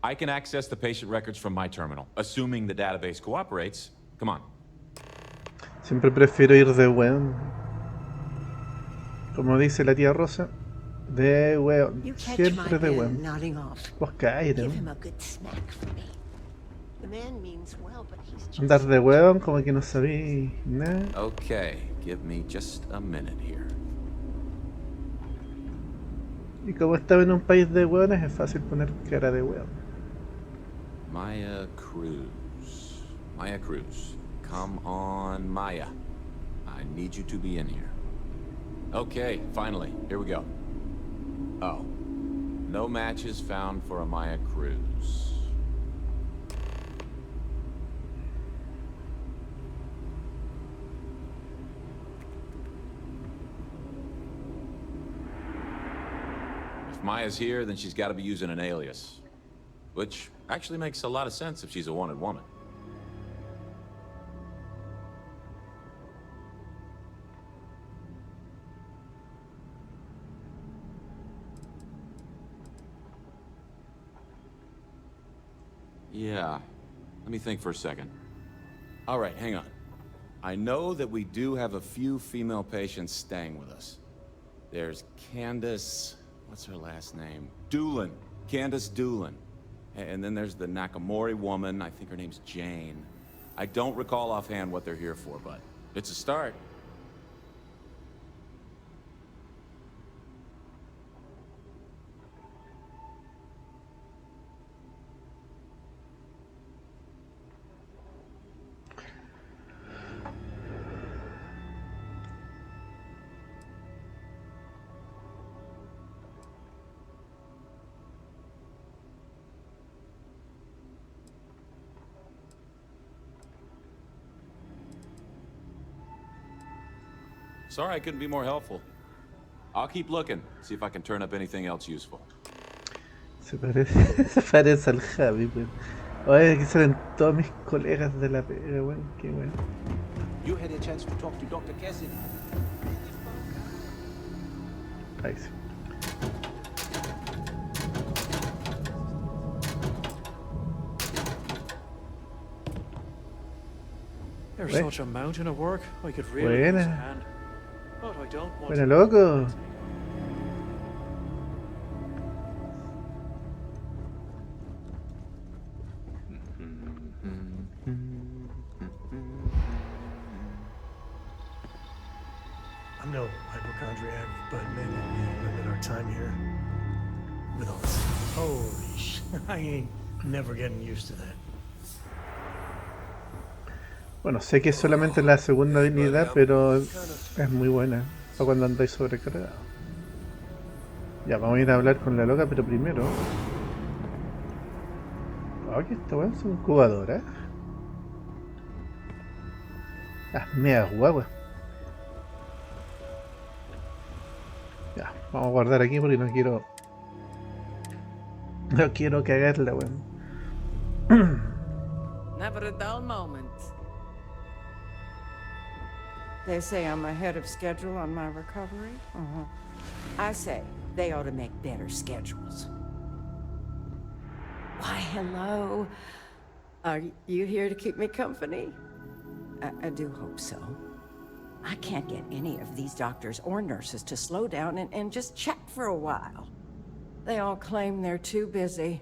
I can access the patient records from my terminal, assuming the database cooperates. Come on. Siempre prefiero ir de weón. Como dice la tía Rosa, de weón. Siempre de weón. Vos cállate, weón. Andar de weón como que no sabí nada. Okay, give me just a minute here. Y como estaba en un país de weones, es fácil poner cara de weón. Maya Cruz. Maya Cruz. Come on, Maya. I need you to be in here. Okay, finally. Here we go. Oh. No matches found for a Maya Cruz. If Maya's here, then she's got to be using an alias. Which actually makes a lot of sense if she's a wanted woman. Yeah, let me think for a second. All right, hang on. I know that we do have a few female patients staying with us. There's Candace, what's her last name? Doolin, Candace Doolin. And then there's the Nakamori woman, I think her name's Jane. I don't recall offhand what they're here for, but it's a start. Sorry I couldn't be more helpful. I'll keep looking, see if I can turn up anything else useful. Se parece al Javi, weón. Oye, aquí salen todos mis colegas de la pega, weón. Qué weón. You had a chance to talk to Dr. Cassidy. Ahí sí. There's Bueno. such a mountain of work. I could really use a Buena. hand. But I don't want Buena, to. loco. I'm no hypochondriac, but maybe we limit our time here. With all this. Holy sh! I ain't never getting used to that. Bueno, sé que es solamente la segunda habilidad, pero es muy buena para cuando andáis sobrecargado. Ya, vamos a ir a hablar con la loca, pero primero... Oh, que esta weón son incubadoras. Las meas guaguas. Ya, vamos a guardar aquí porque no quiero... No quiero cagarla, weón. Never a dull moment. They say I'm ahead of schedule on my recovery. I say they ought to make better schedules. Why, hello. Are you here to keep me company? I do hope so. I can't get any of these doctors or nurses to slow down and just chat for a while. They all claim they're too busy.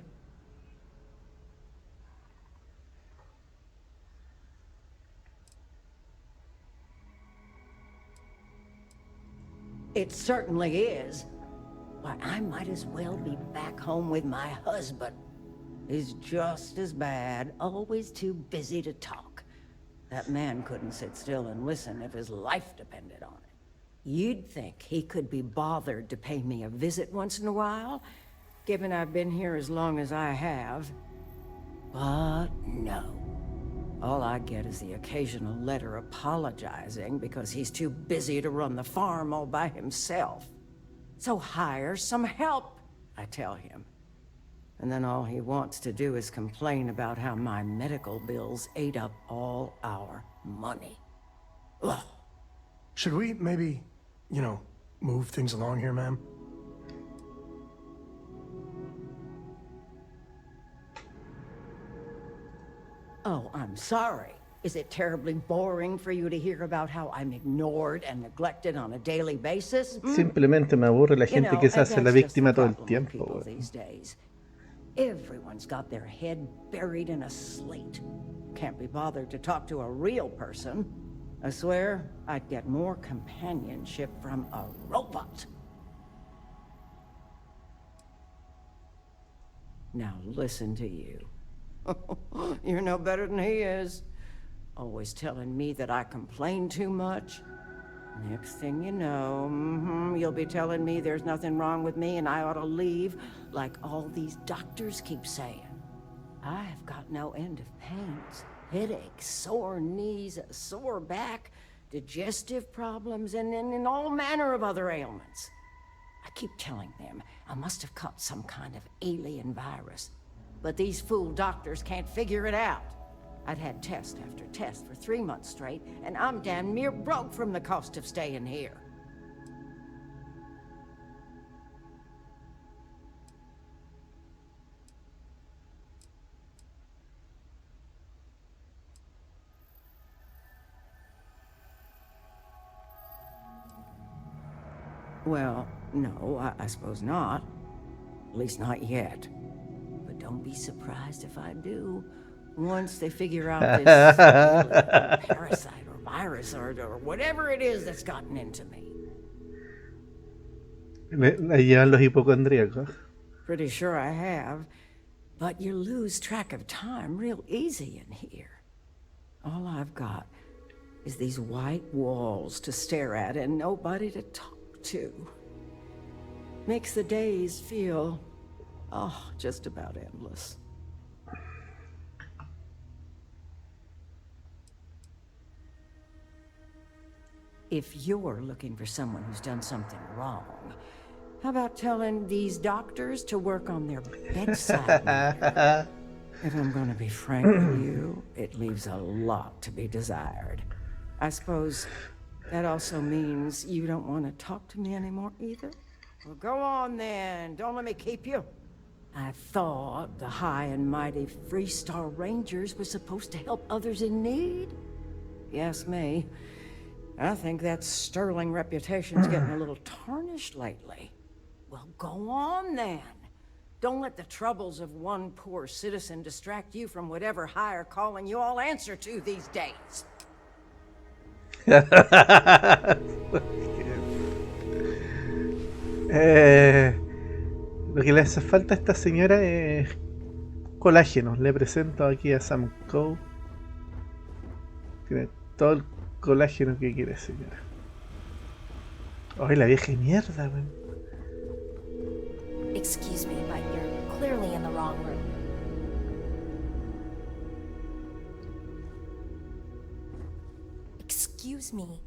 It certainly is. Why, I might as well be back home with my husband. He's just as bad, always too busy to talk. That man couldn't sit still and listen if his life depended on it. You'd think he could be bothered to pay me a visit once in a while, given I've been here as long as I have. But no. All I get is the occasional letter apologizing because he's too busy to run the farm all by himself. So hire some help, I tell him. And then all he wants to do is complain about how my medical bills ate up all our money. Ugh. Should we maybe, you know, move things along here, ma'am? Oh, I'm sorry. Is it terribly boring for you to hear about how I'm ignored and neglected on a daily basis? Simplemente me aburre la gente que se hace la víctima todo el tiempo, güey. These days, everyone's got their head buried in a slate. Can't be bothered to talk to a real person. I swear, I'd get more companionship from a robot. Now listen to you. You're no better than he is. Always telling me that I complain too much. Next thing you know, you'll be telling me there's nothing wrong with me and I ought to leave, like all these doctors keep saying. I have got no end of pains. Headaches, sore knees, a sore back, digestive problems, and all manner of other ailments. I keep telling them I must have caught some kind of alien virus. But these fool doctors can't figure it out. I've had test after test for 3 months straight, and I'm damn near broke from the cost of staying here. Well, no, I suppose not. At least not yet. But don't be surprised if I do. Once they figure out this parasite or virus or whatever it is that's gotten into me. La llevan los hipocondríacos. Pretty sure I have. But you lose track of time real easy in here. All I've got is these white walls to stare at and nobody to talk to. Makes the days feel, just about endless. If you're looking for someone who's done something wrong, how about telling these doctors to work on their bedside manner? If I'm going to be frank with you, it leaves a lot to be desired. I suppose that also means you don't want to talk to me anymore either? Well, go on then. Don't let me keep you. I thought the high and mighty Freestar Rangers were supposed to help others in need. Yes, me. I think that sterling reputation's getting a little tarnished lately. Well, go on then. Don't let the troubles of one poor citizen distract you from whatever higher calling you all answer to these days. Lo que le hace falta a esta señora es colágeno. Le presento aquí a Sam Coe. Tiene todo el colágeno que quiere, señora. Ay, la vieja mierda, man. Excuse me, but you're clearly in the wrong room. Excuse me,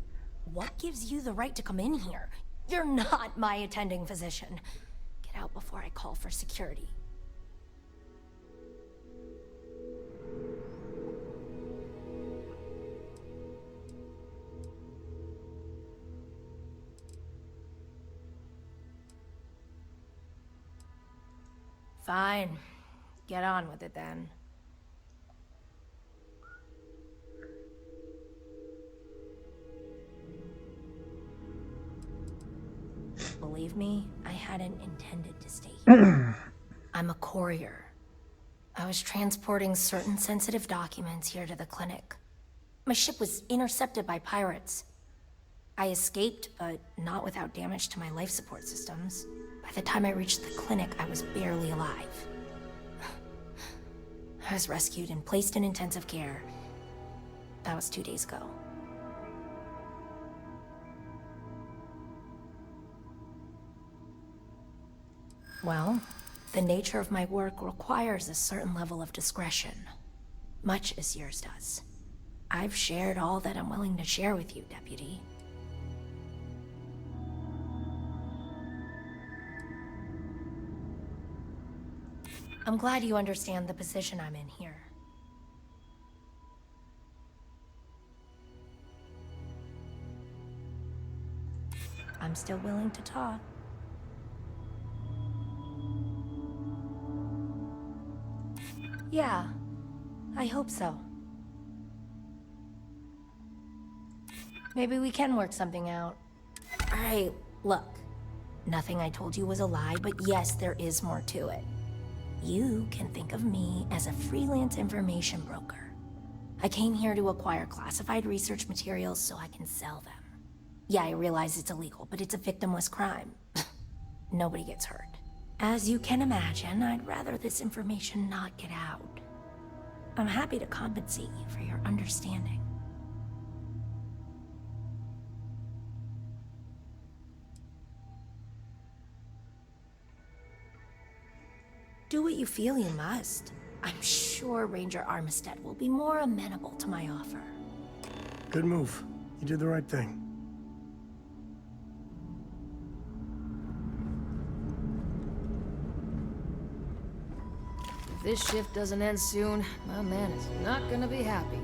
what gives you the right to come in here? You're not my attending physician. Get out before I call for security. Fine. Get on with it then. Believe me, I hadn't intended to stay here. I'm a courier. I was transporting certain sensitive documents here to the clinic. My ship was intercepted by pirates. I escaped, but not without damage to my life support systems. By the time I reached the clinic, I was barely alive. I was rescued and placed in intensive care. That was 2 days ago. Well, the nature of my work requires a certain level of discretion, much as yours does. I've shared all that I'm willing to share with you, Deputy. I'm glad you understand the position I'm in here. I'm still willing to talk. Yeah, I hope so. Maybe we can work something out. Alright, look. Nothing I told you was a lie, but yes, there is more to it. You can think of me as a freelance information broker. I came here to acquire classified research materials so I can sell them. Yeah, I realize it's illegal, but it's a victimless crime. Nobody gets hurt. As you can imagine, I'd rather this information not get out. I'm happy to compensate you for your understanding. Do what you feel you must. I'm sure Ranger Armistead will be more amenable to my offer. Good move. You did the right thing. If this shift doesn't end soon, my man is not gonna be happy.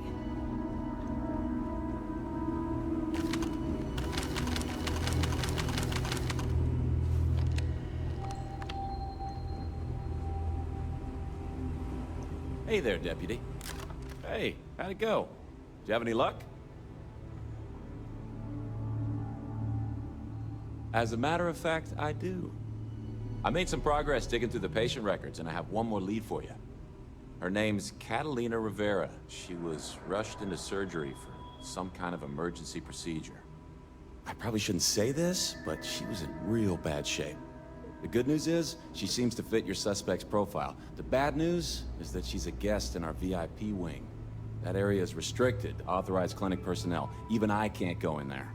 Hey there, Deputy. Hey, how'd it go? Did you have any luck? As a matter of fact, I do. I made some progress digging through the patient records, and I have one more lead for you. Her name's Catalina Rivera. She was rushed into surgery for some kind of emergency procedure. I probably shouldn't say this, but she was in real bad shape. The good news is, she seems to fit your suspect's profile. The bad news is that she's a guest in our VIP wing. That area is restricted to authorized clinic personnel. Even I can't go in there.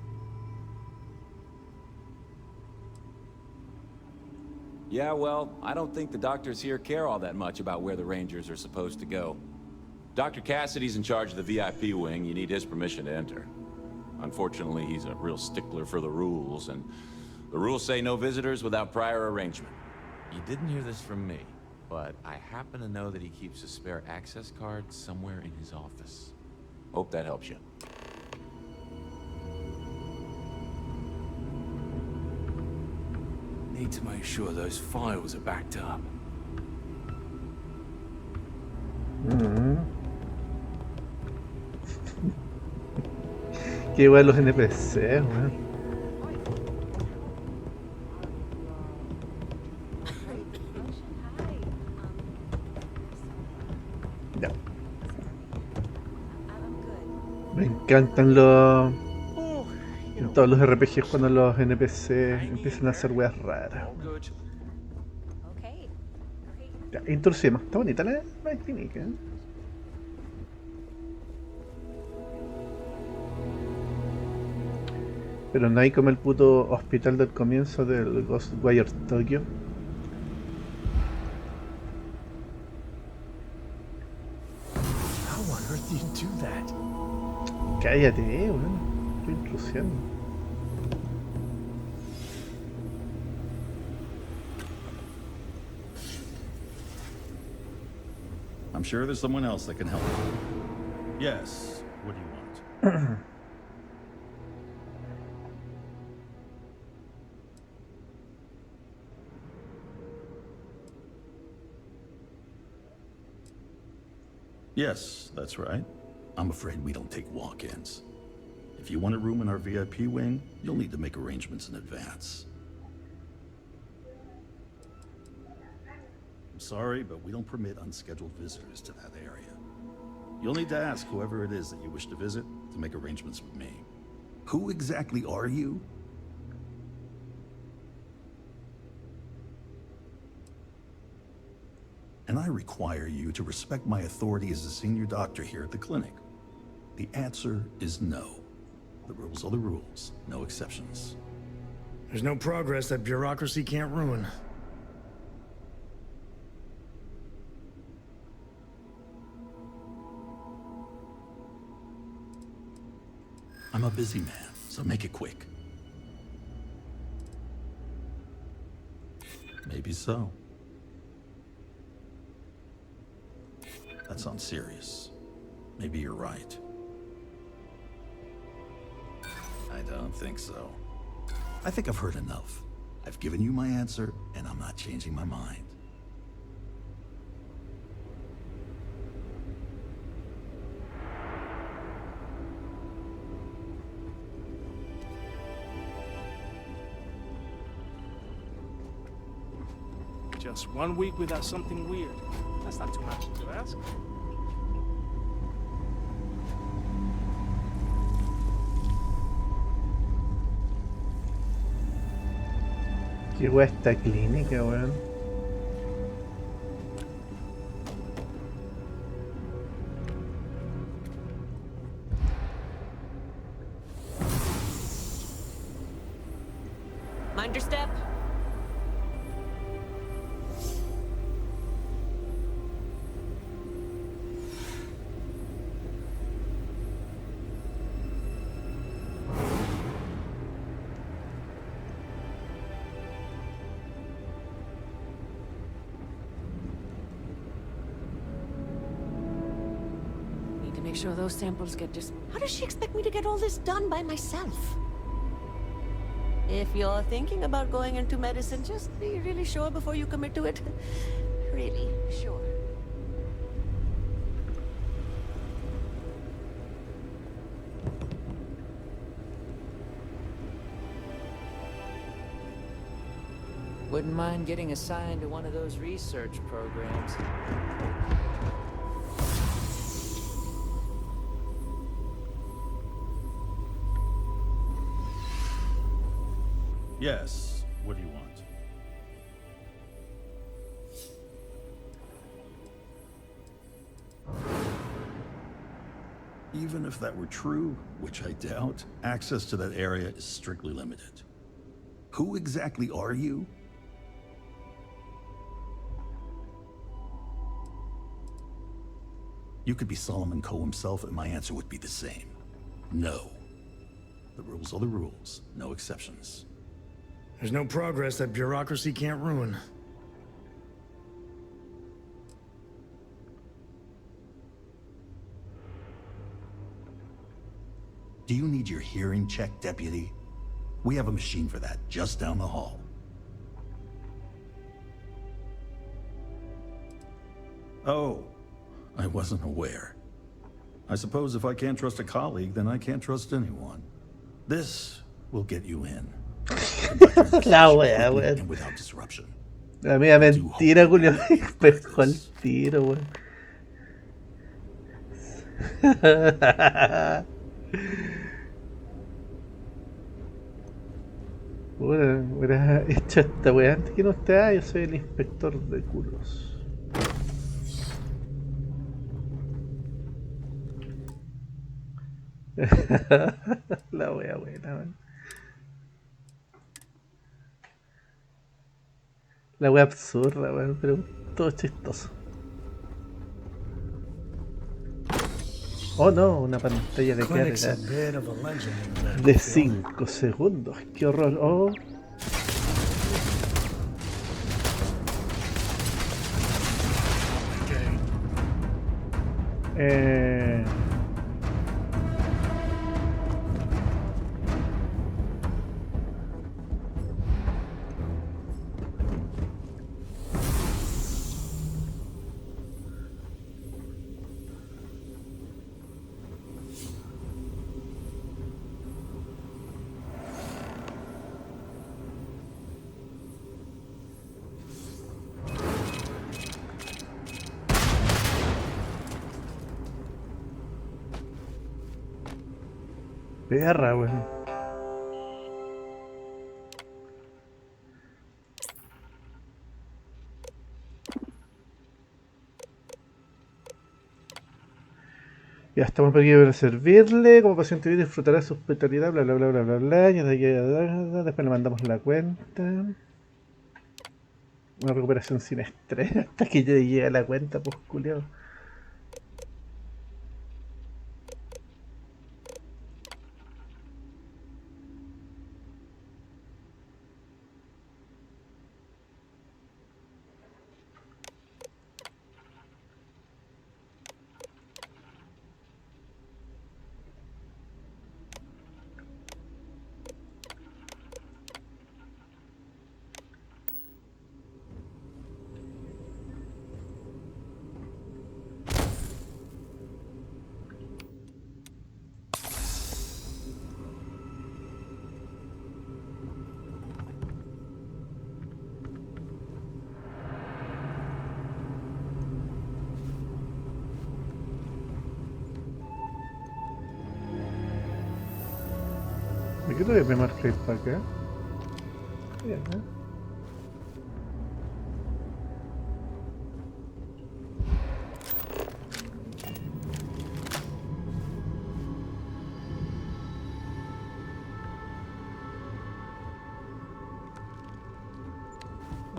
Yeah, well, I don't think the doctors here care all that much about where the Rangers are supposed to go. Dr. Cassidy's in charge of the VIP wing. You need his permission to enter. Unfortunately, he's a real stickler for the rules, and the rules say no visitors without prior arrangement. You didn't hear this from me, but I happen to know that he keeps a spare access card somewhere in his office. Hope that helps you. Need to make sure those files are backed up. Qué igual los NPC, weón. Ya. Me encantan los... En todos los RPGs cuando los NPC empiezan a hacer weas raras. Ya, introducimos. Está bonita la clínica. Pero no hay como el puto hospital del comienzo del Ghostwire Tokyo. How on earth do you do that? Cállate, weón. Estoy intrusiando. I'm sure there's someone else that can help. Yes. What do you want? Yes, that's right. I'm afraid we don't take walk-ins. If you want a room in our VIP wing, you'll need to make arrangements in advance. I'm sorry, but we don't permit unscheduled visitors to that area. You'll need to ask whoever it is that you wish to visit to make arrangements with me. Who exactly are you? And I require you to respect my authority as a senior doctor here at the clinic. The answer is no. The rules are the rules, no exceptions. There's no progress that bureaucracy can't ruin. I'm a busy man, so make it quick. Maybe so. That sounds serious. Maybe you're right. I don't think so. I think I've heard enough. I've given you my answer, and I'm not changing my mind. Just 1 week without something weird. That's not too much to ask. Qué guay esta clínica, weón. Mind your step. Make sure those samples get just... How does she expect me to get all this done by myself? If you're thinking about going into medicine, just be really sure before you commit to it. Really sure. Wouldn't mind getting assigned to one of those research programs. Yes, what do you want? Even if that were true, which I doubt, access to that area is strictly limited. Who exactly are you? You could be Solomon Coe himself and my answer would be the same. No. The rules are the rules, no exceptions. There's no progress that bureaucracy can't ruin. Do you need your hearing checked, Deputy? We have a machine for that, just down the hall. Oh, I wasn't aware. I suppose if I can't trust a colleague, then I can't trust anyone. This will get you in. La wea, weón. And without disruption. La mía mentira, Julio. Pescó al tiro, weón. Hubiera hecho esta weá antes que no esté. Yo soy el inspector de culos. La wea buena, man. La wea absurda, weón, pero todo chistoso. Oh no, una pantalla de carga de 5 segundos. Qué horror. Oh. Perra, weón. Ya estamos aquí para servirle. Como paciente vive disfrutará su hospitalidad, bla bla bla bla bla bla. Y después le mandamos la cuenta. Una recuperación sin estrés hasta que llegue a la cuenta, pues culiao. ¿De qué te voy a primar clip para acá? Bien, ¿eh?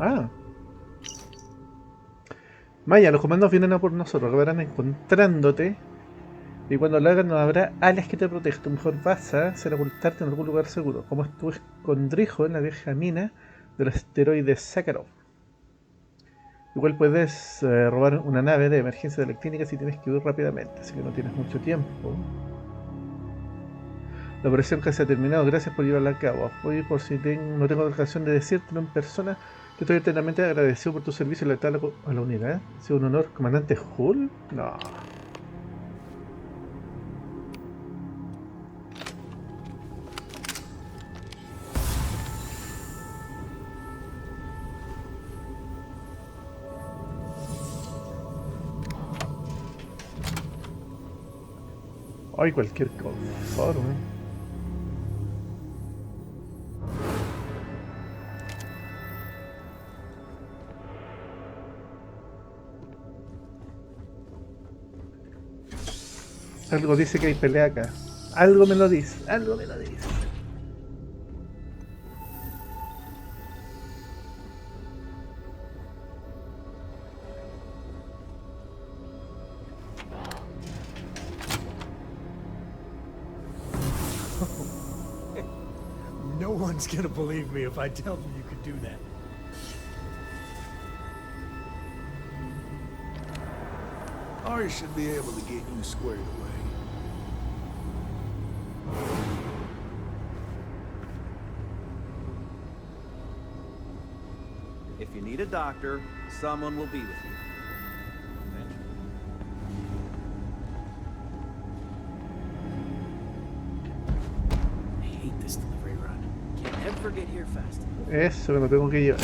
Ah. Maya, los comandos vienen a por nosotros, acabarán encontrándote. Y cuando lo hagan no habrá alias que te proteja. Tu mejor baza será ocultarte en algún lugar seguro, como es tu escondrijo en la vieja mina del asteroide Sakharov. Igual puedes robar una nave de emergencia de la clínica si tienes que huir rápidamente, así que no tienes mucho tiempo. La operación casi ha terminado, gracias por llevarla a cabo. Hoy por si no tengo ocasión de decírtelo en persona, que estoy eternamente agradecido por tu servicio letal a la unidad. Ha sido un honor, comandante Hull. No. Ay, cualquier confort, Algo dice que hay pelea acá. Algo me lo dice, algo me lo dice. No one's gonna believe me if I tell them you could do that. Ahora should be able to get you squared away. If you need a doctor, someone will be with you. I hate this delivery run. Can't ever get here fast. Eso me lo tengo que llevar.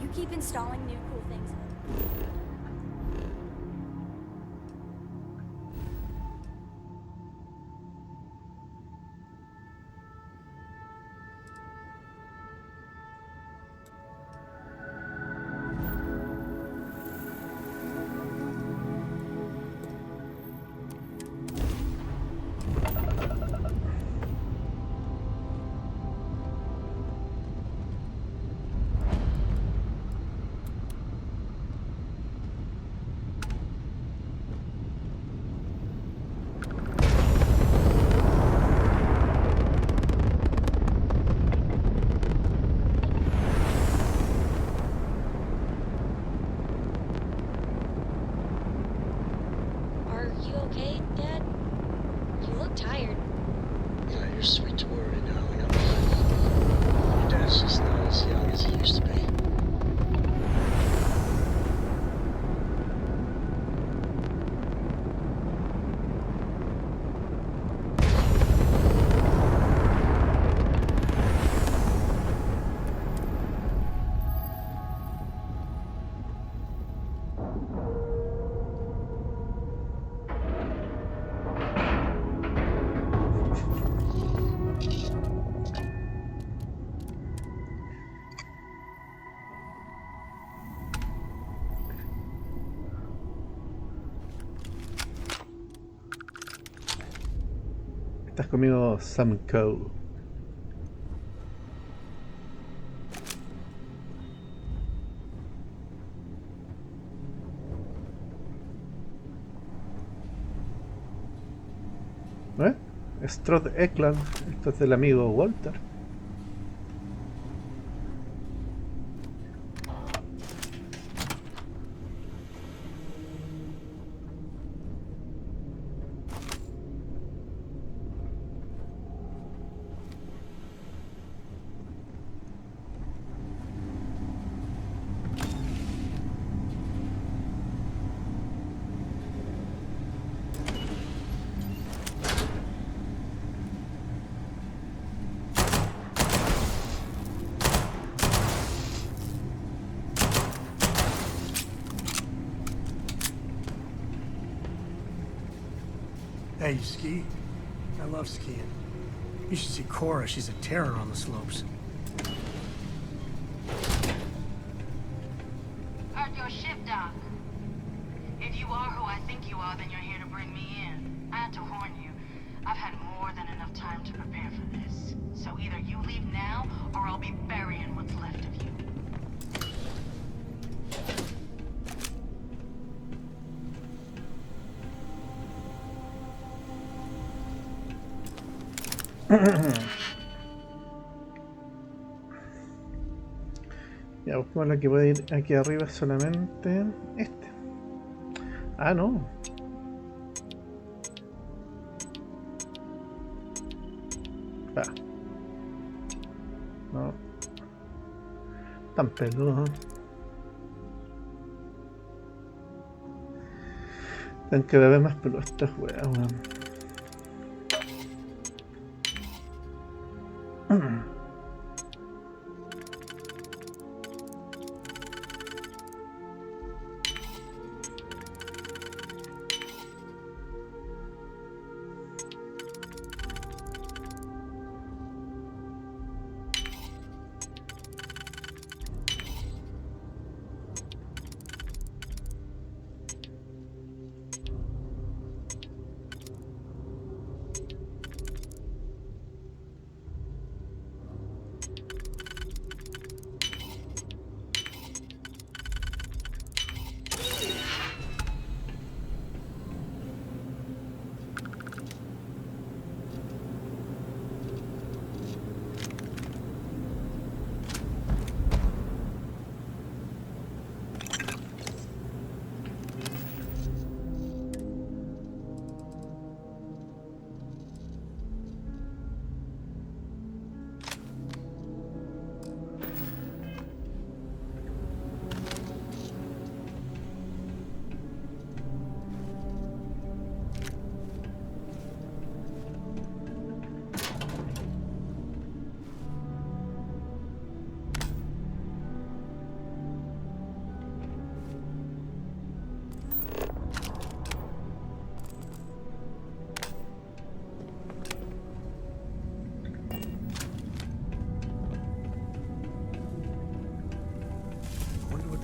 You keep installing new cool things. Estás conmigo, Sam Coe. Strode Eklund, esto es del amigo Walter. Hey, you ski? I love skiing. You should see Cora. She's a terror on the slopes. Heard your ship, Doc. If you are who I think you are, then you're here to bring me in. I had to warn you. I've had more than enough time to prepare for this. So either you leave now, or I'll be burying what's left of you. Ya buscamos la que puede ir aquí arriba solamente. Este. Ah, no. Va. No. Tan peludo. Tan cada vez más peludo esta juega, weón.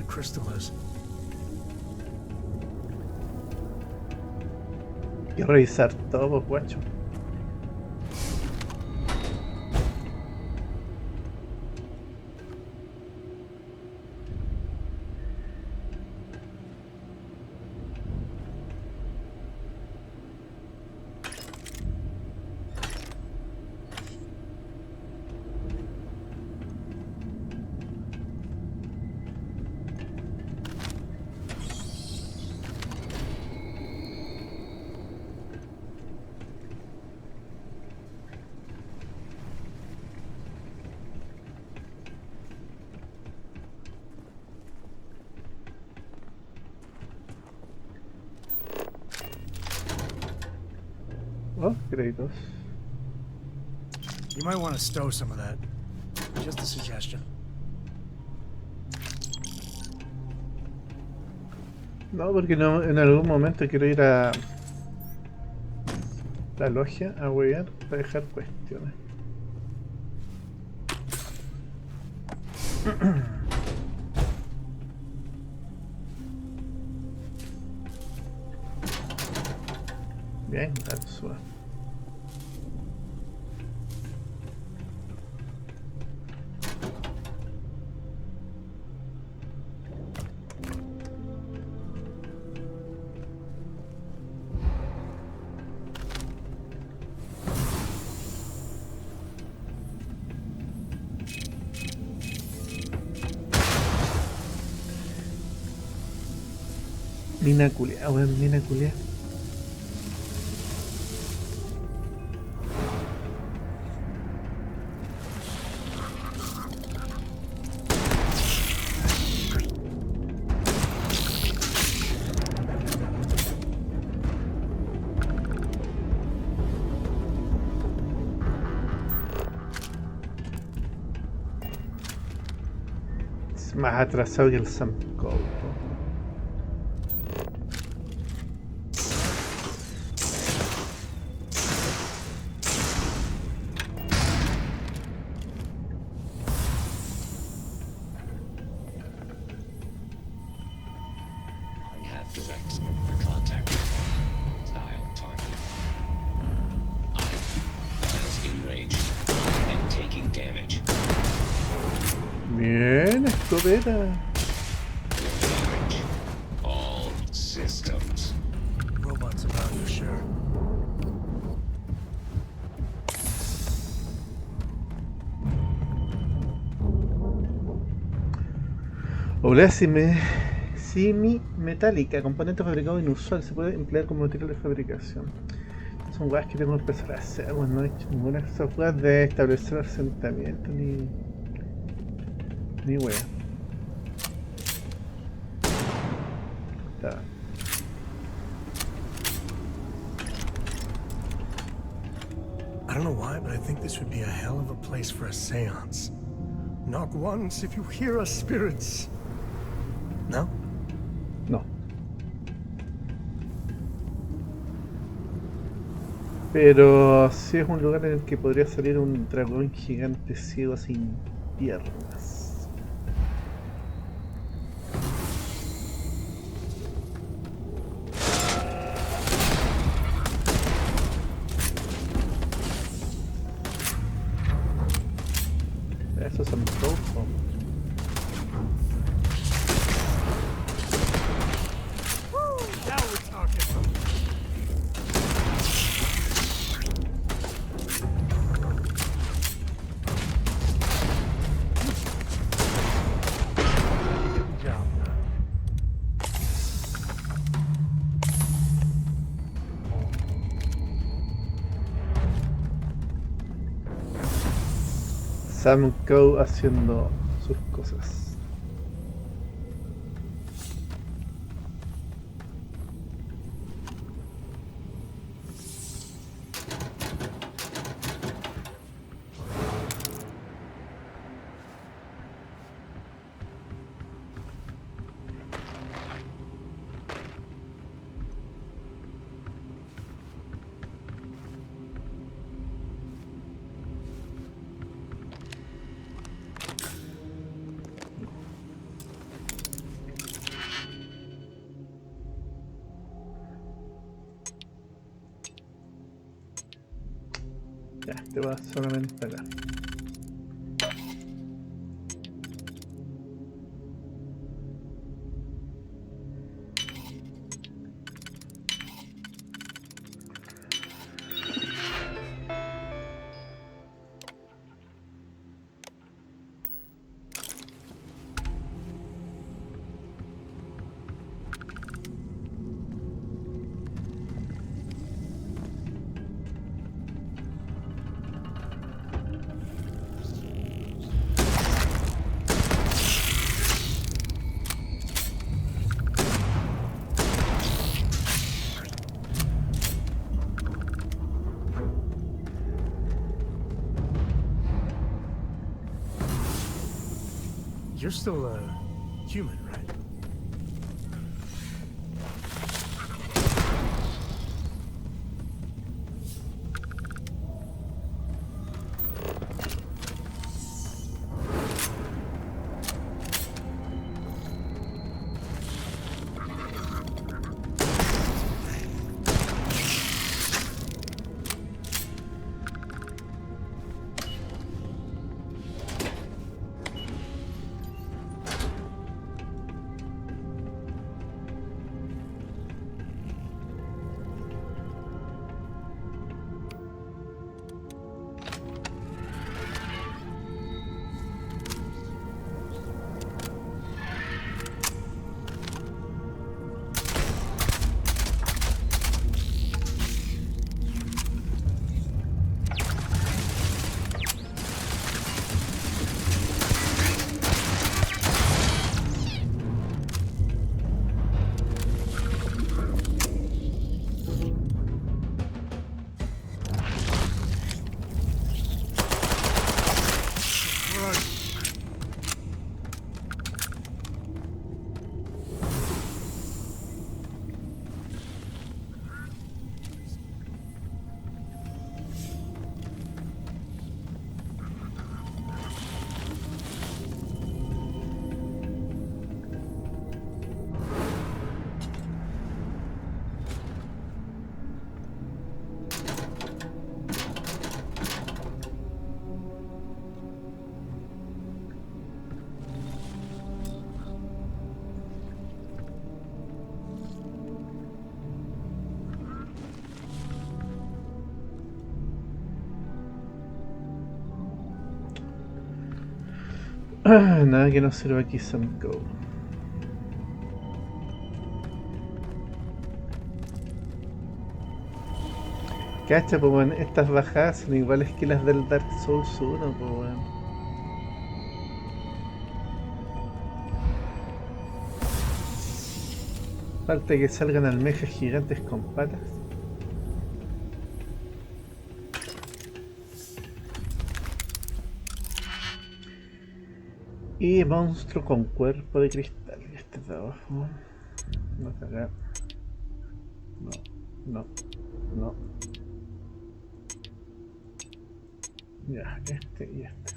Crystal is. Quiero revisar todo, guacho. Oh, créditos. You might want to stow some of that. Just a suggestion. No, porque no, en algún momento quiero ir a la logia a huevear para dejar cuestiones. Bien, that's well. Mina culia, weón, mina culia. Es más atrasado que el Sam Code. effects for contact. Style target. Eyes enraged and taking damage. Bien, escopeta. Damage. All systems. Robots about for sure. Oblea semi-metálica, componente fabricado inusual, se puede emplear como material de fabricación. Son weas que tengo que empezar a hacer, bueno, no he hecho ninguna de esas weas de establecer asentamiento ni wea. Está. I don't know why, but I think this would be a hell of a place for a seance. Knock once if you hear us, spirits. No? No. Pero sí es un lugar en el que podría salir un dragón gigante ciego sin piernas. Eso es antojo. Now we're talking. Good job. Sam Coe haciendo sus cosas. Ya, te vas solamente acá. You're still a human, right? Nada que no sirva aquí, Sam Go. Cacha, pues weón, estas bajadas son iguales que las del Dark Souls 1, pues weón. Falta que salgan almejas gigantes con patas. Y monstruo con cuerpo de cristal. Este de abajo. No, acá. No. Ya, este y este.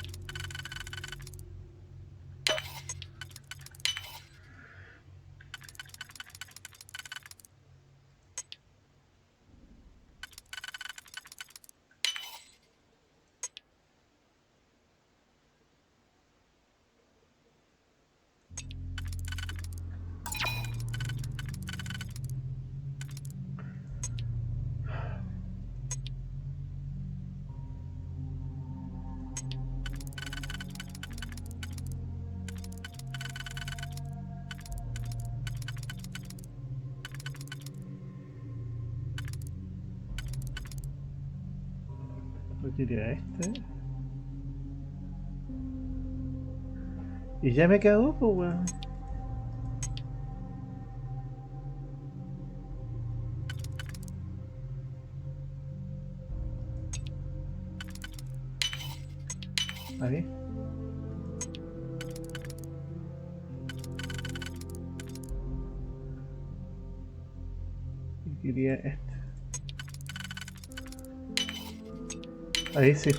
Lo quería este. Y ya me cagó, pues weón. Ahí. Y quería este. Ahí sí.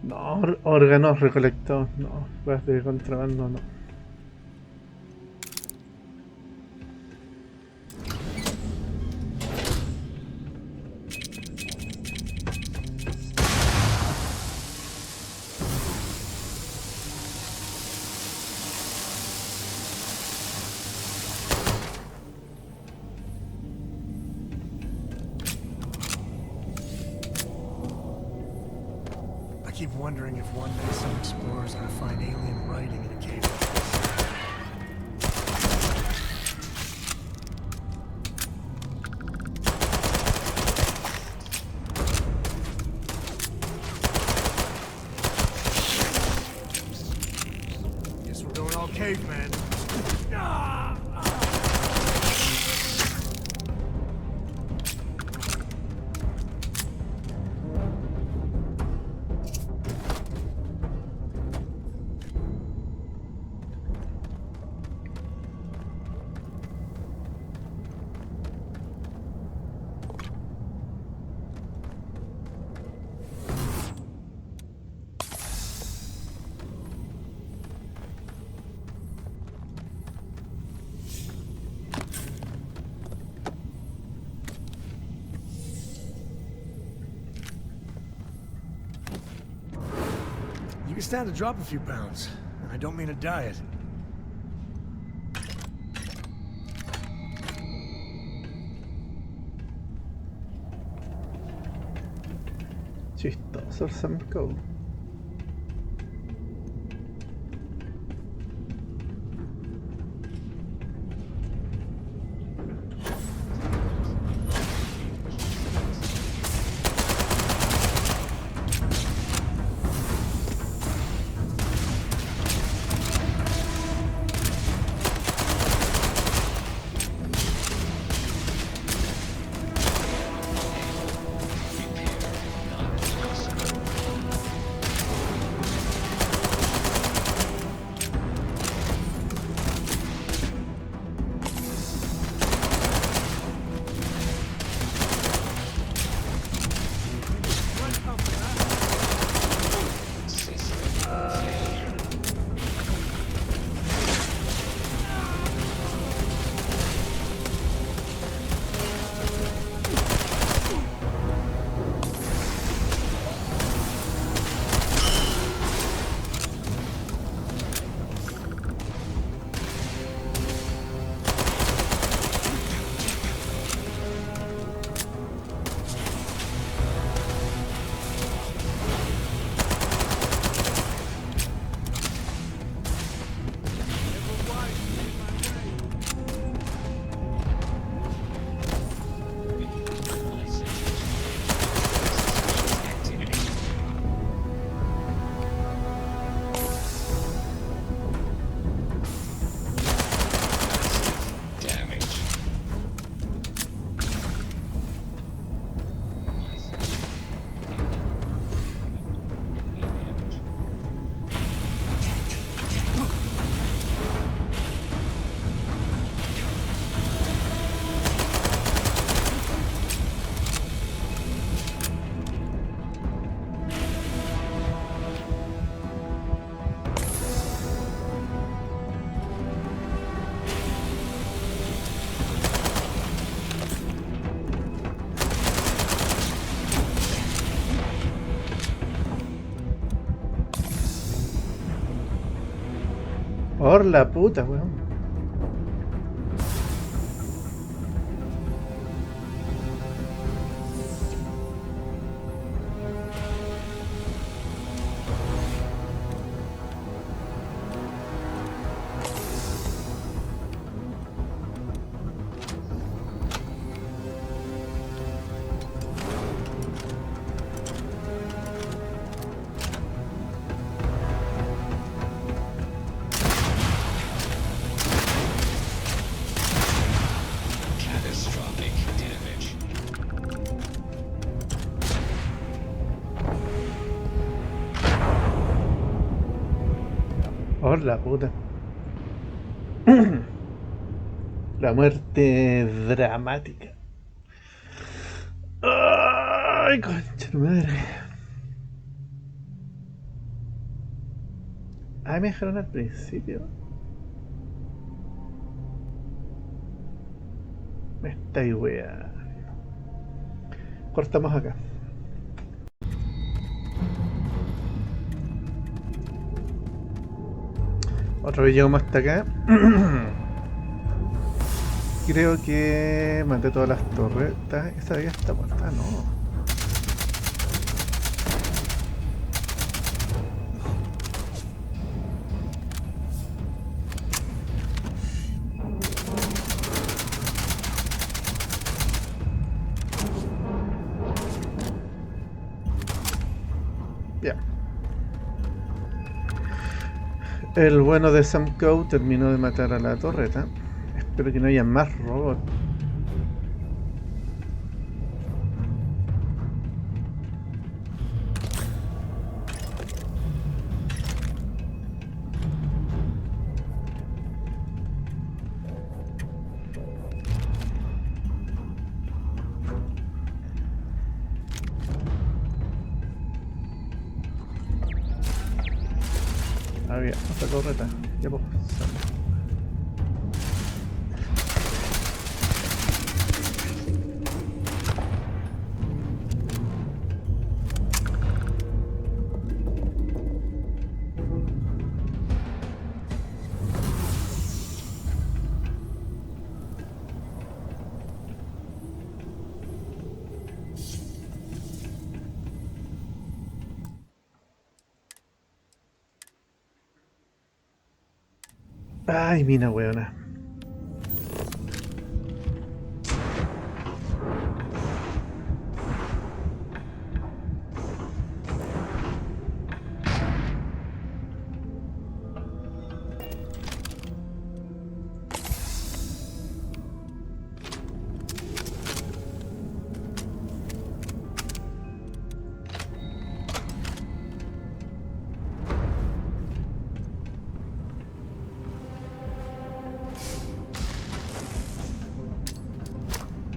No, órganos recolectados, no, vas de contrabando, no. I keep wondering if one day some explorers are gonna find alien writing in a cave like this. Guess we're going all caveman. You can stand to drop a few pounds, and I don't mean a diet. Chistoso el Sam Go. Por la puta, weón. Por la puta. La muerte dramática. Ay, concha de madre. Ah, me dejaron al principio. Me estáis wea. Cortamos acá. Otra vez llegamos hasta acá. Creo que maté todas las torretas. Esta ya está muerta, no. Ya. El bueno de Sam Coe terminó de matar a la torreta. Espero que no haya más robots. Había otra torreta. Ya pues. Ay, mina weona.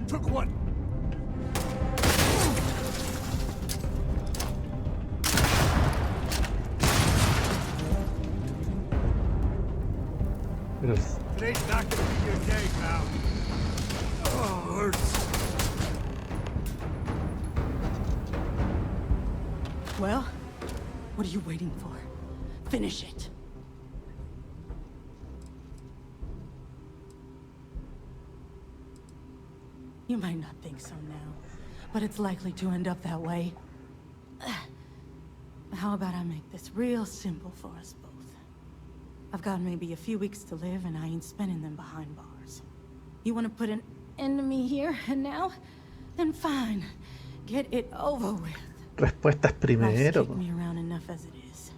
Took one. Today's not gonna be your day, pal. Oh, hurts. Well, what are you waiting for? Finish it. You might not think so now, but it's likely to end up that way. How about I make this real simple for us both? I've got maybe a few weeks to live, and I ain't spending them behind bars. You want to put an end to me here and now? Then fine. Get it over with. Respuestas primero. Life's kicked me around enough as it is.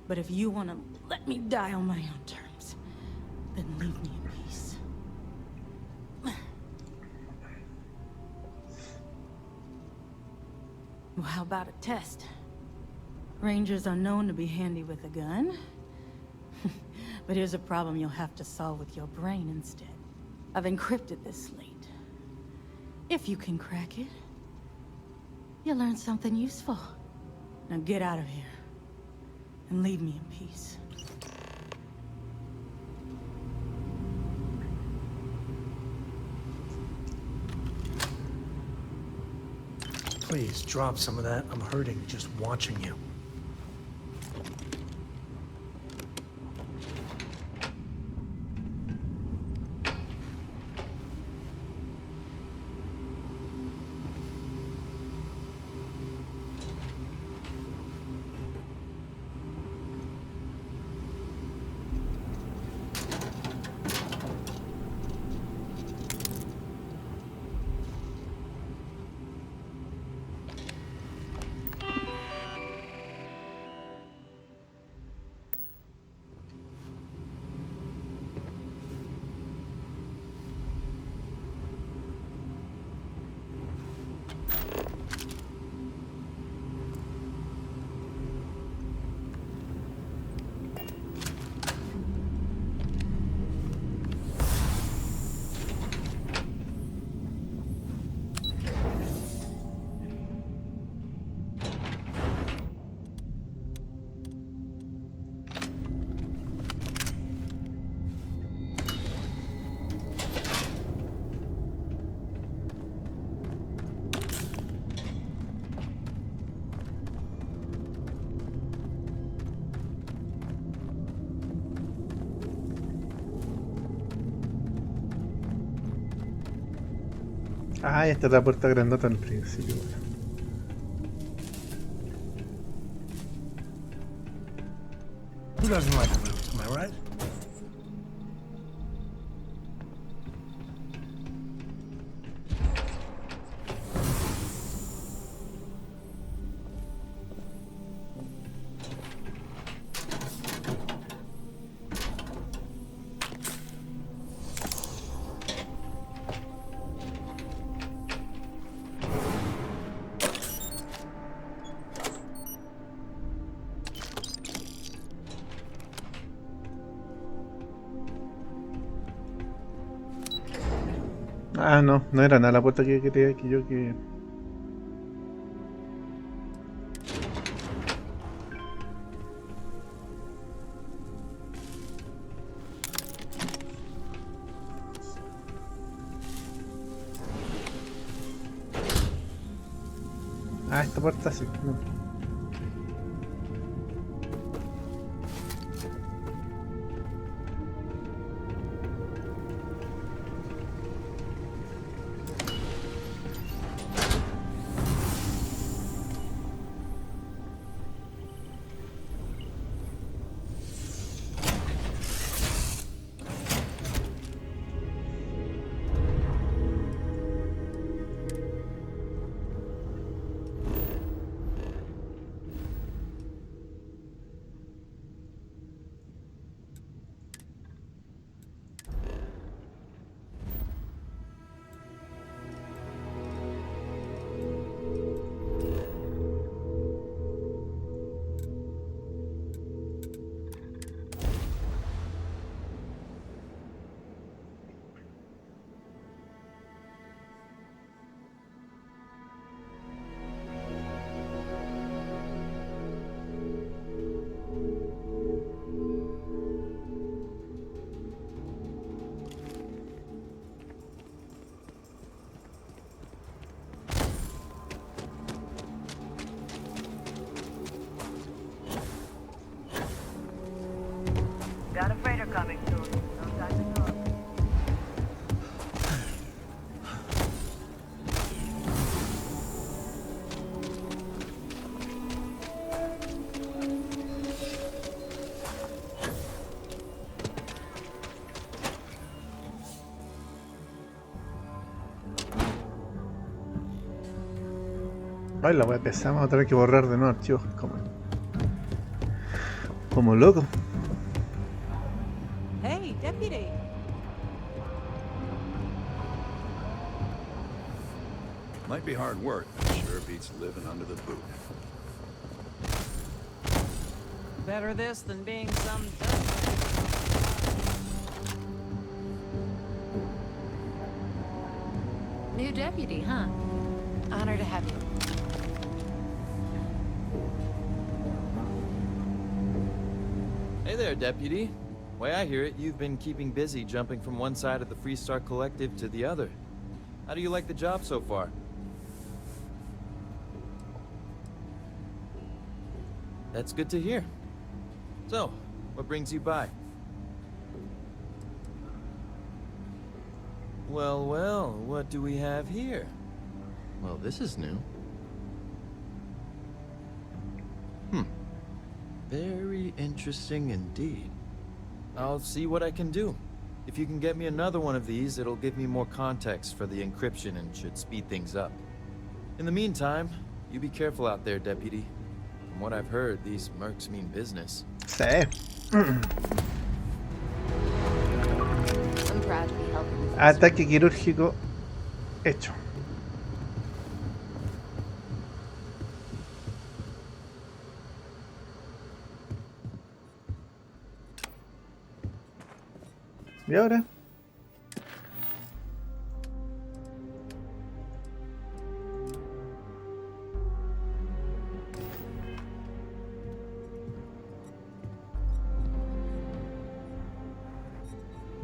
But if you want to let me die on my own terms, then leave me in peace. Well, how about a test? Rangers are known to be handy with a gun. But here's a problem you'll have to solve with your brain instead. I've encrypted this slate. If you can crack it, you'll learn something useful. Now get out of here, and leave me in peace. Please, drop some of that. I'm hurting just watching you. Ah, esta es la puerta grandota al principio. Bueno. Who doesn't like loot, am I right? Ah, no, no era nada la puerta que quería que yo que... Ah, esta puerta sí. No. Got a freighter coming soon. No time to talk. Ay, la wea pesada, vamos a tener que borrar de nuevo archivos como loco. Hey, deputy. Might be hard work, but sure beats living under the boot. Better this than being some New deputy, huh? Honor to have you. Hey there, Deputy. Way I hear it, you've been keeping busy jumping from one side of the Freestar Collective to the other. How do you like the job so far? That's good to hear. So, what brings you by? Well, well, what do we have here? Well, this is new. Very interesting indeed. I'll see what I can do. If you can get me another one of these, it'll give me more context for the encryption and should speed things up. In the meantime, you be careful out there, Deputy. From what I've heard, these mercs mean business. Sí. I'm proud to be helping you. Ataque quirúrgico hecho. ¿Y ahora?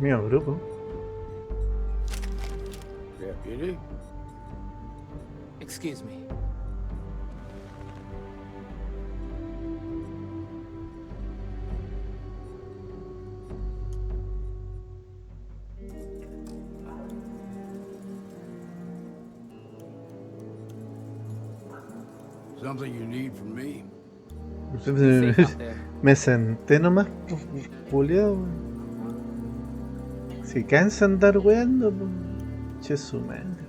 Mío grupo. Deputy? Excuse me. Something you need from me? Me senté nomás, Julio. Si cansa andar weando, che su madre.